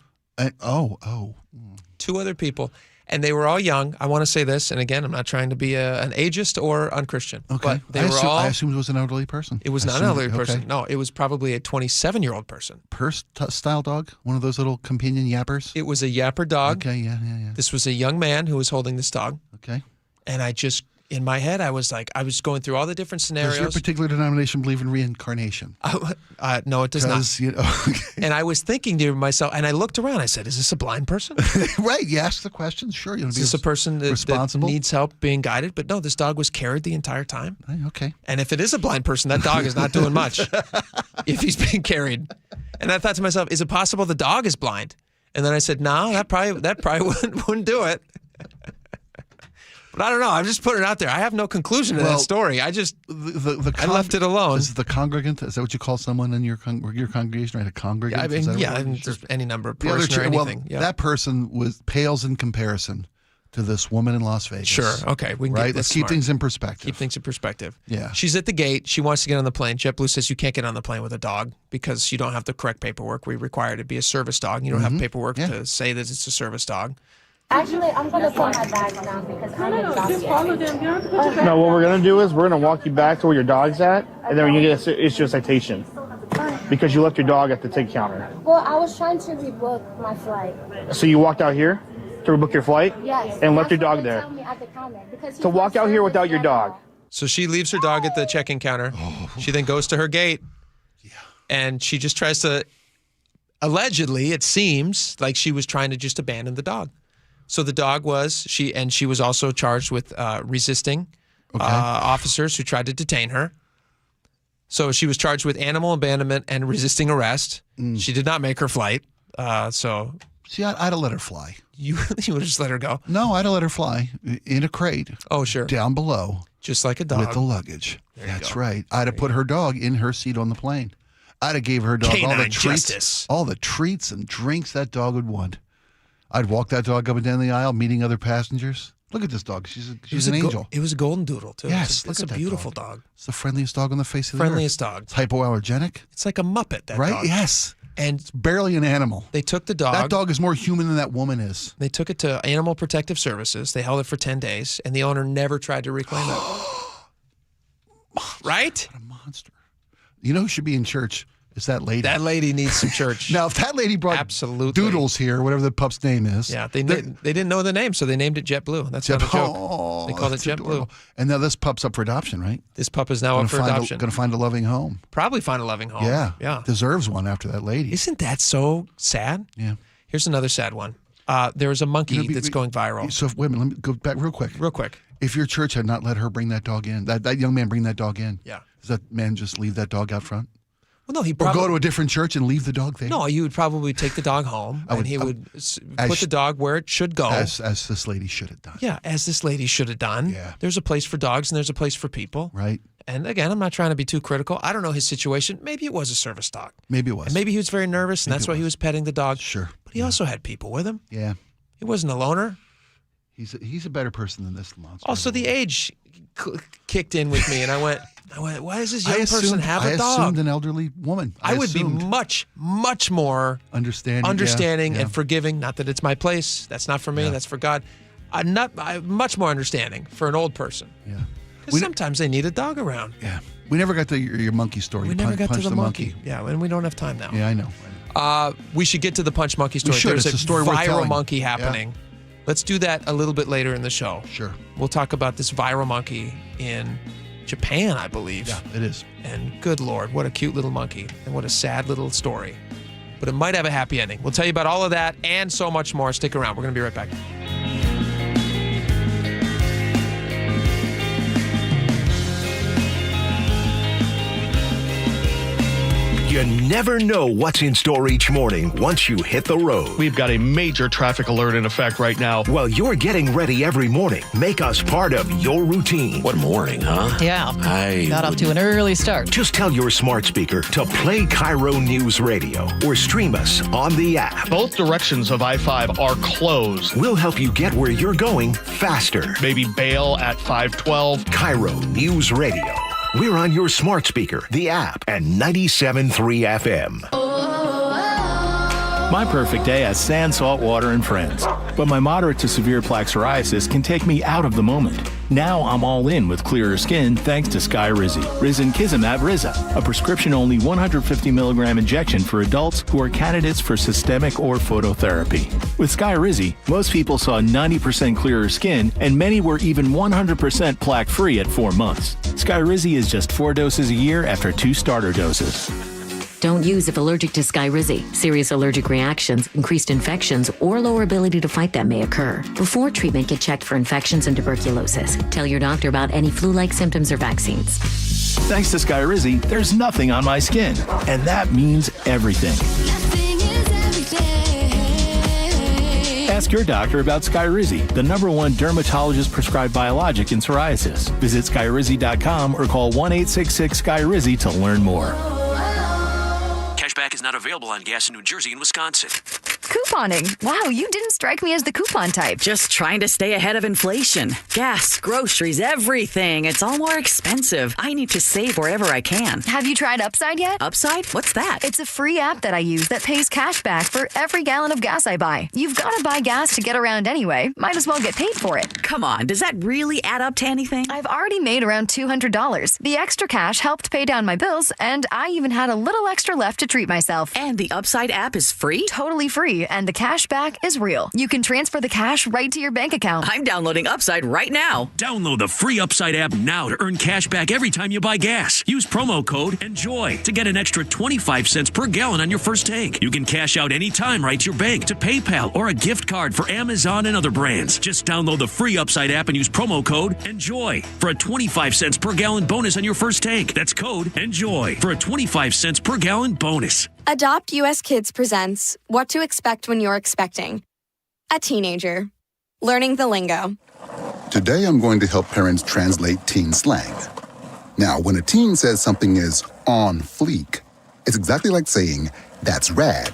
Two other people, and they were all young. I want to say this, and again, I'm not trying to be an ageist or unchristian. Okay, but I assumed it was an elderly person. It was not an elderly person. No, it was probably a 27-year-old person. Purse style dog, one of those little companion yappers. It was a yapper dog. Okay, yeah. This was a young man who was holding this dog. Okay, and I just. In my head, I was going through all the different scenarios. Does your particular denomination believe in reincarnation? No, it does not. Okay. And I was thinking to myself, and I looked around. I said, "Is this a blind person?" Right. You ask the question. Sure. Is this a person that needs help being guided? But no, this dog was carried the entire time. Okay. And if it is a blind person, that dog is not doing much if he's being carried. And I thought to myself, is it possible the dog is blind? And then I said, no, that probably wouldn't do it. But I don't know. I'm just putting it out there. I have no conclusion to that story. I just I left it alone. Is the congregant? Is that what you call someone in your congregation? Right, a congregant. Just any number of person or anything. That person pales in comparison to this woman in Las Vegas. Sure. Okay. We can right? get Let's this keep smart. things in perspective. Keep things in perspective. Yeah. She's at the gate. She wants to get on the plane. JetBlue says you can't get on the plane with a dog because you don't have the correct paperwork. We require it to be a service dog. You don't have paperwork to say that it's a service dog. Actually, I'm going to put my bag down because I'm exhausted. No, what we're going to do is we're going to walk you back to where your dog's at, and then when you get issue a citation because you left your dog at the ticket counter. Well, I was trying to rebook my flight. So you walked out here to rebook your flight? Yes. And left your dog there. To walk out here without your dog. So she leaves her dog at the check-in counter. She then goes to her gate, and she just tries to, allegedly, it seems like she was trying to just abandon the dog. So the dog was, she was also charged with resisting officers who tried to detain her. So she was charged with animal abandonment and resisting arrest. She did not make her flight. See, I'd have let her fly. You would have just let her go? No, I'd have let her fly in a crate. Oh, sure. Down below. Just like a dog. With the luggage. That's right. I'd have put her dog in her seat on the plane. I'd have gave her dog all the treats, all the treats and drinks that dog would want. I'd walk that dog up and down the aisle, meeting other passengers. Look at this dog. She's an angel. It was a golden doodle, too. Yes. It's a beautiful dog. It's the friendliest dog on the face of the earth. Friendliest dog. It's hypoallergenic. It's like a Muppet, that right? dog. Yes. And it's barely an animal. They took the dog. That dog is more human than that woman is. They took it to Animal Protective Services. They held it for 10 days, and the owner never tried to reclaim it. Right? What a monster. You know who should be in church? It's that lady. That lady needs some church. Now, if that lady brought Doodles here, whatever the pup's name is. Yeah, they didn't know the name, so they named it JetBlue. That's not a joke. They called it JetBlue. Adorable. And now this pup's up for adoption, right? This pup is now up for adoption. Going to find a loving home. Probably find a loving home. Yeah. Deserves one after that lady. Isn't that so sad? Yeah. Here's another sad one. There is a monkey that's going viral. So, wait a minute. Let me go back real quick. If your church had not let her bring that dog in, that young man bring that dog in, does that man just leave that dog out front? Well, no, he or probably go to a different church and leave the dog there. No, you would probably take the dog home, and he would put the dog where it should go. As this lady should have done. Yeah, as this lady should have done. Yeah. There's a place for dogs and there's a place for people. Right. And again, I'm not trying to be too critical. I don't know his situation. Maybe it was a service dog. Maybe it was. And maybe he was very nervous, and that's why he was petting the dog. Sure. But he also had people with him. Yeah. He wasn't a loner. He's a better person than this monster. Also, the age kicked in with me, and I went, why does this young person have a dog? I assumed an elderly woman. I would be much more understanding and forgiving. Not that it's my place. That's not for me. That's for God. I'm much more understanding for an old person. Yeah. Because sometimes they need a dog around. Yeah. We never got to your monkey story. We never got to the monkey. Yeah, and we don't have time now. Yeah, I know. We should get to the punch monkey story. There's a story worth viral telling. monkey happening. Yeah. Let's do that a little bit later in the show. Sure. We'll talk about this viral monkey in Japan, I believe. Yeah, it is. And good Lord, what a cute little monkey and what a sad little story. But it might have a happy ending. We'll tell you about all of that and so much more. Stick around. We're going to be right back. You never know what's in store each morning once you hit the road. We've got a major traffic alert in effect right now. Well, you're getting ready every morning. Make us part of your routine. What morning, huh? Yeah. Got off to an early start. Just tell your smart speaker to play KIRO News Radio or stream us on the app. Both directions of I-5 are closed. We'll help you get where you're going faster. Maybe bail at 512. KIRO News Radio. We're on your smart speaker, the app, and 97.3 FM. My perfect day has sand, salt water, and friends. But my moderate to severe plaque psoriasis can take me out of the moment. Now I'm all in with clearer skin thanks to Skyrizi. Risankizumab Riza, a prescription-only 150 milligram injection for adults who are candidates for systemic or phototherapy. With Skyrizi, most people saw 90% clearer skin, and many were even 100% plaque-free at 4 months. Skyrizi is just 4 doses a year after 2 starter doses. Don't use if allergic to Skyrizi. Serious allergic reactions, increased infections, or lower ability to fight them may occur. Before treatment, get checked for infections and tuberculosis. Tell your doctor about any flu-like symptoms or vaccines. Thanks to Skyrizi, there's nothing on my skin. And that means everything. Ask your doctor about Skyrizi, the #1 dermatologist-prescribed biologic in psoriasis. Visit Skyrizi.com or call 1-866-SKYRIZI to learn more. Cashback is not available on gas in New Jersey and Wisconsin. Couponing. Wow, you didn't strike me as the coupon type. Just trying to stay ahead of inflation. Gas, groceries, everything. It's all more expensive. I need to save wherever I can. Have you tried Upside yet? Upside? What's that? It's a free app that I use that pays cash back for every gallon of gas I buy. You've got to buy gas to get around anyway. Might as well get paid for it. Come on, does that really add up to anything? I've already made around $200. The extra cash helped pay down my bills, and I even had a little extra left to treat myself. And the Upside app is free? Totally free, and the cash back is real. You can transfer the cash right to your bank account. I'm downloading Upside right now. Download the free Upside app now to earn cash back every time you buy gas. Use promo code ENJOY to get an extra 25 cents per gallon on your first tank. You can cash out anytime right to your bank, to PayPal, or a gift card for Amazon and other brands. Just download the free Upside app and use promo code ENJOY for a 25 cents per gallon bonus on your first tank. That's code ENJOY for a 25 cents per gallon bonus. Adopt US Kids presents What to Expect When You're Expecting. A teenager. Learning the lingo. Today I'm going to help parents translate teen slang. Now, when a teen says something is on fleek, it's exactly like saying, that's rad.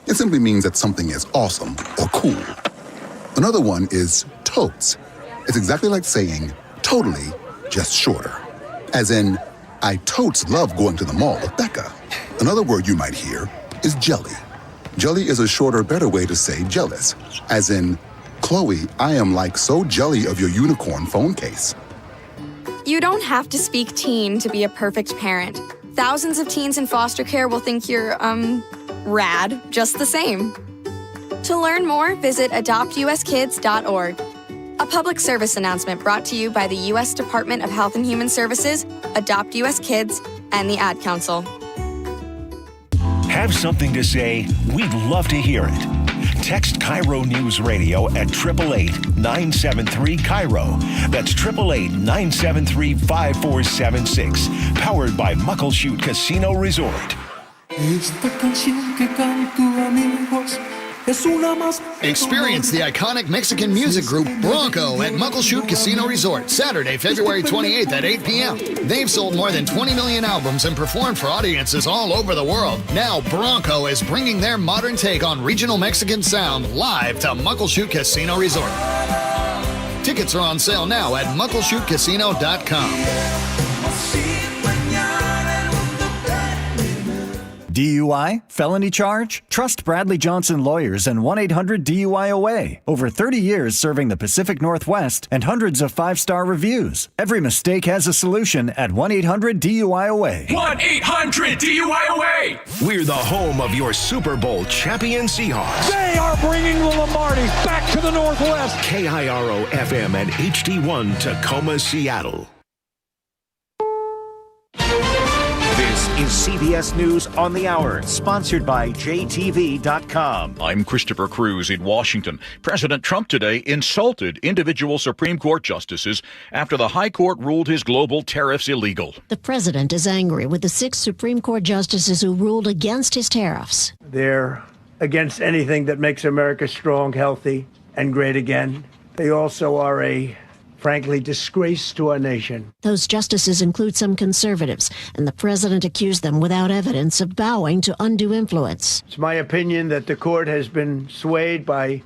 It simply means that something is awesome or cool. Another one is totes. It's exactly like saying, totally, just shorter. As in, I totes love going to the mall with Becca. Another word you might hear is jelly. Jelly is a shorter, better way to say jealous. As in, Chloe, I am like so jelly of your unicorn phone case. You don't have to speak teen to be a perfect parent. Thousands of teens in foster care will think you're, rad just the same. To learn more, visit adoptuskids.org. A public service announcement brought to you by the U.S. Department of Health and Human Services, Adopt U.S. Kids, and the Ad Council. Have something to say? We'd love to hear it. Text KIRO News Radio at 888-973-KIRO. That's 888-973-5476. Powered by Muckleshoot Casino Resort. Experience the iconic Mexican music group Bronco at Muckleshoot Casino Resort, Saturday, February 28th at 8 p.m. They've sold more than 20 million albums and performed for audiences all over the world. Now Bronco is bringing their modern take on regional Mexican sound live to Muckleshoot Casino Resort. Tickets are on sale now at muckleshootcasino.com. DUI? Felony charge? Trust Bradley Johnson Lawyers and 1-800-DUI-OA. Over 30 years serving the Pacific Northwest and hundreds of 5-star reviews. Every mistake has a solution at 1-800-DUI-OA. 1-800-DUI-OA! We're the home of your Super Bowl champion Seahawks. They are bringing the Lombardi back to the Northwest. KIRO FM and HD1 Tacoma, Seattle. This is CBS News on the Hour, sponsored by JTV.com. I'm Christopher Cruz in Washington. President Trump today insulted individual Supreme Court justices after the High Court ruled his global tariffs illegal. The president is angry with the 6 Supreme Court justices who ruled against his tariffs. They're against anything that makes America strong, healthy, and great again. They also are a frankly, disgrace to our nation. Those justices include some conservatives, and the president accused them without evidence of bowing to undue influence. It's my opinion that the court has been swayed by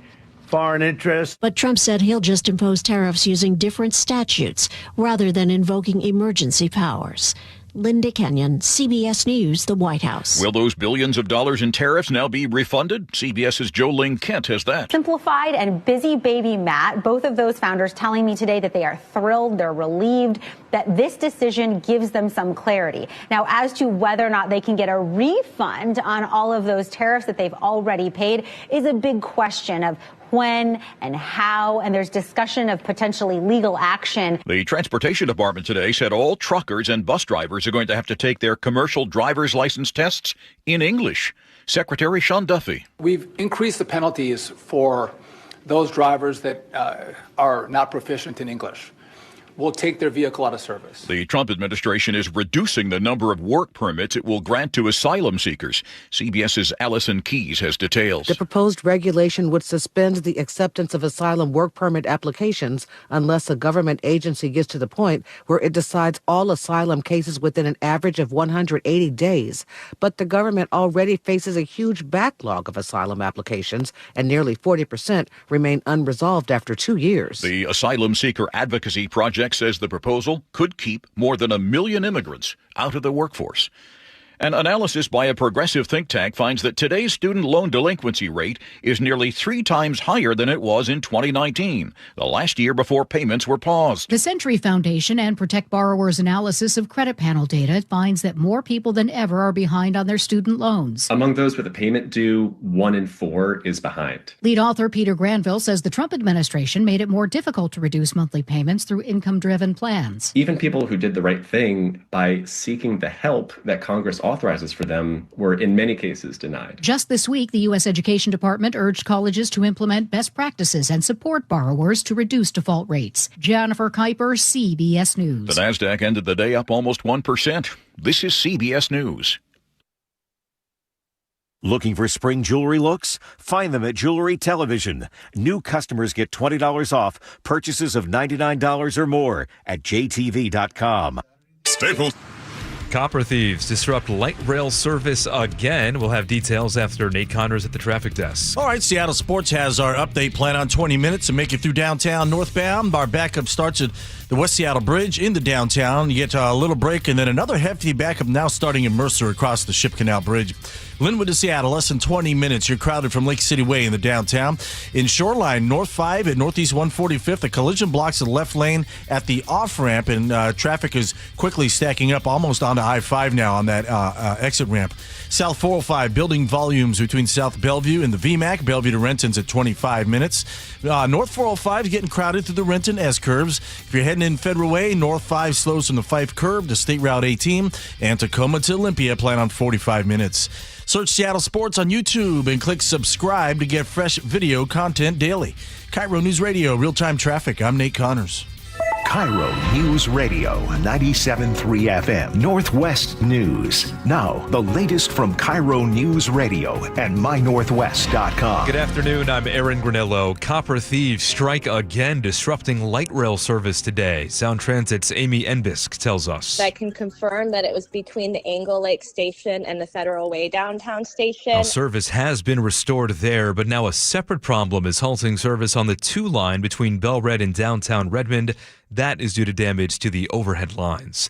foreign interests. But Trump said he'll just impose tariffs using different statutes rather than invoking emergency powers. Linda Kenyon, CBS News, the White House. Will those billions of dollars in tariffs now be refunded? CBS's Jolene Kent has that. Simplified and Busy Baby Matt, both of those founders telling me today that they are thrilled, they're relieved that this decision gives them some clarity. Now, as to whether or not they can get a refund on all of those tariffs that they've already paid is a big question of when and how, and there's discussion of potentially legal action. The Transportation Department today said all truckers and bus drivers are going to have to take their commercial driver's license tests in English. Secretary Sean Duffy. We've increased the penalties for those drivers that are not proficient in English. will take their vehicle out of service. The Trump administration is reducing the number of work permits it will grant to asylum seekers. CBS's Allison Keyes has details. The proposed regulation would suspend the acceptance of asylum work permit applications unless a government agency gets to the point where it decides all asylum cases within an average of 180 days. But the government already faces a huge backlog of asylum applications, and nearly 40% remain unresolved after 2 years. The Asylum Seeker Advocacy Project says the proposal could keep more than 1 million immigrants out of the workforce. An analysis by a progressive think tank finds that today's student loan delinquency rate is nearly 3 times higher than it was in 2019, the last year before payments were paused. The Century Foundation and Protect Borrowers analysis of credit panel data finds that more people than ever are behind on their student loans. Among those with a payment due, 1 in 4 is behind. Lead author Peter Granville says the Trump administration made it more difficult to reduce monthly payments through income-driven plans. Even people who did the right thing by seeking the help that Congress authorizes for them were in many cases denied. Just this week, the U.S. Education Department urged colleges to implement best practices and support borrowers to reduce default rates. Jennifer Kuiper, CBS News. The NASDAQ ended the day up almost 1%. This is CBS News. Looking for spring jewelry looks? Find them at Jewelry Television. New customers get $20 off purchases of $99 or more at jtv.com. Staples. Copper thieves disrupt light rail service again. We'll have details after Nate Connors at the traffic desk. All right, Seattle Sports has our update plan on 20 minutes to make it through downtown northbound. Our backup starts at the West Seattle Bridge into downtown. You get a little break and then another hefty backup now starting in Mercer across the Ship Canal Bridge. Linwood to Seattle, less than 20 minutes. You're crowded from Lake City Way in the downtown. In Shoreline, North 5 at Northeast 145th, a collision blocks the left lane at the off-ramp, and traffic is quickly stacking up almost onto I-5 now on that exit ramp. South 405, building volumes between South Bellevue and the VMAC. Bellevue to Renton's at 25 minutes. North 405 is getting crowded through the Renton S-curves. If you're heading in Federal Way, North 5 slows from the Fife curve to State Route 18, and Tacoma to Olympia plan on 45 minutes. Search Seattle Sports on YouTube and click subscribe to get fresh video content daily. KIRO News Radio, real-time traffic. I'm Nate Connors. KIRO News Radio, 97.3 FM, Northwest News. Now, the latest from KIRO News Radio and mynorthwest.com. Good afternoon, I'm Aaron Granello. Copper thieves strike again, disrupting light rail service today. Sound Transit's Amy Enbisk tells us. I can confirm that it was between the Angle Lake Station and the Federal Way downtown station. Now, service has been restored there, but now a separate problem is halting service on the 2 line between Bel-Red and downtown Redmond. That is due to damage to the overhead lines.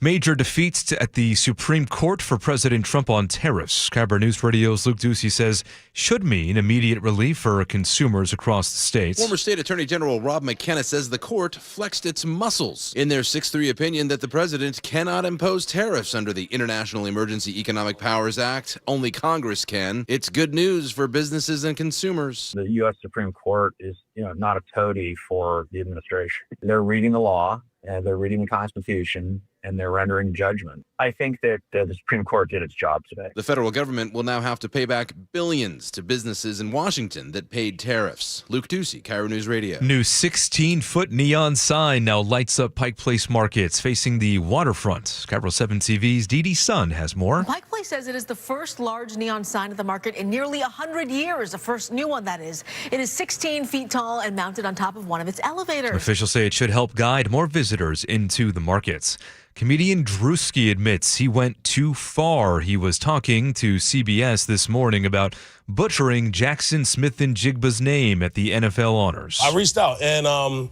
Major defeats at the Supreme Court for President Trump on tariffs. KIRO News Radio's Luke Ducey says should mean immediate relief for consumers across the states. Former State Attorney General Rob McKenna says the court flexed its muscles in their 6-3 opinion that the president cannot impose tariffs under the International Emergency Economic Powers Act. Only Congress can. It's good news for businesses and consumers. The U.S. Supreme Court is, not a toady for the administration. They're reading the law, and they're reading the Constitution, and they're rendering judgment. I think that the Supreme Court did its job today. The federal government will now have to pay back billions to businesses in Washington that paid tariffs. Luke Ducey, KIRO News Radio. New 16-foot neon sign now lights up Pike Place markets facing the waterfront. KIRO 7 TV's Dee Dee Sun has more. Pike Place says it is the first large neon sign at the market in nearly 100 years. The first new one, that is. It is 16 feet tall and mounted on top of one of its elevators. Officials say it should help guide more visitors into the markets. Comedian Drewski admits he went too far. He was talking to CBS this morning about butchering Jackson Smith-Njigba's name at the NFL honors. I reached out and,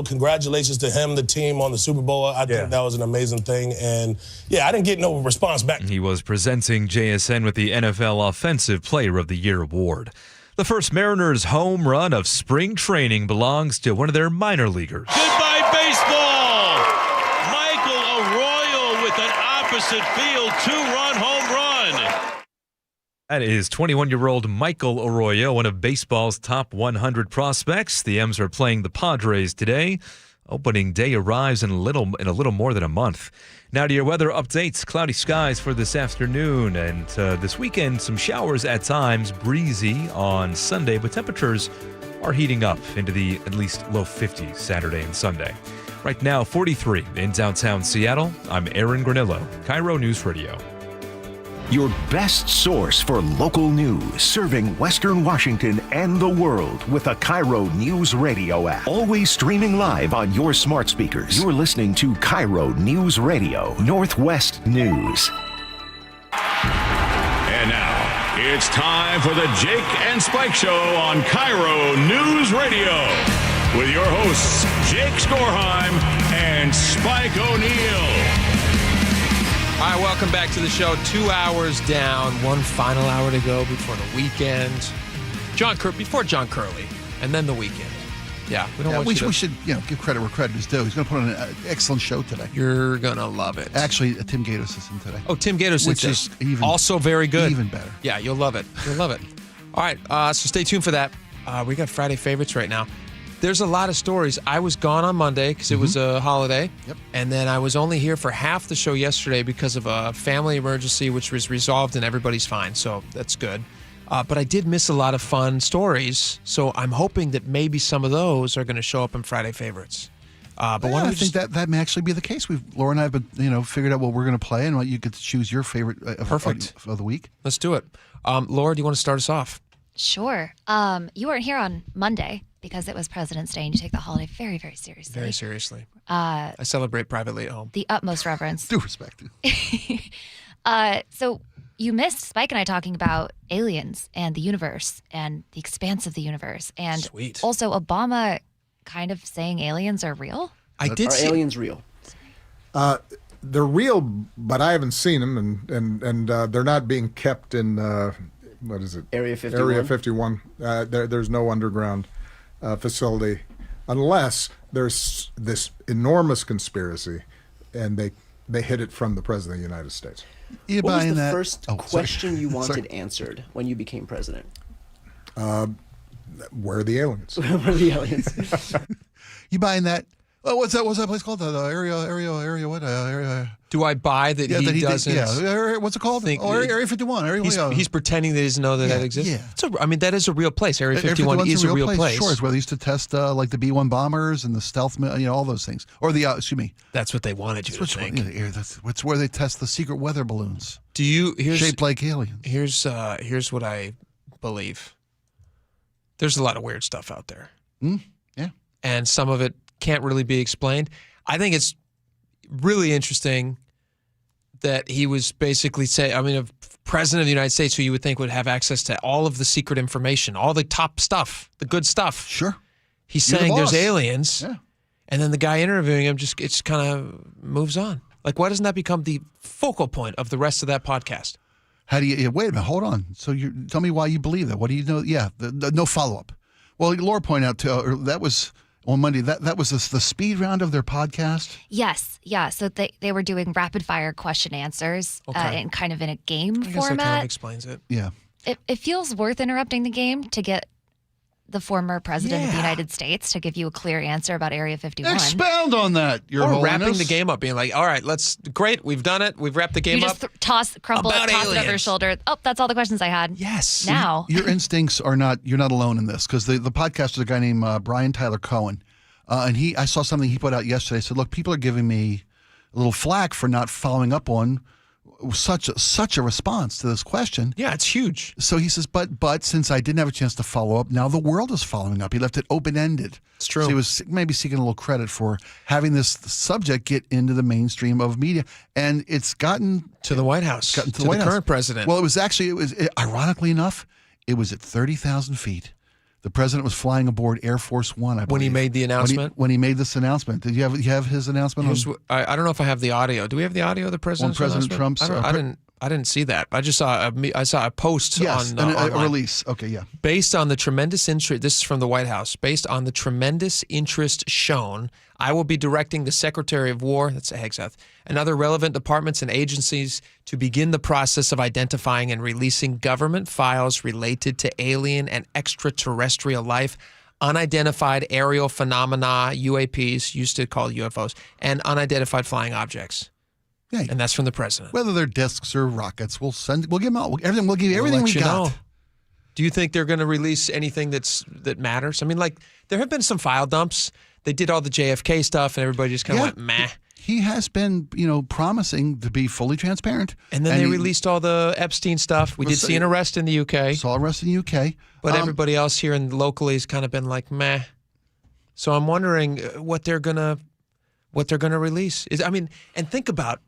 congratulations to him, the team on the Super Bowl. I think that was an amazing thing. And, I didn't get no response back. He was presenting JSN with the NFL Offensive Player of the Year award. The first Mariners home run of spring training belongs to one of their minor leaguers. Goodbye, baseball! An opposite field 2-run home run. That is 21-year-old Michael Arroyo, one of baseball's top 100 prospects. The M's are playing the Padres today. Opening day arrives in a little more than a month. Now to your weather updates. Cloudy skies for this afternoon and this weekend. Some showers at times, breezy on Sunday, but temperatures are heating up into the at least low 50s Saturday and Sunday. Right now, 43 in downtown Seattle. I'm Aaron Granillo, KIRO News Radio. Your best source for local news, serving Western Washington and the world with a KIRO Newsradio app. Always streaming live on your smart speakers. You're listening to KIRO News Radio, Northwest News. And now, it's time for the Jake and Spike Show on KIRO News Radio. With your hosts, Jake Skorheim and Spike O'Neill. All right, welcome back to the show. 2 hours down, one final hour to go before the weekend. Before John Curley, and then the weekend. Yeah, we should give credit where credit is due. He's going to put on an excellent show today. You're going to love it. Actually, Tim Gatos is in today. Oh, Tim Gatos which is also very good. Even better. Yeah, you'll love it. You'll love it. All right, so stay tuned for that. We got Friday favorites right now. There's a lot of stories. I was gone on Monday because it was a holiday. Yep. And then I was only here for half the show yesterday because of a family emergency, which was resolved and everybody's fine. So that's good. But I did miss a lot of fun stories. So I'm hoping that maybe some of those are going to show up in Friday favorites. But I think that may actually be the case. Laura and I have been, figured out what we're going to play and what you get to choose your favorite of the week. Let's do it. Laura, do you want to start us off? Sure. You weren't here on Monday because it was President's Day and you take the holiday very, very seriously. Very seriously. I celebrate privately at home. The utmost reverence. Due respect. So you missed Spike and I talking about aliens and the universe and the expanse of the universe. And Sweet. Also Obama kind of saying aliens are real. Are aliens real? They're real, but I haven't seen them, and they're not being kept in, what is it? Area 51? Area 51. There's no underground facility unless there's this enormous conspiracy and they hid it from the President of the United States. What was the first question you wanted answered when you became president? Where are the aliens? Where are the aliens? You buying that? Oh, what's that place called? The area what? Area. Do I buy that he doesn't? What's it called? Area 51. He's pretending that he doesn't know that exists. Yeah. That is a real place. Area 51 is a real place. Sure, it's where they used to test like the B-1 bombers and the stealth, all those things. Or the, excuse me. That's what they wanted you to think. That's where they test the secret weather balloons. Shaped like aliens. Here's what I believe. There's a lot of weird stuff out there. Yeah. And some of it can't really be explained. I think it's really interesting that he was basically a president of the United States who you would think would have access to all of the secret information, all the top stuff, the good stuff. Sure. He's saying there's aliens. Yeah. And then the guy interviewing him just kind of moves on. Like, why doesn't that become the focal point of the rest of that podcast? How do you, wait a minute, hold on. So tell me why you believe that. What do you know? Yeah, no follow-up. Well, Laura pointed out, too, that was on Monday, that was the speed round of their podcast? Yes, yeah. So they were doing rapid-fire question answers and kind of in a game I guess format. That kind of explains it. Yeah. It feels worth interrupting the game to get the former president of the United States to give you a clear answer about Area 51. Expound on that, Your Holiness. Wrapping the game up, being like, all right, great, we've done it. We've wrapped the game up. You just crumple it, toss it over your shoulder. Oh, that's all the questions I had. Yes. Now. Your instincts are not, you're not alone in this, because the podcast is a guy named Brian Tyler Cohen. And I saw something he put out yesterday. He said, look, people are giving me a little flack for not following up on such a response to this question. Yeah, it's huge. So he says, but since I didn't have a chance to follow up, now the world is following up. He left it open-ended. It's true. So he was maybe seeking a little credit for having this subject get into the mainstream of media. And it's gotten to the White House, to the current president. Well, ironically enough, it was at 30,000 feet. The president was flying aboard Air Force One, I believe. When he made the announcement? When he made this announcement. Did you have his announcement? I don't know if I have the audio. Do we have the audio of the president's President announcement? Trump's... I didn't see that. I just saw a post on a release. Okay, yeah. Based on the tremendous interest, this is from the White House, based on the tremendous interest shown, I will be directing the Secretary of War, that's Hegseth, and other relevant departments and agencies to begin the process of identifying and releasing government files related to alien and extraterrestrial life, unidentified aerial phenomena, UAPs, used to call UFOs, and unidentified flying objects. Yeah. And that's from the president. Whether they're discs or rockets, we'll give them all. We'll give you everything we got. Know. Do you think they're going to release anything that matters? I mean, like, there have been some file dumps they did all the JFK stuff, and everybody just kind of went meh. He has been, promising to be fully transparent. And then they released all the Epstein stuff. We did see an arrest in the UK. Saw arrest in the UK. But everybody else here and locally has kind of been like meh. So I'm wondering what they're gonna release. And think about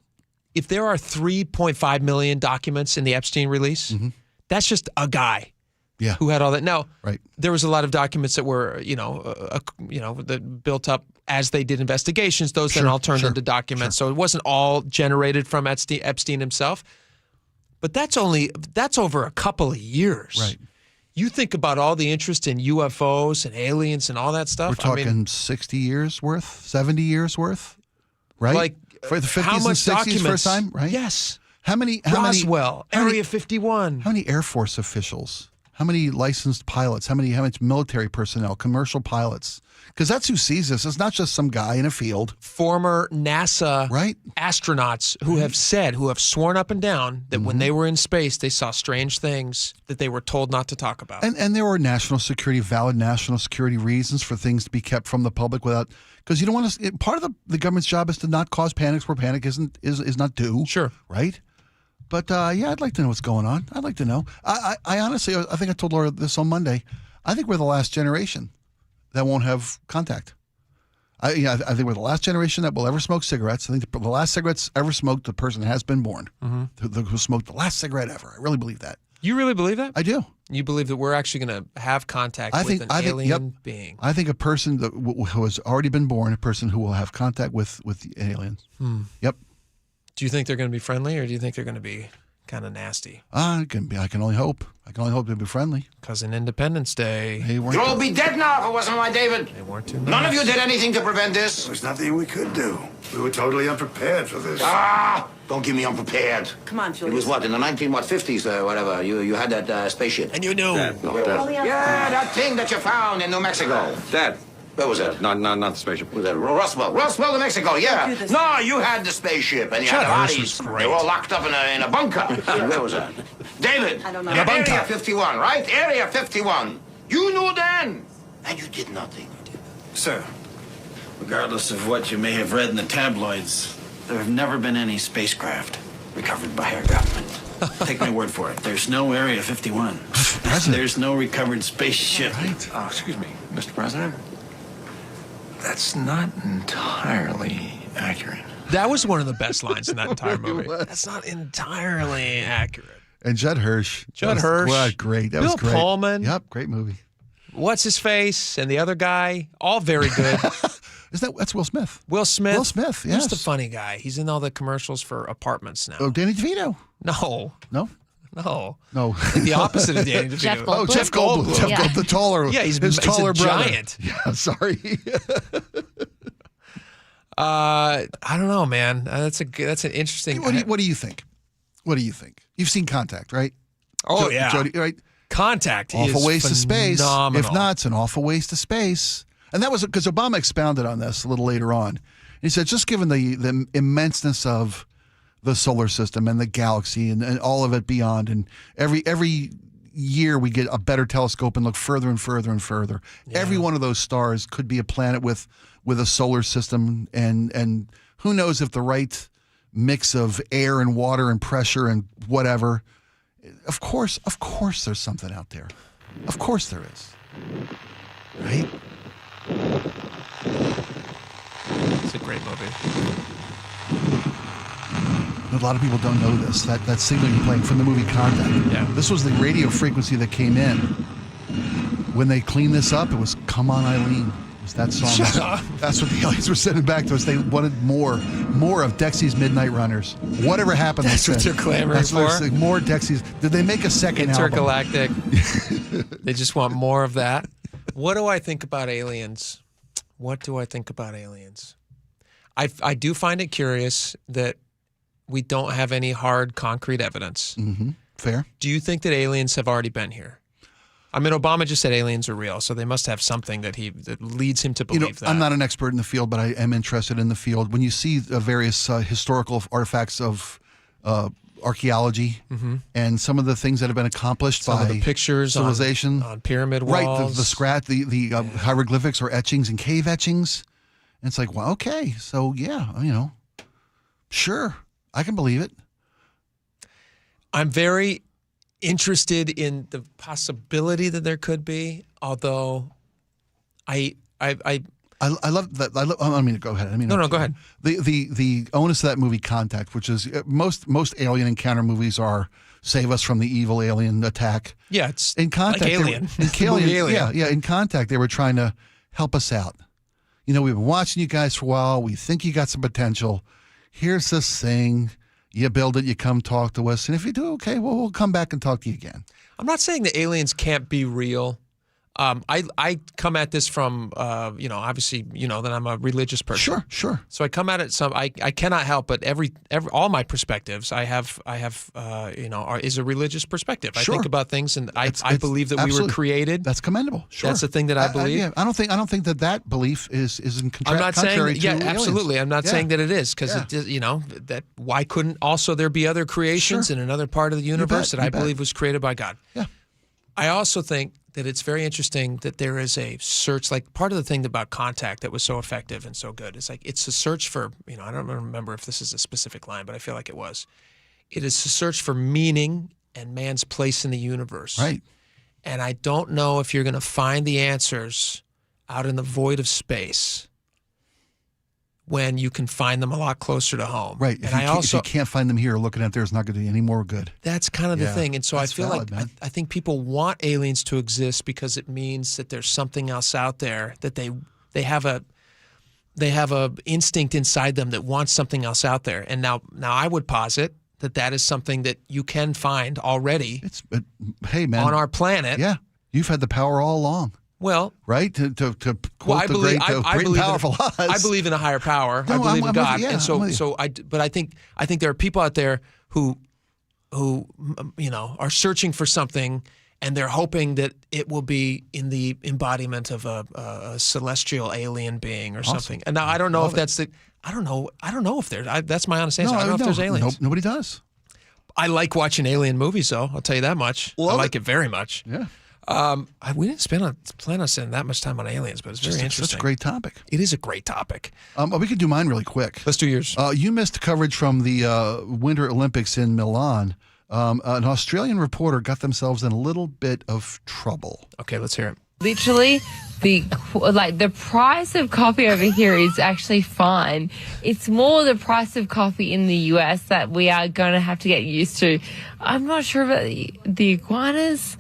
if there are 3.5 million documents in the Epstein release, that's just a guy. Yeah. Who had all that? Now, right. There was a lot of documents that were, that built up as they did investigations. Those then all turned into documents. So it wasn't all generated from Epstein himself. But that's over a couple of years. Right. You think about all the interest in UFOs and aliens and all that stuff. We're talking 60 years worth, 70 years worth, right? Like for the 50s how much and 60s documents? first time, right? Yes. How many? Roswell, Area 51. How many Air Force officials? How many licensed pilots? How much military personnel, commercial pilots? Because that's who sees this. It's not just some guy in a field. Former NASA astronauts who have sworn up and down that when they were in space, they saw strange things that they were told not to talk about. And there were valid national security reasons for things to be kept from the public without, because you don't want to. Part of the government's job is to not cause panics where panic is not due. Sure. Right. But I'd like to know what's going on. I'd like to know. I honestly, I think I told Laura this on Monday. I think we're the last generation that won't have contact. I think we're the last generation that will ever smoke cigarettes. I think the last cigarettes ever smoked, the person has been born. Who smoked the last cigarette ever. I really believe that. You really believe that? I do. You believe that we're actually going to have contact with an alien being? I think a person who has already been born, a person who will have contact with the aliens. Yep. Do you think they're going to be friendly, or do you think they're going to be kind of nasty? I can only hope. I can only hope they'll be friendly. Because in Independence Day, You'd all be dead now if it wasn't my David. They weren't too nice. None of you did anything to prevent this. There was nothing we could do. We were totally unprepared for this. Don't give me unprepared. Come on, Julius. It was what, in the 50s or whatever, you had that spaceship. And you knew. Dad. Yeah, that thing that you found in New Mexico. Dad. Where was that? Not the spaceship. Was that Roswell, New Mexico, yeah. No, you had the spaceship and you had the bodies. They were all locked up in a bunker. Where was that? David. I don't know. Area 51, right? Area 51. You knew then. And you did nothing. Sir, regardless of what you may have read in the tabloids, there have never been any spacecraft recovered by our government. Take my word for it. There's no Area 51. There's no recovered spaceship. Right. Oh, excuse me, Mr. President. That's not entirely accurate. That was one of the best lines in that entire movie. That's not entirely accurate. And Judd Hirsch. What great. That was great. Bill Pullman. Yep, great movie. What's his face and the other guy, all very good. That's Will Smith. Will Smith. Will Smith, yes. Who's the funny guy? He's in all the commercials for apartments now. Oh, Danny DeVito. No. No? No. No. Like the opposite of Danny DeVito. Jeff Goldblum. Oh, Jeff Goldblum. Jeff Goldblum, the taller. Yeah, his taller a brother. Giant. Yeah, sorry. I don't know, man. That's an interesting. What do you think? What do you think? You've seen Contact, right? Oh yeah, Jody, right? Contact awful is waste of space. phenomenal. If not, it's an awful waste of space. And that was because Obama expounded on this a little later on. He said, just given the immenseness of the solar system and the galaxy and all of it beyond, and every year we get a better telescope and look further and further and further. Yeah. Every one of those stars could be a planet with a solar system, and who knows if the right mix of air and water and pressure and whatever. Of course there's something out there. Of course there is. Right? It's a great movie. A lot of people don't know this. That signal you're playing from the movie Contact. Yeah. This was the radio frequency that came in. When they cleaned this up, it was "Come On, Eileen." It was that song. Shut up. That's what the aliens were sending back to us. They wanted more of Dexy's Midnight Runners. Whatever happened, That's what they're clamoring That's what for? they're saying. More Dexy's. Did they make a second album? Intergalactic. They just want more of that. What do I think about aliens? What do I think about aliens? I do find it curious that we don't have any hard, concrete evidence. Mm-hmm. Fair. Do you think that aliens have already been here? I mean, Obama just said aliens are real, so they must have something that leads him to believe that. I'm not an expert in the field, but I am interested in the field. When you see various historical artifacts of archaeology and some of the things that have been accomplished Some by of the pictures civilization on pyramid walls. Right, the hieroglyphics or etchings and cave etchings. And it's like, well, okay, so yeah, sure, I can believe it. I'm very interested in the possibility that there could be, although I love that. I mean, go ahead. No, go ahead. The onus of that movie, Contact, which is most alien encounter movies are save us from the evil alien attack. Yeah, it's in Contact. like Alien. Alien. Yeah. In Contact, they were trying to help us out. We've been watching you guys for a while. We think you got some potential. Here's this thing. You build it. You come talk to us, and if you do, okay, well, we'll come back and talk to you again. I'm not saying the aliens can't be real. I come at this from, obviously, that I'm a religious person. Sure. So I come at it I cannot help but all my perspectives I have is a religious perspective. Sure. I think about things and I believe that we were created. That's commendable. Sure. That's the thing that I believe. I don't think that belief is in I'm not contrary saying, to aliens. absolutely. I'm not saying that it is because that why couldn't also there be other creations in another part of the universe that I believe was created by God? Yeah. I also think that it's very interesting that there is a search, like part of the thing about Contact that was so effective and so good is like it's a search for, I don't remember if this is a specific line, but I feel like it was. It is a search for meaning and man's place in the universe. Right. And I don't know if you're going to find the answers out in the void of space when you can find them a lot closer to home. Right. And if you can't find them here, looking at there is not going to do any more good. That's kind of the thing. And so I feel valid, like I think people want aliens to exist because it means that there's something else out there, that they have a instinct inside them that wants something else out there. And now I would posit that is something that you can find already. Hey man, on our planet. Yeah. You've had the power all along. Well, right to quote the great and powerful Oz. I believe in a higher power. I believe in God, and but I think there are people out there who are searching for something, and they're hoping that it will be in the embodiment of a celestial alien being or something. And now I don't know if that's the. I don't know if there's. That's my honest answer. I don't know if there's aliens. Nobody does. I like watching alien movies, though. I'll tell you that much. I like it very much. Yeah. We didn't plan on spending that much time on aliens, but it's very interesting. It's a great topic. It is a great topic. We could do mine really quick. Let's do yours. You missed coverage from the Winter Olympics in Milan. An Australian reporter got themselves in a little bit of trouble. Okay, let's hear it. Literally, the price of coffee over here is actually fine. It's more the price of coffee in the US that we are going to have to get used to. I'm not sure about the iguanas.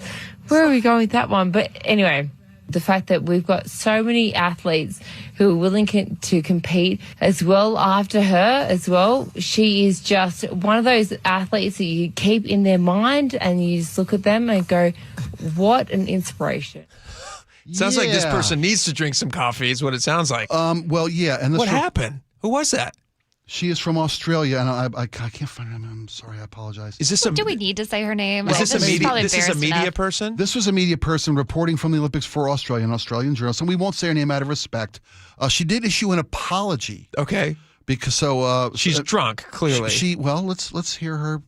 Where are we going with that one? But anyway, the fact that we've got so many athletes who are willing to compete as well after her as well. She is just one of those athletes that you keep in their mind and you just look at them and go, what an inspiration. Sounds like this person needs to drink some coffee is what it sounds like. Well, yeah. And what happened? Who was that? She is from Australia, and I can't find her. I'm sorry, I apologize. Is this do we need to say her name? Is this a media person? This was a media person reporting from the Olympics for Australia, an Australian journalist, and we won't say her name out of respect. She did issue an apology. Okay. Because she's drunk, clearly. Let's hear her.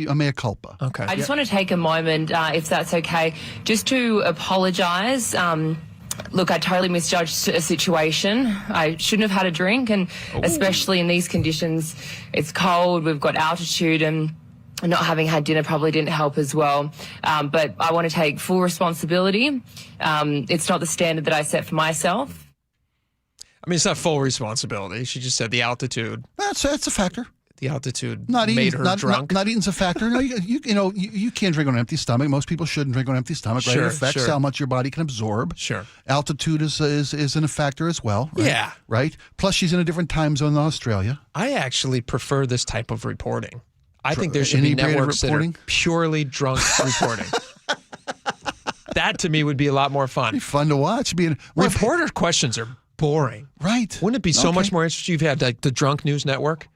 A mea culpa. Okay. I just want to take a moment, if that's okay, just to apologise. Look, I totally misjudged a situation. I shouldn't have had a drink, and especially in these conditions, it's cold, we've got altitude, and not having had dinner probably didn't help as well. But I want to take full responsibility. It's not the standard that I set for myself. I mean, it's not full responsibility. She just said the altitude. That's a factor. The altitude made her drunk. Not eating's a factor. No, you can't drink on an empty stomach. Most people shouldn't drink on an empty stomach. Right? It affects how much your body can absorb. Sure. Altitude is a factor as well. Right? Yeah. Right. Plus, she's in a different time zone than Australia. I actually prefer this type of reporting. I think there should be networks that are purely drunk reporting. That to me would be a lot more fun. It'd be fun to watch. Reporter questions are boring. Right. Wouldn't it be so much more interesting if you had like the Drunk News Network?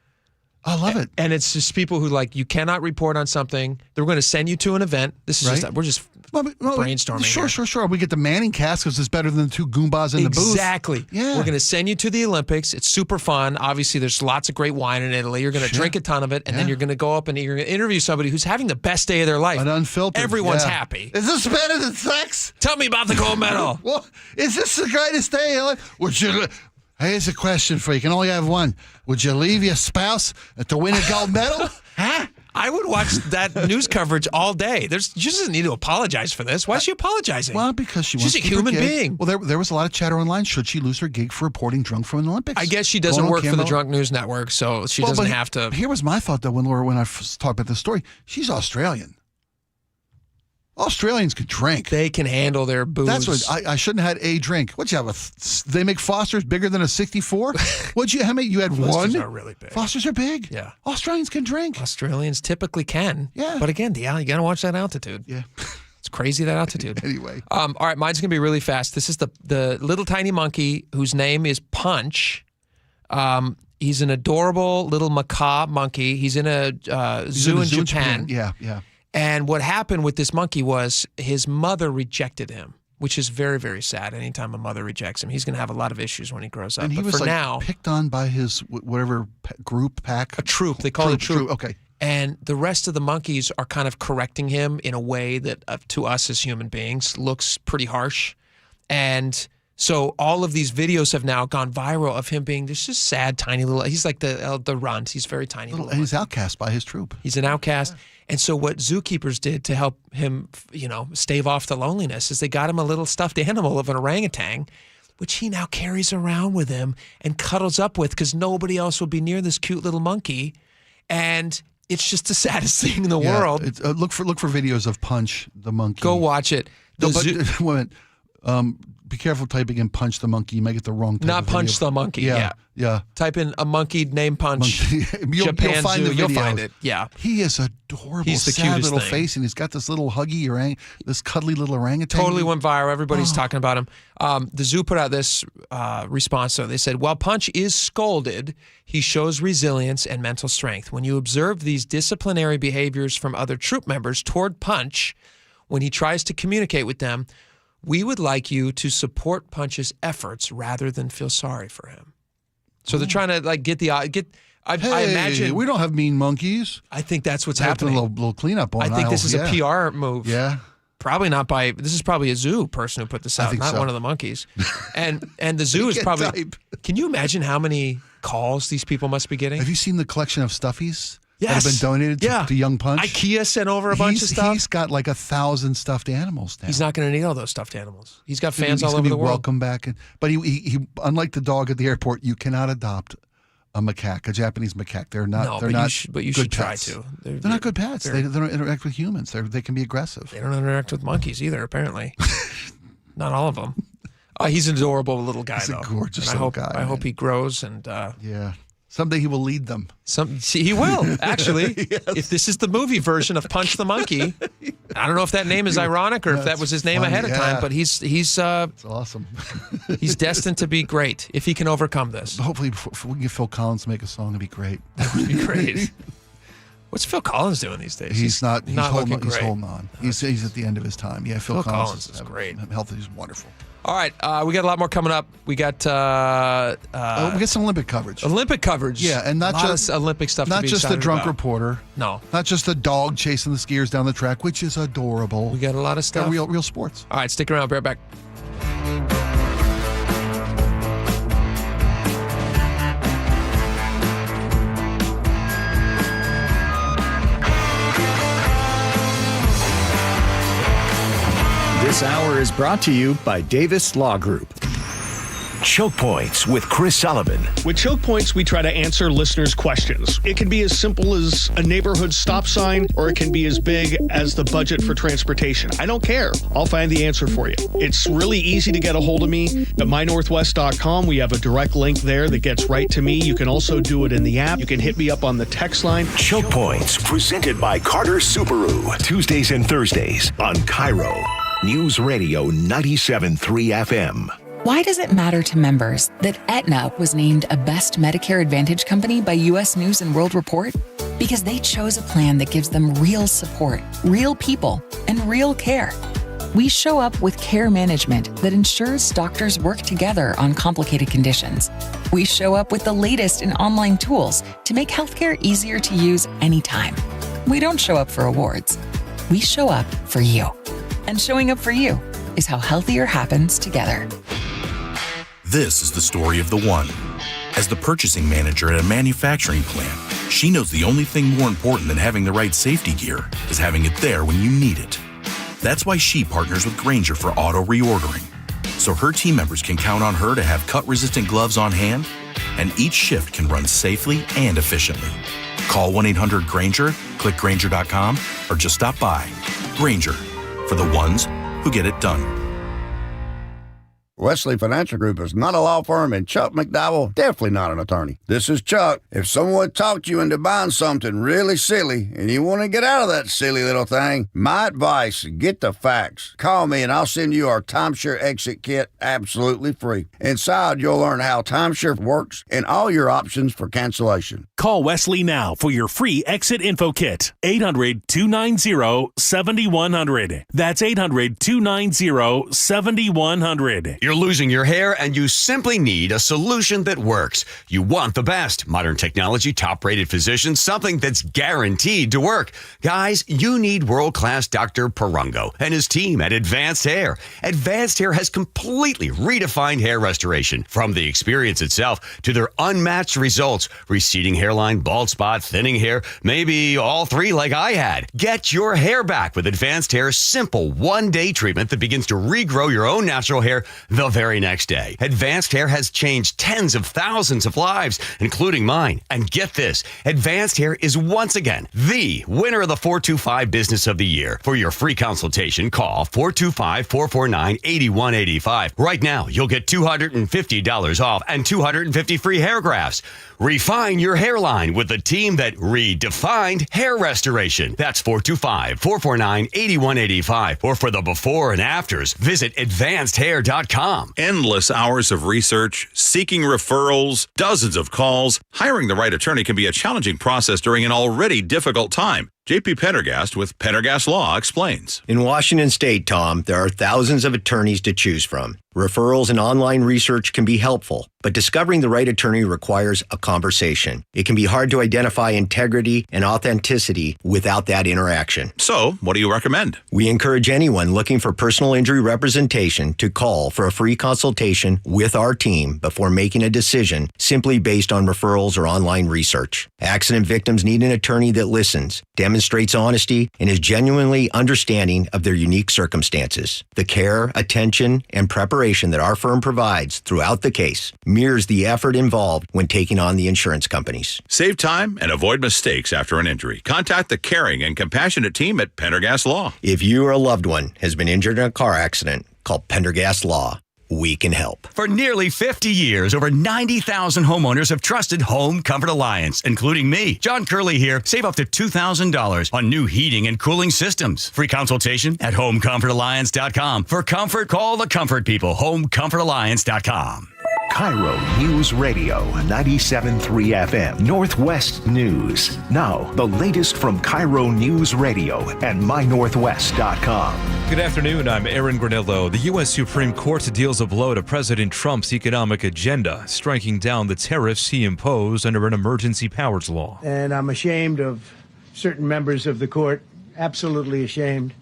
I love it. And it's just people who you cannot report on something. They're going to send you to an event. This is we're just brainstorming. Sure. We get the Manning cast because it's better than the 2 Goombas in the booth. Exactly. Yeah. We're going to send you to the Olympics. It's super fun. Obviously, there's lots of great wine in Italy. You're going to drink a ton of it, and then you're going to go up and you're going to interview somebody who's having the best day of their life. An unfiltered. Everyone's happy. Is this better than sex? Tell me about the gold medal. Well, is this the greatest day of your life? Here's a question for you. You can only have one. Would you leave your spouse to win a gold medal? Huh? I would watch that news coverage all day. She doesn't need to apologize for this. Why is she apologizing? Well, because she's a human being. Well, there was a lot of chatter online. Should she lose her gig for reporting drunk from the Olympics? I guess she doesn't work for the Drunk News Network, so she doesn't have to. Here was my thought, though, when I first talked about this story. She's Australian. Australians can drink. They can handle their booze. That's what I shouldn't have had a drink. What'd you have? They make Foster's bigger than a 64? How many? You had Fosters one? Are really big. Fosters are big. Yeah. Australians can drink. Australians typically can. Yeah. But again, you got to watch that altitude. Yeah. It's crazy, that altitude. Anyway. All right, mine's going to be really fast. This is the little tiny monkey whose name is Punch. He's an adorable little macaw monkey. He's in a zoo in Japan. Yeah. And what happened with this monkey was his mother rejected him, which is very, very sad. Anytime a mother rejects him, he's going to have a lot of issues when he grows up. And he was picked on by his whatever group, pack. A troop. They call it a troop. Okay. And the rest of the monkeys are kind of correcting him in a way that to us as human beings looks pretty harsh. And so all of these videos have now gone viral of him being this just sad, tiny little. He's like the runt. He's very tiny. And he's outcast by his troop. He's an outcast. Yeah. And so what zookeepers did to help him, stave off the loneliness is they got him a little stuffed animal of an orangutan, which he now carries around with him and cuddles up with because nobody else will be near this cute little monkey. And it's just the saddest thing in the world. Look for videos of Punch the monkey. Go watch it. Be careful typing in Punch the monkey. You might get the wrong type Not of Punch video. the monkey. Yeah. Type in a monkey named Punch. You'll find Zoo. the You'll find it. Yeah. He is adorable. He's the sad cutest little thing. face, and he's got this little huggy this cuddly little orangutan. Totally went viral. Everybody's talking about him. The zoo put out this response. So they said, while Punch is scolded, he shows resilience and mental strength. When you observe these disciplinary behaviors from other troop members toward Punch, when he tries to communicate with them, we would like you to support Punch's efforts rather than feel sorry for him. So they're trying to I imagine we don't have mean monkeys. I think that's what's happening. happening. A little cleanup on. I think this is a PR move. Yeah. Probably not by. This is probably a zoo person who put this out, not one of the monkeys. And the zoo is probably. Type. Can you imagine how many calls these people must be getting? Have you seen the collection of stuffies? Yes. That have been donated to Young Punch? IKEA sent over a bunch of stuff. He's got like 1,000 stuffed animals now. He's not going to need all those stuffed animals. He's got fans all over the world. Welcome back. But he unlike the dog at the airport, you cannot adopt a macaque, a Japanese macaque. They're not. No, they're but not. You should try pets. to. They're not good pets. They don't interact with humans. They can be aggressive. They don't interact with monkeys either. Apparently, not all of them. He's an adorable little guy. He's a gorgeous little guy. I hope he grows and. Yeah. Someday he will lead them. He will, actually. Yes. If this is the movie version of Punch the Monkey, I don't know if that name is ironic or if that was his name ahead of time, but he's It's awesome. He's destined to be great if he can overcome this. Hopefully, if we can get Phil Collins to make a song, it'd be great. That would be great. What's Phil Collins doing these days? He's not looking great. He's holding on. He's at the end of his time. Yeah, Phil Collins is great. Health is wonderful. All right, we got a lot more coming up. We got we got some Olympic coverage. Yeah, and not just Olympic stuff. Not to be just the excited drunk about. reporter. No, not just the dog chasing the skiers down the track, which is adorable. We got a lot of stuff. Real sports. All right, stick around. Be right back. This hour is brought to you by Davis Law Group. Choke Points with Chris Sullivan. With Choke Points, we try to answer listeners' questions. It can be as simple as a neighborhood stop sign, or it can be as big as the budget for transportation. I don't care. I'll find the answer for you. It's really easy to get a hold of me at mynorthwest.com. We have a direct link there that gets right to me. You can also do it in the app. You can hit me up on the text line. Choke Points, presented by Carter Subaru. Tuesdays and Thursdays on KIRO Newsradio 97.3 FM. Why does it matter to members that Aetna was named a Best Medicare Advantage company by U.S. News & World Report? Because they chose a plan that gives them real support, real people, and real care. We show up with care management that ensures doctors work together on complicated conditions. We show up with the latest in online tools to make healthcare easier to use anytime. We don't show up for awards. We show up for you. And showing up for you is how healthier happens together. This is the story of the one. As the purchasing manager at a manufacturing plant, she knows the only thing more important than having the right safety gear is having it there when you need it. That's why she partners with Grainger for auto reordering, so her team members can count on her to have cut-resistant gloves on hand, and each shift can run safely and efficiently. Call 1-800-GRAINGER, click Grainger.com, or just stop by. Grainger, for the ones who get it done. Wesley Financial Group is not a law firm, and Chuck McDowell definitely not an attorney. This is Chuck. If someone talked you into buying something really silly and you want to get out of that silly little thing, my advice, get the facts. Call me and I'll send you our timeshare exit kit absolutely free. Inside, you'll learn how timeshare works and all your options for cancellation. Call Wesley now for your free exit info kit. 800-290-7100. That's 800-290-7100. You're losing your hair and you simply need a solution that works. You want the best. Modern technology, top-rated physicians, something that's guaranteed to work. Guys, you need world-class Dr. Perungo and his team at Advanced Hair. Advanced Hair has completely redefined hair restoration. From the experience itself to their unmatched results. Receding hairline, bald spot, thinning hair, maybe all three like I had. Get your hair back with Advanced Hair's simple one-day treatment that begins to regrow your own natural hair the very next day. Advanced Hair has changed tens of thousands of lives, including mine. And get this, Advanced Hair is once again the winner of the 425 Business of the Year. For your free consultation, call 425-449-8185. Right now, you'll get $250 off and 250 free hair grafts. Refine your hairline with the team that redefined hair restoration. That's 425-449-8185. Or for the before and afters, visit advancedhair.com. Endless hours of research, seeking referrals, dozens of calls. Hiring the right attorney can be a challenging process during an already difficult time. J.P. Pendergast with Pendergast Law explains. In Washington State, Tom, there are thousands of attorneys to choose from. Referrals and online research can be helpful, but discovering the right attorney requires a conversation. It can be hard to identify integrity and authenticity without that interaction. So, what do you recommend? We encourage anyone looking for personal injury representation to call for a free consultation with our team before making a decision simply based on referrals or online research. Accident victims need an attorney that listens, demonstrates honesty, and is genuinely understanding of their unique circumstances. The care, attention, and preparation that our firm provides throughout the case mirrors the effort involved when taking on the insurance companies. Save time and avoid mistakes after an injury. Contact the caring and compassionate team at Pendergast Law. If you or a loved one has been injured in a car accident, call Pendergast Law. We can help. For nearly 50 years, over 90,000 homeowners have trusted Home Comfort Alliance, including me. John Curley here. Save up to $2,000 on new heating and cooling systems. Free consultation at homecomfortalliance.com. For comfort, call the comfort people. homecomfortalliance.com. KIRO News Radio 97.3 FM Northwest News. Now, the latest from KIRO News Radio and mynorthwest.com. Good afternoon. I'm Aaron Granillo. The U.S. Supreme Court deals a blow to President Trump's economic agenda, striking down the tariffs he imposed under an emergency powers law. And I'm ashamed of certain members of the court, absolutely ashamed,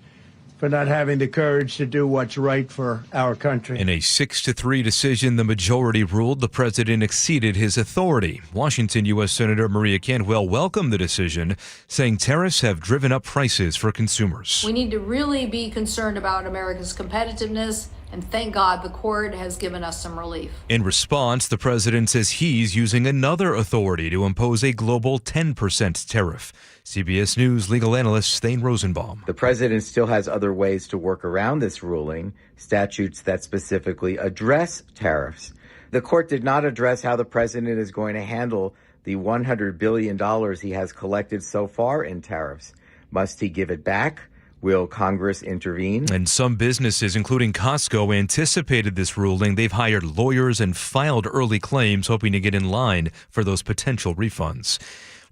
for not having the courage to do what's right for our country. In a 6-3 decision, the majority ruled the president exceeded his authority. Washington U.S. Senator Maria Cantwell welcomed the decision, saying tariffs have driven up prices for consumers. We need to really be concerned about America's competitiveness, and thank God the court has given us some relief. In response, the president says he's using another authority to impose a global 10% tariff. CBS News legal analyst Thane Rosenbaum. The president still has other ways to work around this ruling, statutes that specifically address tariffs. The court did not address how the president is going to handle the $100 billion he has collected so far in tariffs. Must he give it back? Will Congress intervene? And some businesses, including Costco, anticipated this ruling. They've hired lawyers and filed early claims, hoping to get in line for those potential refunds.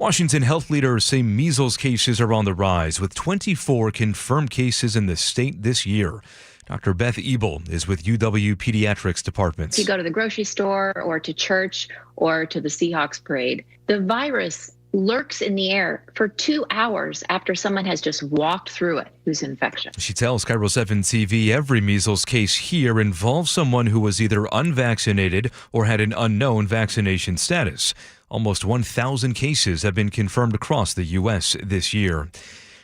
Washington health leaders say measles cases are on the rise, with 24 confirmed cases in the state this year. Dr. Beth Ebel is with UW Pediatrics Department. If you go to the grocery store or to church or to the Seahawks parade, the virus lurks in the air for 2 hours after someone has just walked through it who's infectious. She tells KIRO 7 TV every measles case here involves someone who was either unvaccinated or had an unknown vaccination status. Almost 1,000 cases have been confirmed across the U.S. this year.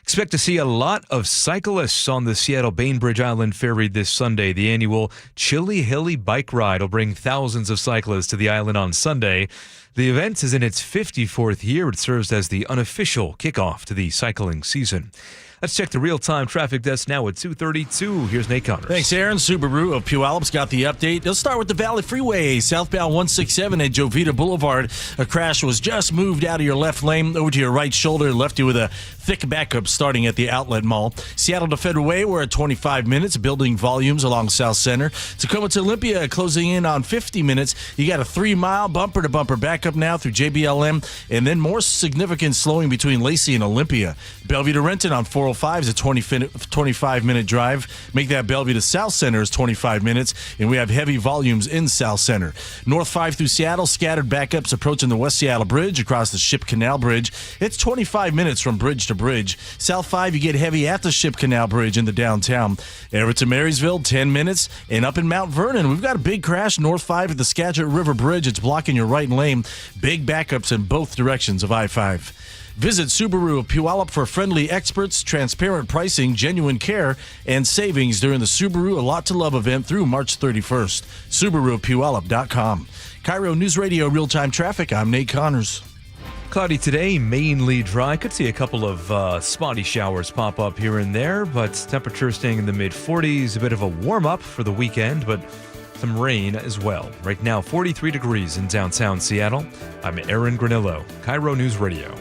Expect to see a lot of cyclists on the Seattle Bainbridge Island Ferry this Sunday. The annual Chilly Hilly bike ride will bring thousands of cyclists to the island on Sunday. The event is in its 54th year. It serves as the unofficial kickoff to the cycling season. Let's check the real-time traffic desk now at 2:32. Here's Nate Connors. Thanks, Aaron. Subaru of Puyallup got the update. Let's start with the Valley Freeway. Southbound 167 at Jovita Boulevard. A crash was just moved out of your left lane over to your right shoulder, left you with a thick backup starting at the Outlet Mall. Seattle to Federal Way, we're at 25 minutes, building volumes along South Center. Tacoma to Olympia, closing in on 50 minutes. You got a 3-mile bumper-to-bumper backup now through JBLM, and then more significant slowing between Lacey and Olympia. Bellevue to Renton on 405 is a 25-minute drive. Make that Bellevue to South Center is 25 minutes, and we have heavy volumes in South Center. North 5 through Seattle, scattered backups approaching the West Seattle Bridge across the Ship Canal Bridge. It's 25 minutes from bridge to bridge. South 5, you get heavy at the Ship Canal Bridge into downtown. Everett to Marysville, 10 minutes. And up in Mount Vernon, we've got a big crash North 5 at the Skagit River Bridge. It's blocking your right lane. Big backups in both directions of I-5. Visit Subaru of Puyallup for friendly experts, transparent pricing, genuine care, and savings during the Subaru A Lot to Love event through March 31st. SubaruofPuyallup.com. KIRO News Radio real-time traffic. I'm Nate Connors. Cloudy today, mainly dry. Could see a couple of spotty showers pop up here and there, but temperatures staying in the mid-40s. A bit of a warm-up for the weekend, but some rain as well. Right now, 43 degrees in downtown Seattle. I'm Aaron Granillo, KIRO News Radio.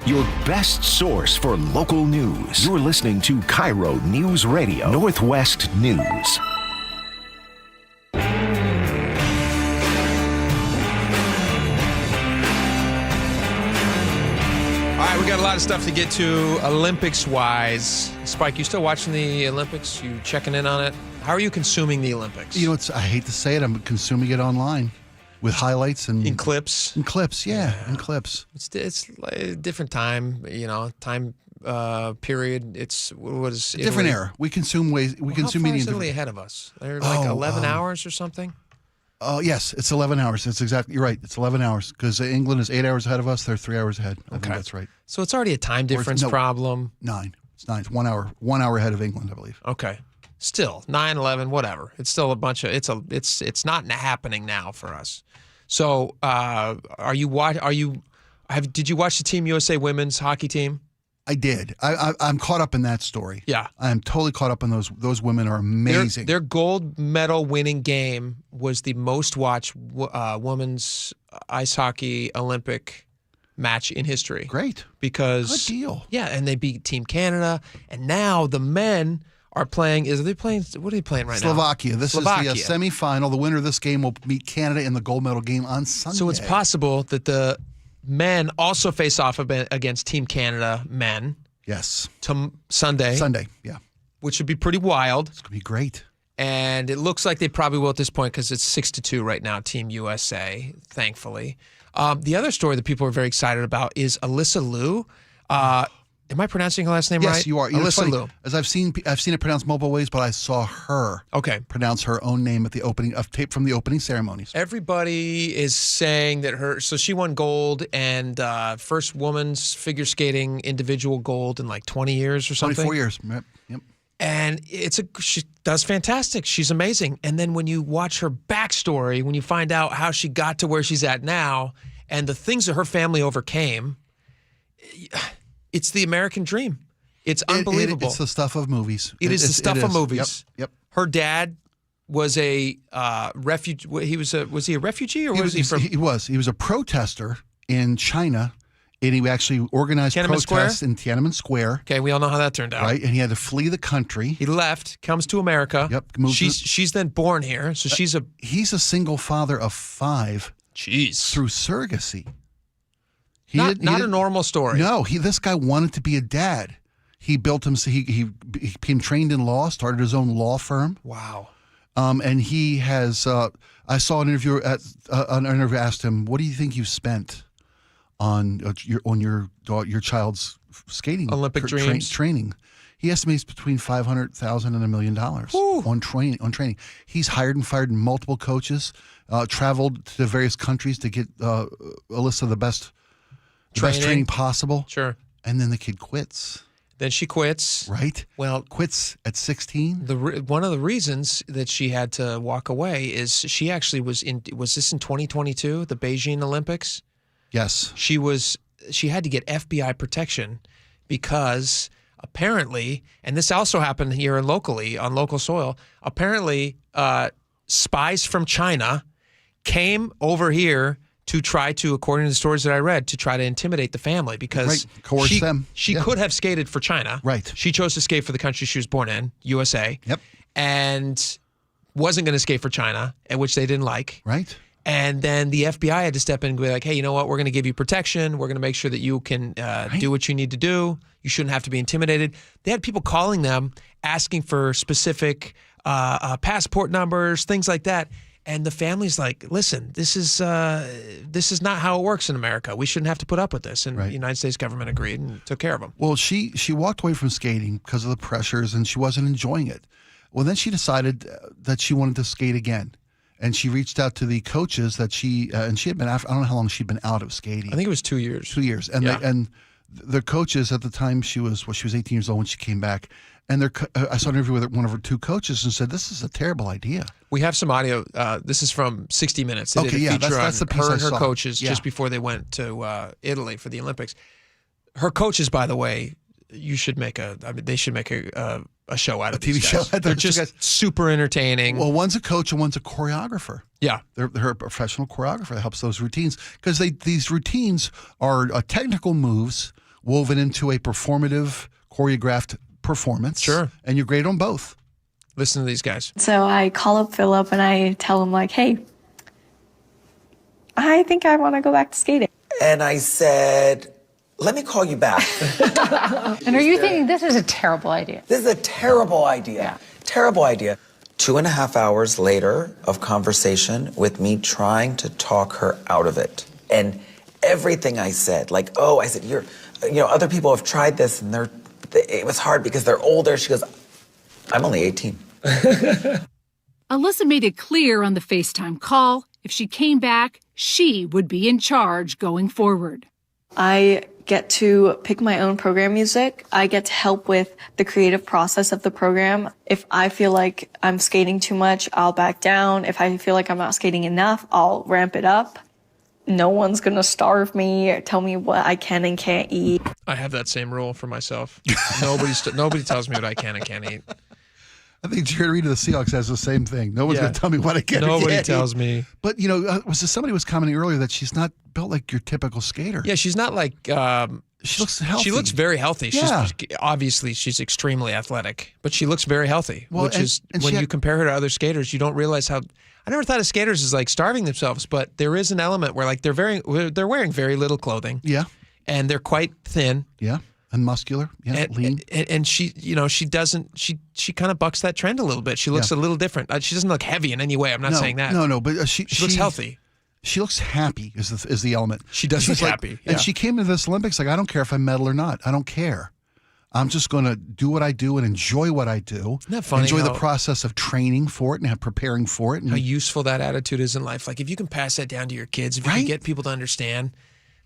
Your best source for local news. You're listening to KIRO News Radio, Northwest News. All right, we got a lot of stuff to get to Olympics-wise. Spike, you still watching the Olympics? You checking in on it? How are you consuming the Olympics? You know, I hate to say it, I'm consuming it online with highlights and in clips. In clips, yeah. In clips. It's a different time, period. It's what is a different era. We consume media. How far is Italy ahead of us? They're like 11 hours or something. Oh, yes, it's 11 hours. That's exactly, you're right. It's 11 hours because England is 8 hours ahead of us. They're 3 hours ahead. I think that's right. So it's already a time difference problem. 9. It's 9. It's 1 hour. 1 hour ahead of England, I believe. Okay. Still 9, 11, whatever. It's still a bunch of. It's not happening now for us. So did you watch the Team USA women's hockey team? I did. I'm caught up in that story. Yeah. I'm totally caught up in those. Those women are amazing. Their gold medal winning game was the most watched women's ice hockey Olympic match in history. Great. Because good deal. Yeah, and they beat Team Canada, and now the men are playing. What are they playing right now? Slovakia. This is the semifinal. The winner of this game will meet Canada in the gold medal game on Sunday. So it's possible that the men also face off against Team Canada men. Yes. Sunday. Sunday, yeah. Which would be pretty wild. It's going to be great. And it looks like they probably will at this point because it's 6-2 right now, Team USA, thankfully. The other story that people are very excited about is Alyssa Liu. Am I pronouncing her last name right? Yes, you are. Alyssa Liu. As I've seen it pronounced multiple ways, but I saw her pronounce her own name at the opening of tape from the opening ceremonies. Everybody is saying that so she won gold and first woman's figure skating individual gold in like 20 years or something. 24 years. Yep. And she does fantastic. She's amazing. And then when you watch her backstory, when you find out how she got to where she's at now and the things that her family overcame, it's the American dream. It's unbelievable. It's the stuff of movies. It is the stuff of movies. Yep. Her dad was a refugee. Was he a refugee or was he from? He was. He was a protester in China, and he actually organized protests in Tiananmen Square. Okay, we all know how that turned out. Right, and he had to flee the country. He left, comes to America. Yep. She's then born here, so he's a single father of 5. Jeez. Through surrogacy. Not a normal story. No, this guy wanted to be a dad. He built him. He became trained in law, started his own law firm. Wow. And he has. I saw an interview asked him, "What do you think you've spent on your child's skating Olympic dreams training?" He estimates between $500,000 and $1 million on training. He's hired and fired multiple coaches, traveled to various countries to get a list of the best training possible. Sure. And then the kid quits. Then she quits. Right. Well, quits at 16. One of the reasons that she had to walk away is she actually was this in 2022, the Beijing Olympics? Yes. She had to get FBI protection because apparently, and this also happened here locally on local soil, apparently spies from China came over here to try to, according to the stories that I read, to try to intimidate the family because coerce them. She could have skated for China. Right. She chose to skate for the country she was born in, USA. Yep. And wasn't going to skate for China, which they didn't like. Right. And then the FBI had to step in and be like, hey, you know what? We're going to give you protection. We're going to make sure that you can do what you need to do. You shouldn't have to be intimidated. They had people calling them, asking for specific passport numbers, things like that. And the family's like, listen, this is not how it works in America. We shouldn't have to put up with this. And the United States government agreed and took care of them. Well, she walked away from skating because of the pressures, and she wasn't enjoying it. Well, then she decided that she wanted to skate again. And she reached out to the coaches that she had been after. I don't know how long she'd been out of skating. I think it was 2 years. 2 years. And the coaches at the time, she was 18 years old when she came back. And I saw an interview with one of her two coaches and said, this is a terrible idea. We have some audio. This is from 60 Minutes. They did a feature that's the on piece her I and her saw. coaches Yeah. just before they went to Italy for the Olympics. Her coaches, by the way, they should make a show out of TV these guys. show. They're just super entertaining. Well, one's a coach and one's a choreographer. Yeah. They're a professional choreographer that helps those routines because these routines are technical moves woven into a performative, choreographed performance. Sure. And you're great on both. Listen to these guys. So I call up Philip and I tell him like, hey, I think I want to go back to skating. And I said, let me call you back. And are you thinking this is a terrible idea? This is a terrible idea. Yeah. Terrible idea. 2.5 hours later of conversation with me trying to talk her out of it. And everything I said, like, I said, other people have tried this and it was hard because they're older. She goes, I'm only 18. Alyssa made it clear on the FaceTime call, if she came back, she would be in charge going forward. I get to pick my own program music. I get to help with the creative process of the program. If I feel like I'm skating too much, I'll back down. If I feel like I'm not skating enough, I'll ramp it up. No one's going to starve me or tell me what I can and can't eat. I have that same rule for myself. Nobody tells me what I can and can't eat. I think Jared Reed of the Seahawks has the same thing. No one's going to tell me what I can and Nobody can't tells eat. me. But, somebody was commenting earlier that she's not built like your typical skater. Yeah, she's not like... she looks healthy. She looks very healthy. Yeah. Obviously, she's extremely athletic, but she looks very healthy, Well, when you compare her to other skaters, you don't realize how... I never thought of skaters as like starving themselves, but there is an element where like they're wearing very little clothing. Yeah. And they're quite thin. Yeah. And muscular. Yeah. Lean. And she, she kind of bucks that trend a little bit. She looks a little different. She doesn't look heavy in any way. I'm not saying that. No, but she looks healthy. She looks happy is the element. She does look happy. And she came into this Olympics like, I don't care if I medal or not. I don't care. I'm just going to do what I do and enjoy what I do. Isn't that funny? Enjoy the process of training for it and preparing for it. And how useful that attitude is in life. Like if you can pass that down to your kids, if you can get people to understand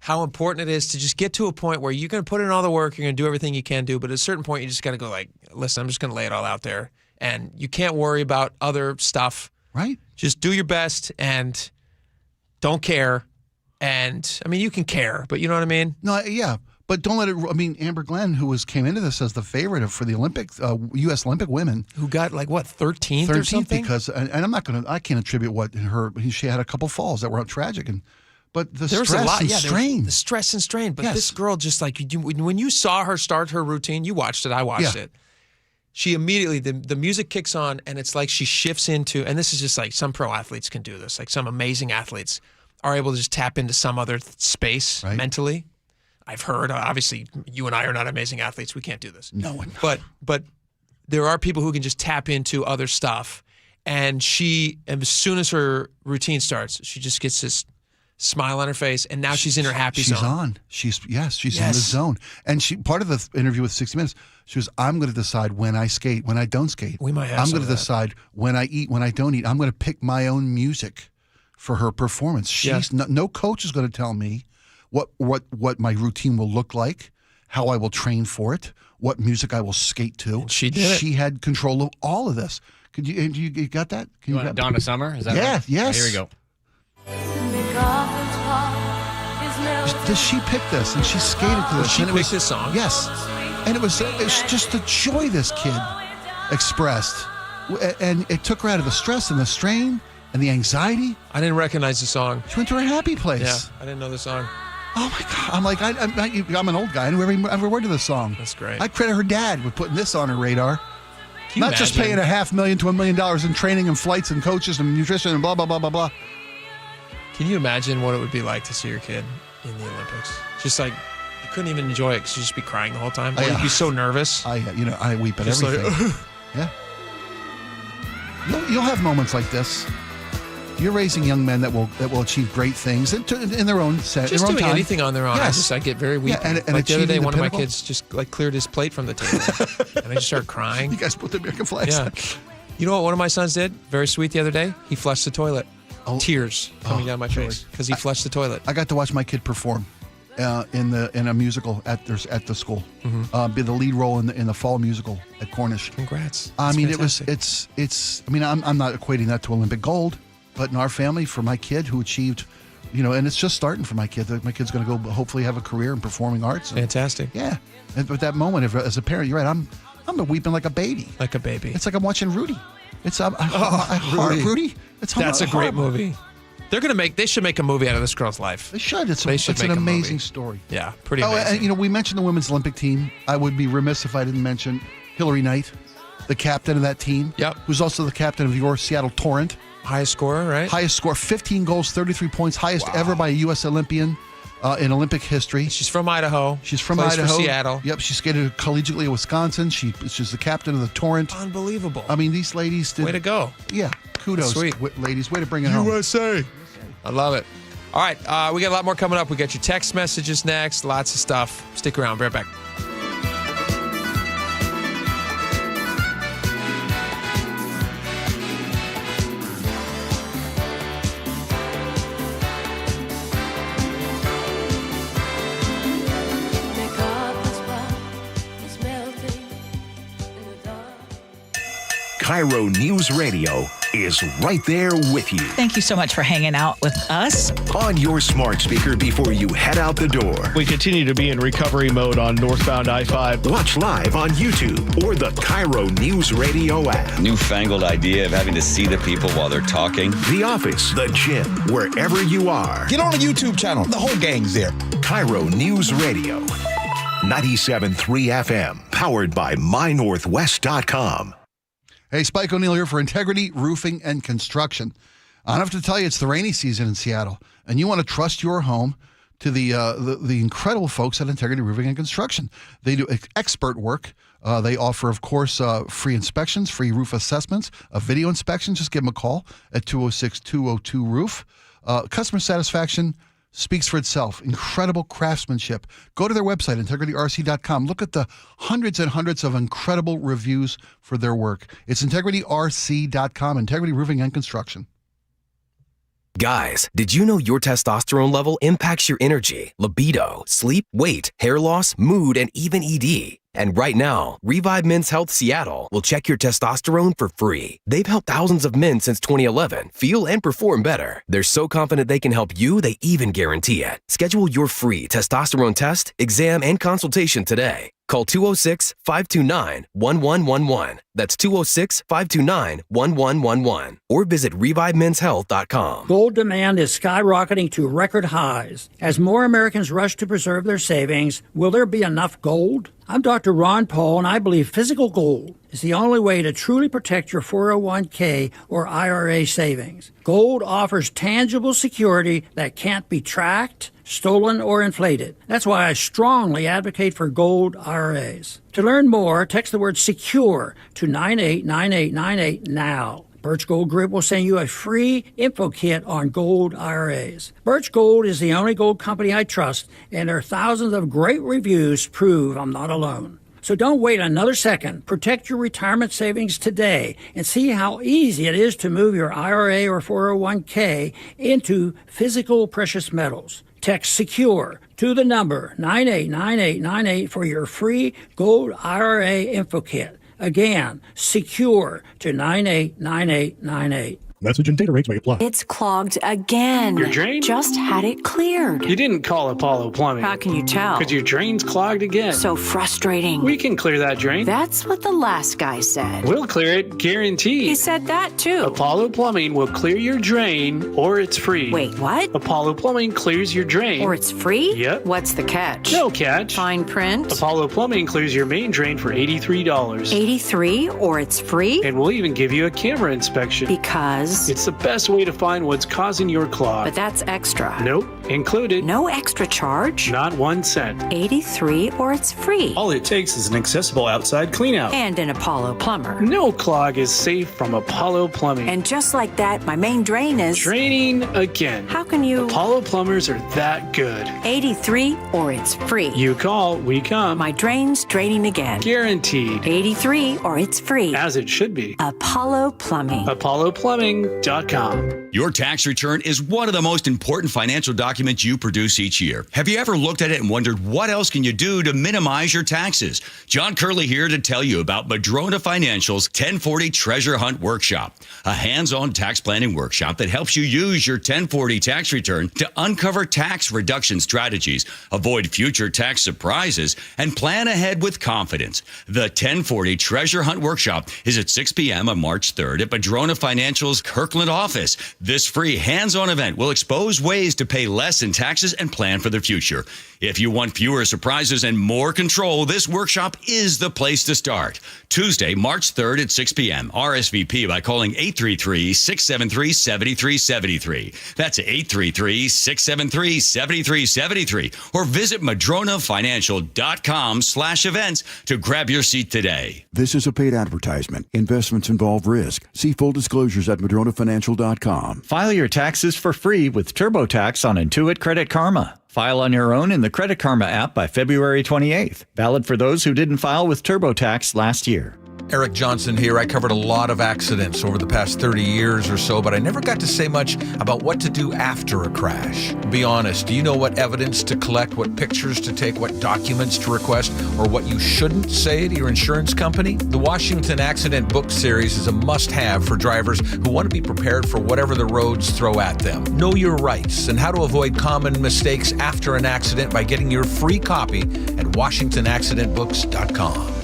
how important it is to just get to a point where you're going to put in all the work, you're going to do everything you can do, but at a certain point you just got to go like, listen, I'm just going to lay it all out there. And you can't worry about other stuff. Right. Just do your best and don't care. And I mean, you can care, but you know what I mean? No, yeah. But don't let it. I mean, Amber Glenn, who came into this as the favorite for the Olympics, U.S. Olympic women, who got like what 13th or something. Because, and I'm not going to. I can't attribute what she had a couple falls that were tragic, but the there was stress a lot, and strain. The stress and strain. But this girl, just like when you saw her start her routine, you watched it. I watched it. She immediately the music kicks on, and it's like she shifts into. And this is just like some pro athletes can do this. Like some amazing athletes are able to just tap into some other space mentally. I've heard. Obviously, you and I are not amazing athletes. We can't do this. No one. But there are people who can just tap into other stuff. And as soon as her routine starts, she just gets this smile on her face, and now she's in her happy zone. She's in the zone. And part of the interview with 60 Minutes, she was, I'm going to decide when I skate, when I don't skate. We might have I'm some going of to that. decide when I eat, when I don't eat. I'm going to pick my own music for her performance. No coach is going to tell me what my routine will look like, how I will train for it, what music I will skate to. And she did it. She had control of all of this. Could you got that? You want Donna Summer? Is that right? Yes. Here we go. Does she pick this? And she skated to this. She picked this song? Yes. And it was just the joy this kid expressed. And it took her out of the stress and the strain and the anxiety. I didn't recognize the song. She went to her happy place. Yeah, I didn't know the song. Oh, my God. I'm like, I'm an old guy. I knew every word of the song. That's great. I credit her dad with putting this on her radar. Can you Not just imagine? paying $500,000 to $1 million in training and flights and coaches and nutrition and blah, blah, blah, blah, blah. Can you imagine what it would be like to see your kid in the Olympics? Just like, you couldn't even enjoy it because you'd just be crying the whole time. Or you'd be so nervous. I weep at Just like, everything. Yeah. You'll have moments like this. You're raising young men that will achieve great things in their own set. Just their own doing time. anything on their own. Yes. I get very weepy. Yeah, and like the other day, achieving the one of my pinnacle. kids just like cleared his plate from the table, and I just started crying. You guys put the American flags. Yeah. You know what one of my sons did? Very sweet the other day. He flushed the toilet. Tears coming down my face because he flushed the toilet. I got to watch my kid perform in a musical at the school. Be the lead role in the fall musical at Cornish. Congrats. I mean, fantastic. it's. I mean, I'm not equating that to Olympic gold, but in our family, for my kid who achieved, and it's just starting for my kid. My kid's going to go hopefully have a career in performing arts. Fantastic. Yeah, but that moment, as a parent, you're right. I'm weeping like a baby. Like a baby. It's like I'm watching Rudy. It's Rudy. Rudy. That's a great movie. They should make a movie out of this girl's life. They should. It's make an a amazing movie. story. Yeah, pretty amazing. And we mentioned the women's Olympic team. I would be remiss if I didn't mention Hillary Knight, the captain of that team. Yep. Who's also the captain of your Seattle Torrent. Highest scorer, right? Highest score, 15 goals, 33 points, highest ever by a U.S. Olympian in Olympic history. She's from Idaho. She's from Plays Idaho. for Seattle. Yep, she skated collegiately at Wisconsin. She's the captain of the Torrent. Unbelievable. I mean, these ladies did. Way to go. Yeah, kudos, Sweet. Ladies. Way to bring it home. USA. I love it. All right, we got a lot more coming up. We got your text messages next. Lots of stuff. Stick around. Be right back. KIRO News Radio is right there with you. Thank you so much for hanging out with us. On your smart speaker before you head out the door. We continue to be in recovery mode on northbound I-5. Watch live on YouTube or the KIRO News Radio app. Newfangled idea of having to see the people while they're talking. The office, the gym, wherever you are. Get on the YouTube channel. The whole gang's there. KIRO News Radio. 97.3 FM. Powered by MyNorthwest.com. Hey, Spike O'Neill here for Integrity Roofing and Construction. I don't have to tell you, it's the rainy season in Seattle, and you want to trust your home to the incredible folks at Integrity Roofing and Construction. They do expert work. They offer, of course, free inspections, free roof assessments, a video inspection. Just give them a call at 206-202-ROOF. Customer satisfaction speaks for itself. Incredible craftsmanship. Go to their website, integrityrc.com. Look at the hundreds and hundreds of incredible reviews for their work. It's integrityrc.com, Integrity Roofing and Construction. Guys, did you know your testosterone level impacts your energy, libido, sleep, weight, hair loss, mood, and even ED? And right now, Revive Men's Health Seattle will check your testosterone for free. They've helped thousands of men since 2011 feel and perform better. They're so confident they can help you, they even guarantee it. Schedule your free testosterone test, exam, and consultation today. Call 206-529-1111. That's 206-529-1111. Or visit ReviveMen'sHealth.com. Gold demand is skyrocketing to record highs. As more Americans rush to preserve their savings, will there be enough gold? I'm Dr. Ron Paul, and I believe physical gold is the only way to truly protect your 401k or IRA savings. Gold offers tangible security that can't be tracked, stolen, or inflated. That's why I strongly advocate for gold IRAs. To learn more, text the word SECURE to 989898 now. Birch Gold Group will send you a free info kit on gold IRAs. Birch Gold is the only gold company I trust, and their thousands of great reviews prove I'm not alone. So don't wait another second. Protect your retirement savings today and see how easy it is to move your IRA or 401k into physical precious metals. Text SECURE to the number 989898 for your free gold IRA info kit. Again, SECURE to 989898. Message and data rates may apply. It's clogged again. Your drain? Just had it cleared. You didn't call Apollo Plumbing. How can you tell? Because your drain's clogged again. So frustrating. We can clear that drain. That's what the last guy said. We'll clear it, guaranteed. He said that too. Apollo Plumbing will clear your drain, or it's free. Wait, what? Apollo Plumbing clears your drain. Or it's free? Yep. What's the catch? No catch. Fine print? Apollo Plumbing clears your main drain for $83. $83, or it's free? And we'll even give you a camera inspection. Because? It's the best way to find what's causing your clog. But that's extra. Nope. Included. No extra charge? Not 1 cent. $83, or it's free. All it takes is an accessible outside cleanout. And an Apollo plumber. No clog is safe from Apollo Plumbing. And just like that, my main drain is... draining again. How can you... Apollo plumbers are that good. $83, or it's free. You call, we come. My drain's draining again. Guaranteed. $83, or it's free. As it should be. Apollo Plumbing. ApolloPlumbing.com. Your tax return is one of the most important financial documents you produce each year. Have you ever looked at it and wondered what else can you do to minimize your taxes? John Curley here to tell you about Madrona Financial's 1040 Treasure Hunt Workshop, a hands-on tax planning workshop that helps you use your 1040 tax return to uncover tax reduction strategies, avoid future tax surprises, and plan ahead with confidence. The 1040 Treasure Hunt Workshop is at 6 p.m. on March 3rd at Madrona Financial's Kirkland office. This free hands-on event will expose ways to pay less in taxes and plan for the future. If you want fewer surprises and more control, this workshop is the place to start. Tuesday, March 3rd at 6 p.m. RSVP by calling 833-673-7373. That's 833-673-7373. Or visit madronafinancial.com/events to grab your seat today. This is a paid advertisement. Investments involve risk. See full disclosures at madronafinancial.com. File your taxes for free with TurboTax on Intuit Credit Karma. File on your own in the Credit Karma app by February 28th. Valid for those who didn't file with TurboTax last year. Eric Johnson here. I covered a lot of accidents over the past 30 years or so, but I never got to say much about what to do after a crash. Be honest, do you know what evidence to collect, what pictures to take, what documents to request, or what you shouldn't say to your insurance company? The Washington Accident Book Series is a must-have for drivers who want to be prepared for whatever the roads throw at them. Know your rights and how to avoid common mistakes after an accident by getting your free copy at WashingtonAccidentBooks.com.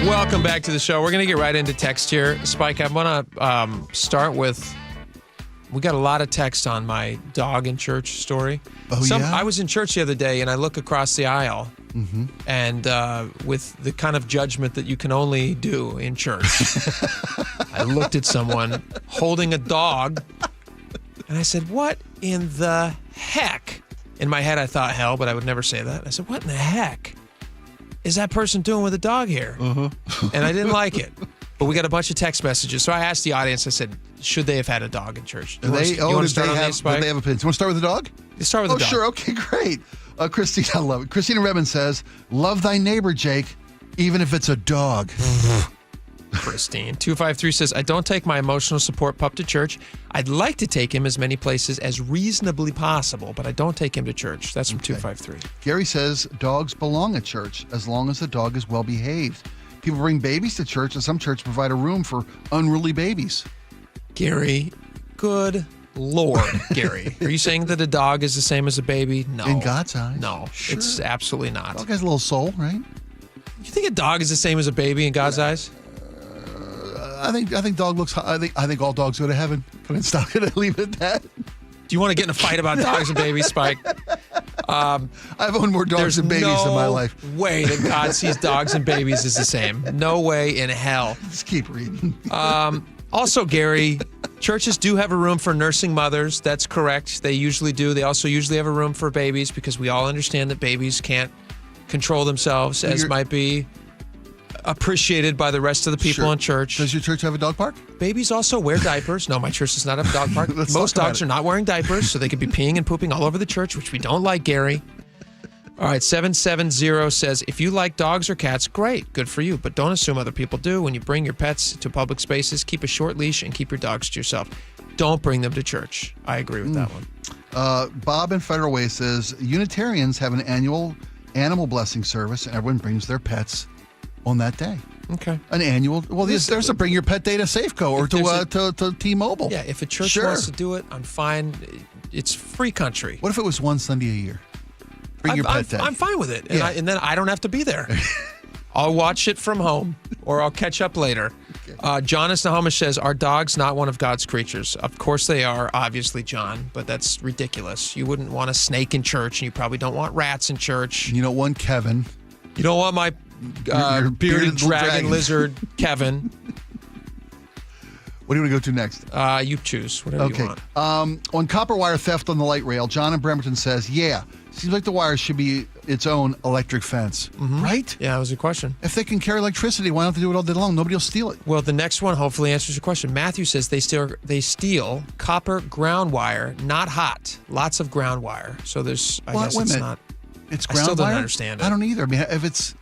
Welcome back to the show. We're going to get right into text here. Spike, I want to start with, we got a lot of text on my dog in church story. Yeah? I was in church the other day, and I look across the aisle, and with the kind of judgment that you can only do in church, I looked at someone holding a dog, and I said, what in the heck? In my head, I thought hell, but I would never say that. I said, what in the heck is that person doing with a dog here? And I didn't like it. But we got a bunch of text messages. So I asked the audience, I said, should they have had a dog in church? Did they have opinions? You want to start with the dog? Let's start with the dog. Oh, sure. Okay, great. Christina, I love it. Christina Redmond says, love thy neighbor, Jake, even if it's a dog. Christine. 253 says, I don't take my emotional support pup to church. I'd like to take him as many places as reasonably possible, but I don't take him to church. That's from 253. Gary says, dogs belong at church as long as the dog is well behaved. People bring babies to church, and some churches provide a room for unruly babies. Gary, good Lord, Gary. Are you saying that a dog is the same as a baby? No. In God's eyes? No, Sure. it's absolutely not. Dog has a little soul, right? You think a dog is the same as a baby in God's eyes? I think dog looks. I think all dogs go to heaven. Can I stop it and leave it at that? Do you want to get in a fight about dogs and babies, Spike? I've owned more dogs than babies in my life. No way that God sees dogs and babies as the same. No way in hell. Just keep reading. Also, Gary, churches do have a room for nursing mothers. That's correct. They usually do. They also usually have a room for babies because we all understand that babies can't control themselves, as might be appreciated by the rest of the people in church. Does your church have a dog park? Babies also wear diapers. No, my church does not have a dog park. Most dogs are not wearing diapers, so they could be peeing and pooping all over the church, which we don't like, Gary. All right, 770 says, if you like dogs or cats, great, good for you, but don't assume other people do. When you bring your pets to public spaces, keep a short leash and keep your dogs to yourself. Don't bring them to church. I agree with that one. Bob in Federal Way says, Unitarians have an annual animal blessing service, and everyone brings their pets on that day. Okay. An annual. Well, there's a bring your pet day to Safeco or to T-Mobile. Yeah, if a church wants to do it, I'm fine. It's free country. What if it was one Sunday a year? Bring your pet day. I'm fine with it, and then I don't have to be there. I'll watch it from home, or I'll catch up later. Jonas Nahomish says, are dogs not one of God's creatures? Of course they are, obviously, John, but that's ridiculous. You wouldn't want a snake in church, and you probably don't want rats in church. You don't want Kevin. You don't want my your bearded dragon lizard, Kevin. What do you want to go to next? You choose, whatever you want. On copper wire theft on the light rail, John in Bremerton says, seems like the wire should be its own electric fence, right? Yeah, that was a question. If they can carry electricity, why don't they do it all day long? Nobody will steal it. Well, the next one hopefully answers your question. Matthew says they steal copper ground wire, not hot. Lots of ground wire. So there's, I guess it's not. It's ground I still don't wire? understand it. I don't either. I mean, if it's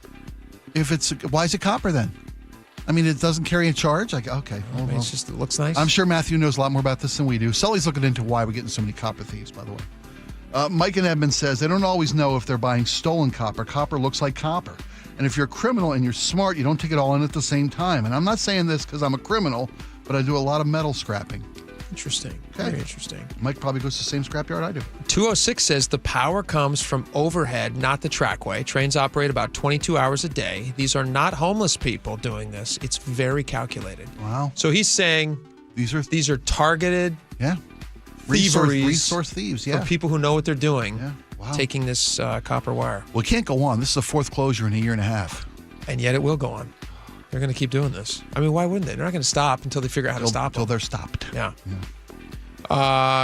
why is it copper then? I mean, it doesn't carry a charge. Like, okay, it looks nice. I'm sure Matthew knows a lot more about this than we do. Sully's looking into why we're getting so many copper thieves, by the way. Mike in Edmond says they don't always know if they're buying stolen copper. Copper looks like copper. And if you're a criminal and you're smart, you don't take it all in at the same time. And I'm not saying this because I'm a criminal, but I do a lot of metal scrapping. Interesting. Very interesting. Mike probably goes to the same scrapyard I do. 206 says the power comes from overhead, not the trackway. Trains operate about 22 hours a day. These are not homeless people doing this. It's very calculated. Wow. So he's saying these are targeted resource thieves, for people who know what they're doing, Wow. taking this copper wire. Well, it can't go on. This is the fourth closure in a year and a half. And yet it will go on. They're going to keep doing this. I mean, why wouldn't they? They're not going to stop until they figure out how to stop Until them. they're stopped. Yeah.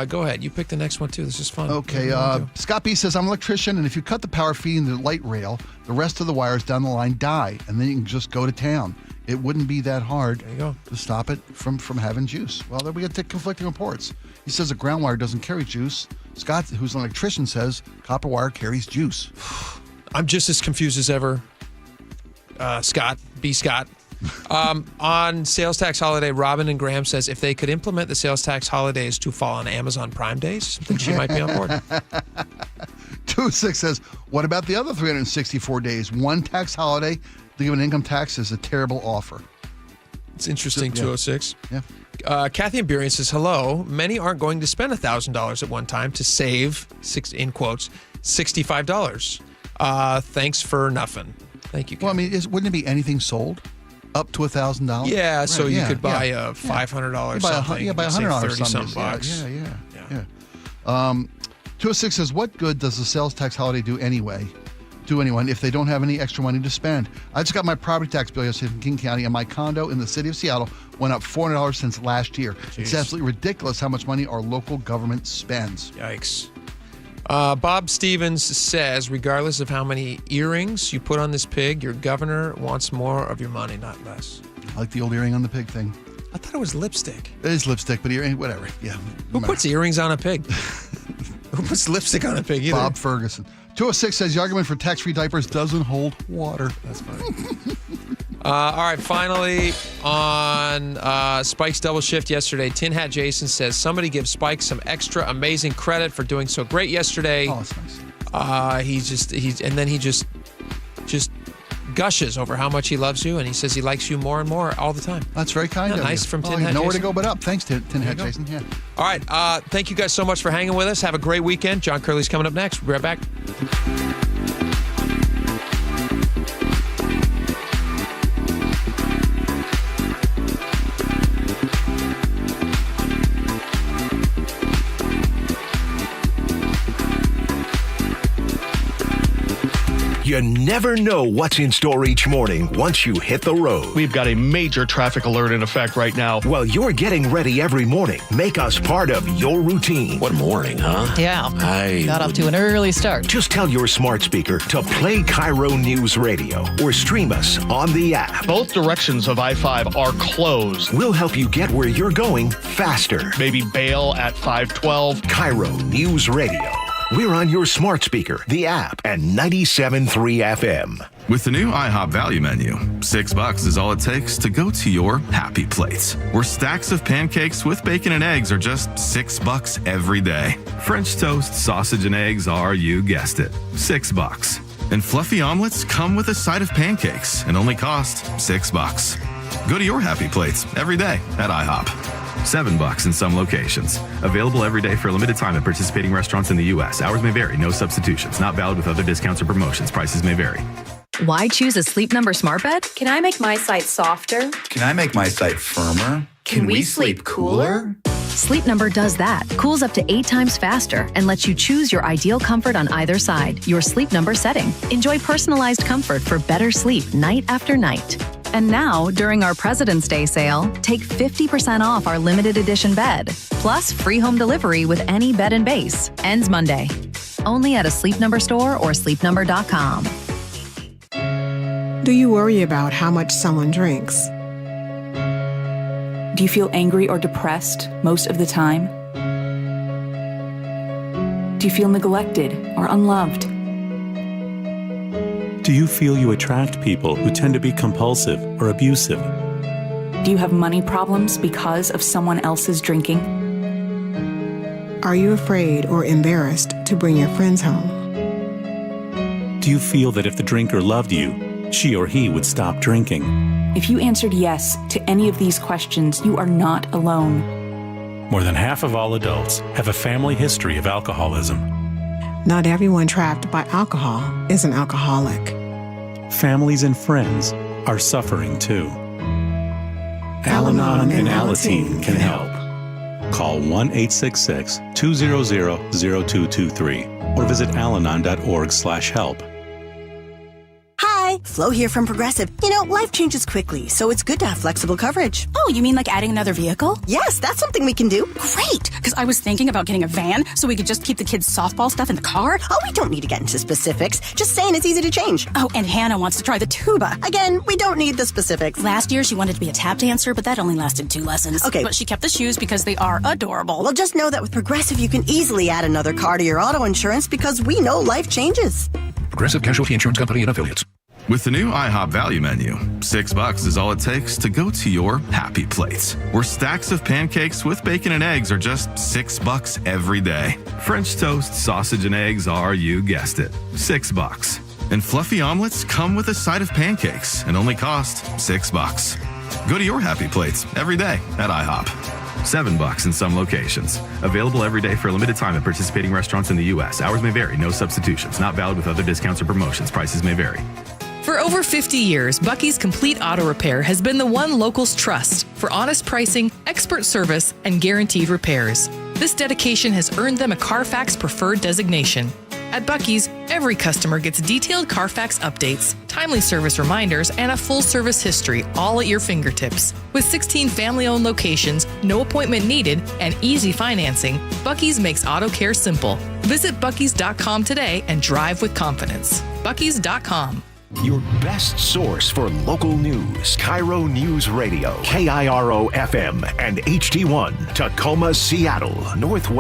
Go ahead. You pick the next one, too. This is fun. Okay. Scott B says, I'm an electrician, and if you cut the power feeding the light rail, the rest of the wires down the line die, and then you can just go to town. It wouldn't be that hard to stop it from having juice. Well, then we get conflicting reports. He says the ground wire doesn't carry juice. Scott, who's an electrician, says copper wire carries juice. I'm just as confused as ever. Scott. On sales tax holiday, Robin and Graham says if they could implement the sales tax holidays to fall on Amazon Prime days, then she might be on board. 26 says, what about the other 364 days? One tax holiday to give an income tax is a terrible offer. It's interesting, 206. Yeah. Kathy and Burian says, hello. Many aren't going to spend $1,000 at one time to save, in quotes, $65. Thanks for nothing. Thank you, Kathy. Well, I mean, wouldn't it be anything sold up to $1,000? Yeah, right, so you could buy a $500 something. Buy $100 something. bucks. Yeah. 206 says, what good does the sales tax holiday do anyone if they don't have any extra money to spend? I just got my property tax bill yesterday from King County, and my condo in the city of Seattle went up $400 since last year. Jeez. It's absolutely ridiculous how much money our local government spends. Yikes. Bob Stevens says, regardless of how many earrings you put on this pig, your governor wants more of your money, not less. I like the old earring on the pig thing. I thought it was lipstick. It is lipstick, but earring, whatever. Yeah. Who puts earrings on a pig? Who puts lipstick on a pig either? Bob Ferguson. 206 says the argument for tax-free diapers doesn't hold water. That's funny. All right, finally, on Spike's double shift yesterday, Tin Hat Jason says, somebody give Spike some extra amazing credit for doing so great yesterday. Oh, that's nice. He just gushes over how much he loves you, and he says he likes you more and more all the time. That's very kind of nice you. from Tin Hat Nowhere Jason. to go but up. Thanks, Tin Hat Jason. Yeah. All right. Thank you guys so much for hanging with us. Have a great weekend. John Curley's coming up next. We'll be right back. You never know what's in store each morning once you hit the road. We've got a major traffic alert in effect right now. Well, you're getting ready every morning. Make us part of your routine. What morning, huh? Yeah. Got off to an early start. Just tell your smart speaker to play KIRO News Radio or stream us on the app. Both directions of I-5 are closed. We'll help you get where you're going faster. Maybe bail at 512. KIRO News Radio. We're on your smart speaker, the app, and 97.3 FM. With the new IHOP value menu, $6 is all it takes to go to your happy plates, where stacks of pancakes with bacon and eggs are just $6 every day. French toast, sausage, and eggs are, you guessed it, $6. And fluffy omelets come with a side of pancakes and only cost $6. Go to your happy plates every day at IHOP. $7 in some locations. Available every day for a limited time at participating restaurants in the U.S. Hours may vary. No substitutions. Not valid with other discounts or promotions. Prices may vary. Why choose a Sleep Number smart bed? Can I make my site softer? Can I make my site firmer? Can we sleep cooler? Sleep Number does that. Cools up to 8 times faster and lets you choose your ideal comfort on either side. Your Sleep Number setting. Enjoy personalized comfort for better sleep night after night. And now, during our President's Day sale, take 50% off our limited edition bed, plus free home delivery with any bed and base. Ends Monday. Only at a Sleep Number store or sleepnumber.com. Do you worry about how much someone drinks? Do you feel angry or depressed most of the time? Do you feel neglected or unloved? Do you feel you attract people who tend to be compulsive or abusive? Do you have money problems because of someone else's drinking? Are you afraid or embarrassed to bring your friends home? Do you feel that if the drinker loved you, she or he would stop drinking? If you answered yes to any of these questions, you are not alone. More than half of all adults have a family history of alcoholism. Not everyone trapped by alcohol is an alcoholic. Families and friends are suffering too. Al-Anon and Alateen can help. Call 1-866-200-0223 or visit alanon.org/help. Hi, Flo here from Progressive. You know, life changes quickly, so it's good to have flexible coverage. Oh, you mean like adding another vehicle? Yes, that's something we can do. Great, because I was thinking about getting a van so we could just keep the kids' softball stuff in the car. Oh, we don't need to get into specifics. Just saying it's easy to change. Oh, and Hannah wants to try the tuba. Again, we don't need the specifics. Last year, she wanted to be a tap dancer, but that only lasted 2 lessons. Okay. But she kept the shoes because they are adorable. Well, just know that with Progressive, you can easily add another car to your auto insurance because we know life changes. Progressive Casualty Insurance Company and Affiliates. With the new IHOP value menu, $6 is all it takes to go to your happy plates, where stacks of pancakes with bacon and eggs are just $6 every day. French toast, sausage, and eggs are, you guessed it, $6. And fluffy omelets come with a side of pancakes and only cost $6. Go to your happy plates every day at IHOP. $7 in some locations. Available every day for a limited time at participating restaurants in the U.S. Hours may vary. No substitutions. Not valid with other discounts or promotions. Prices may vary. For over 50 years, Bucky's Complete Auto Repair has been the one locals trust for honest pricing, expert service, and guaranteed repairs. This dedication has earned them a Carfax Preferred designation. At Bucky's, every customer gets detailed Carfax updates, timely service reminders, and a full service history, all at your fingertips. With 16 family-owned locations, no appointment needed, and easy financing, Bucky's makes auto care simple. Visit Bucky's.com today and drive with confidence. Bucky's.com. Your best source for local news. KIRO News Radio. KIRO FM and HD1. Tacoma, Seattle. Northwest.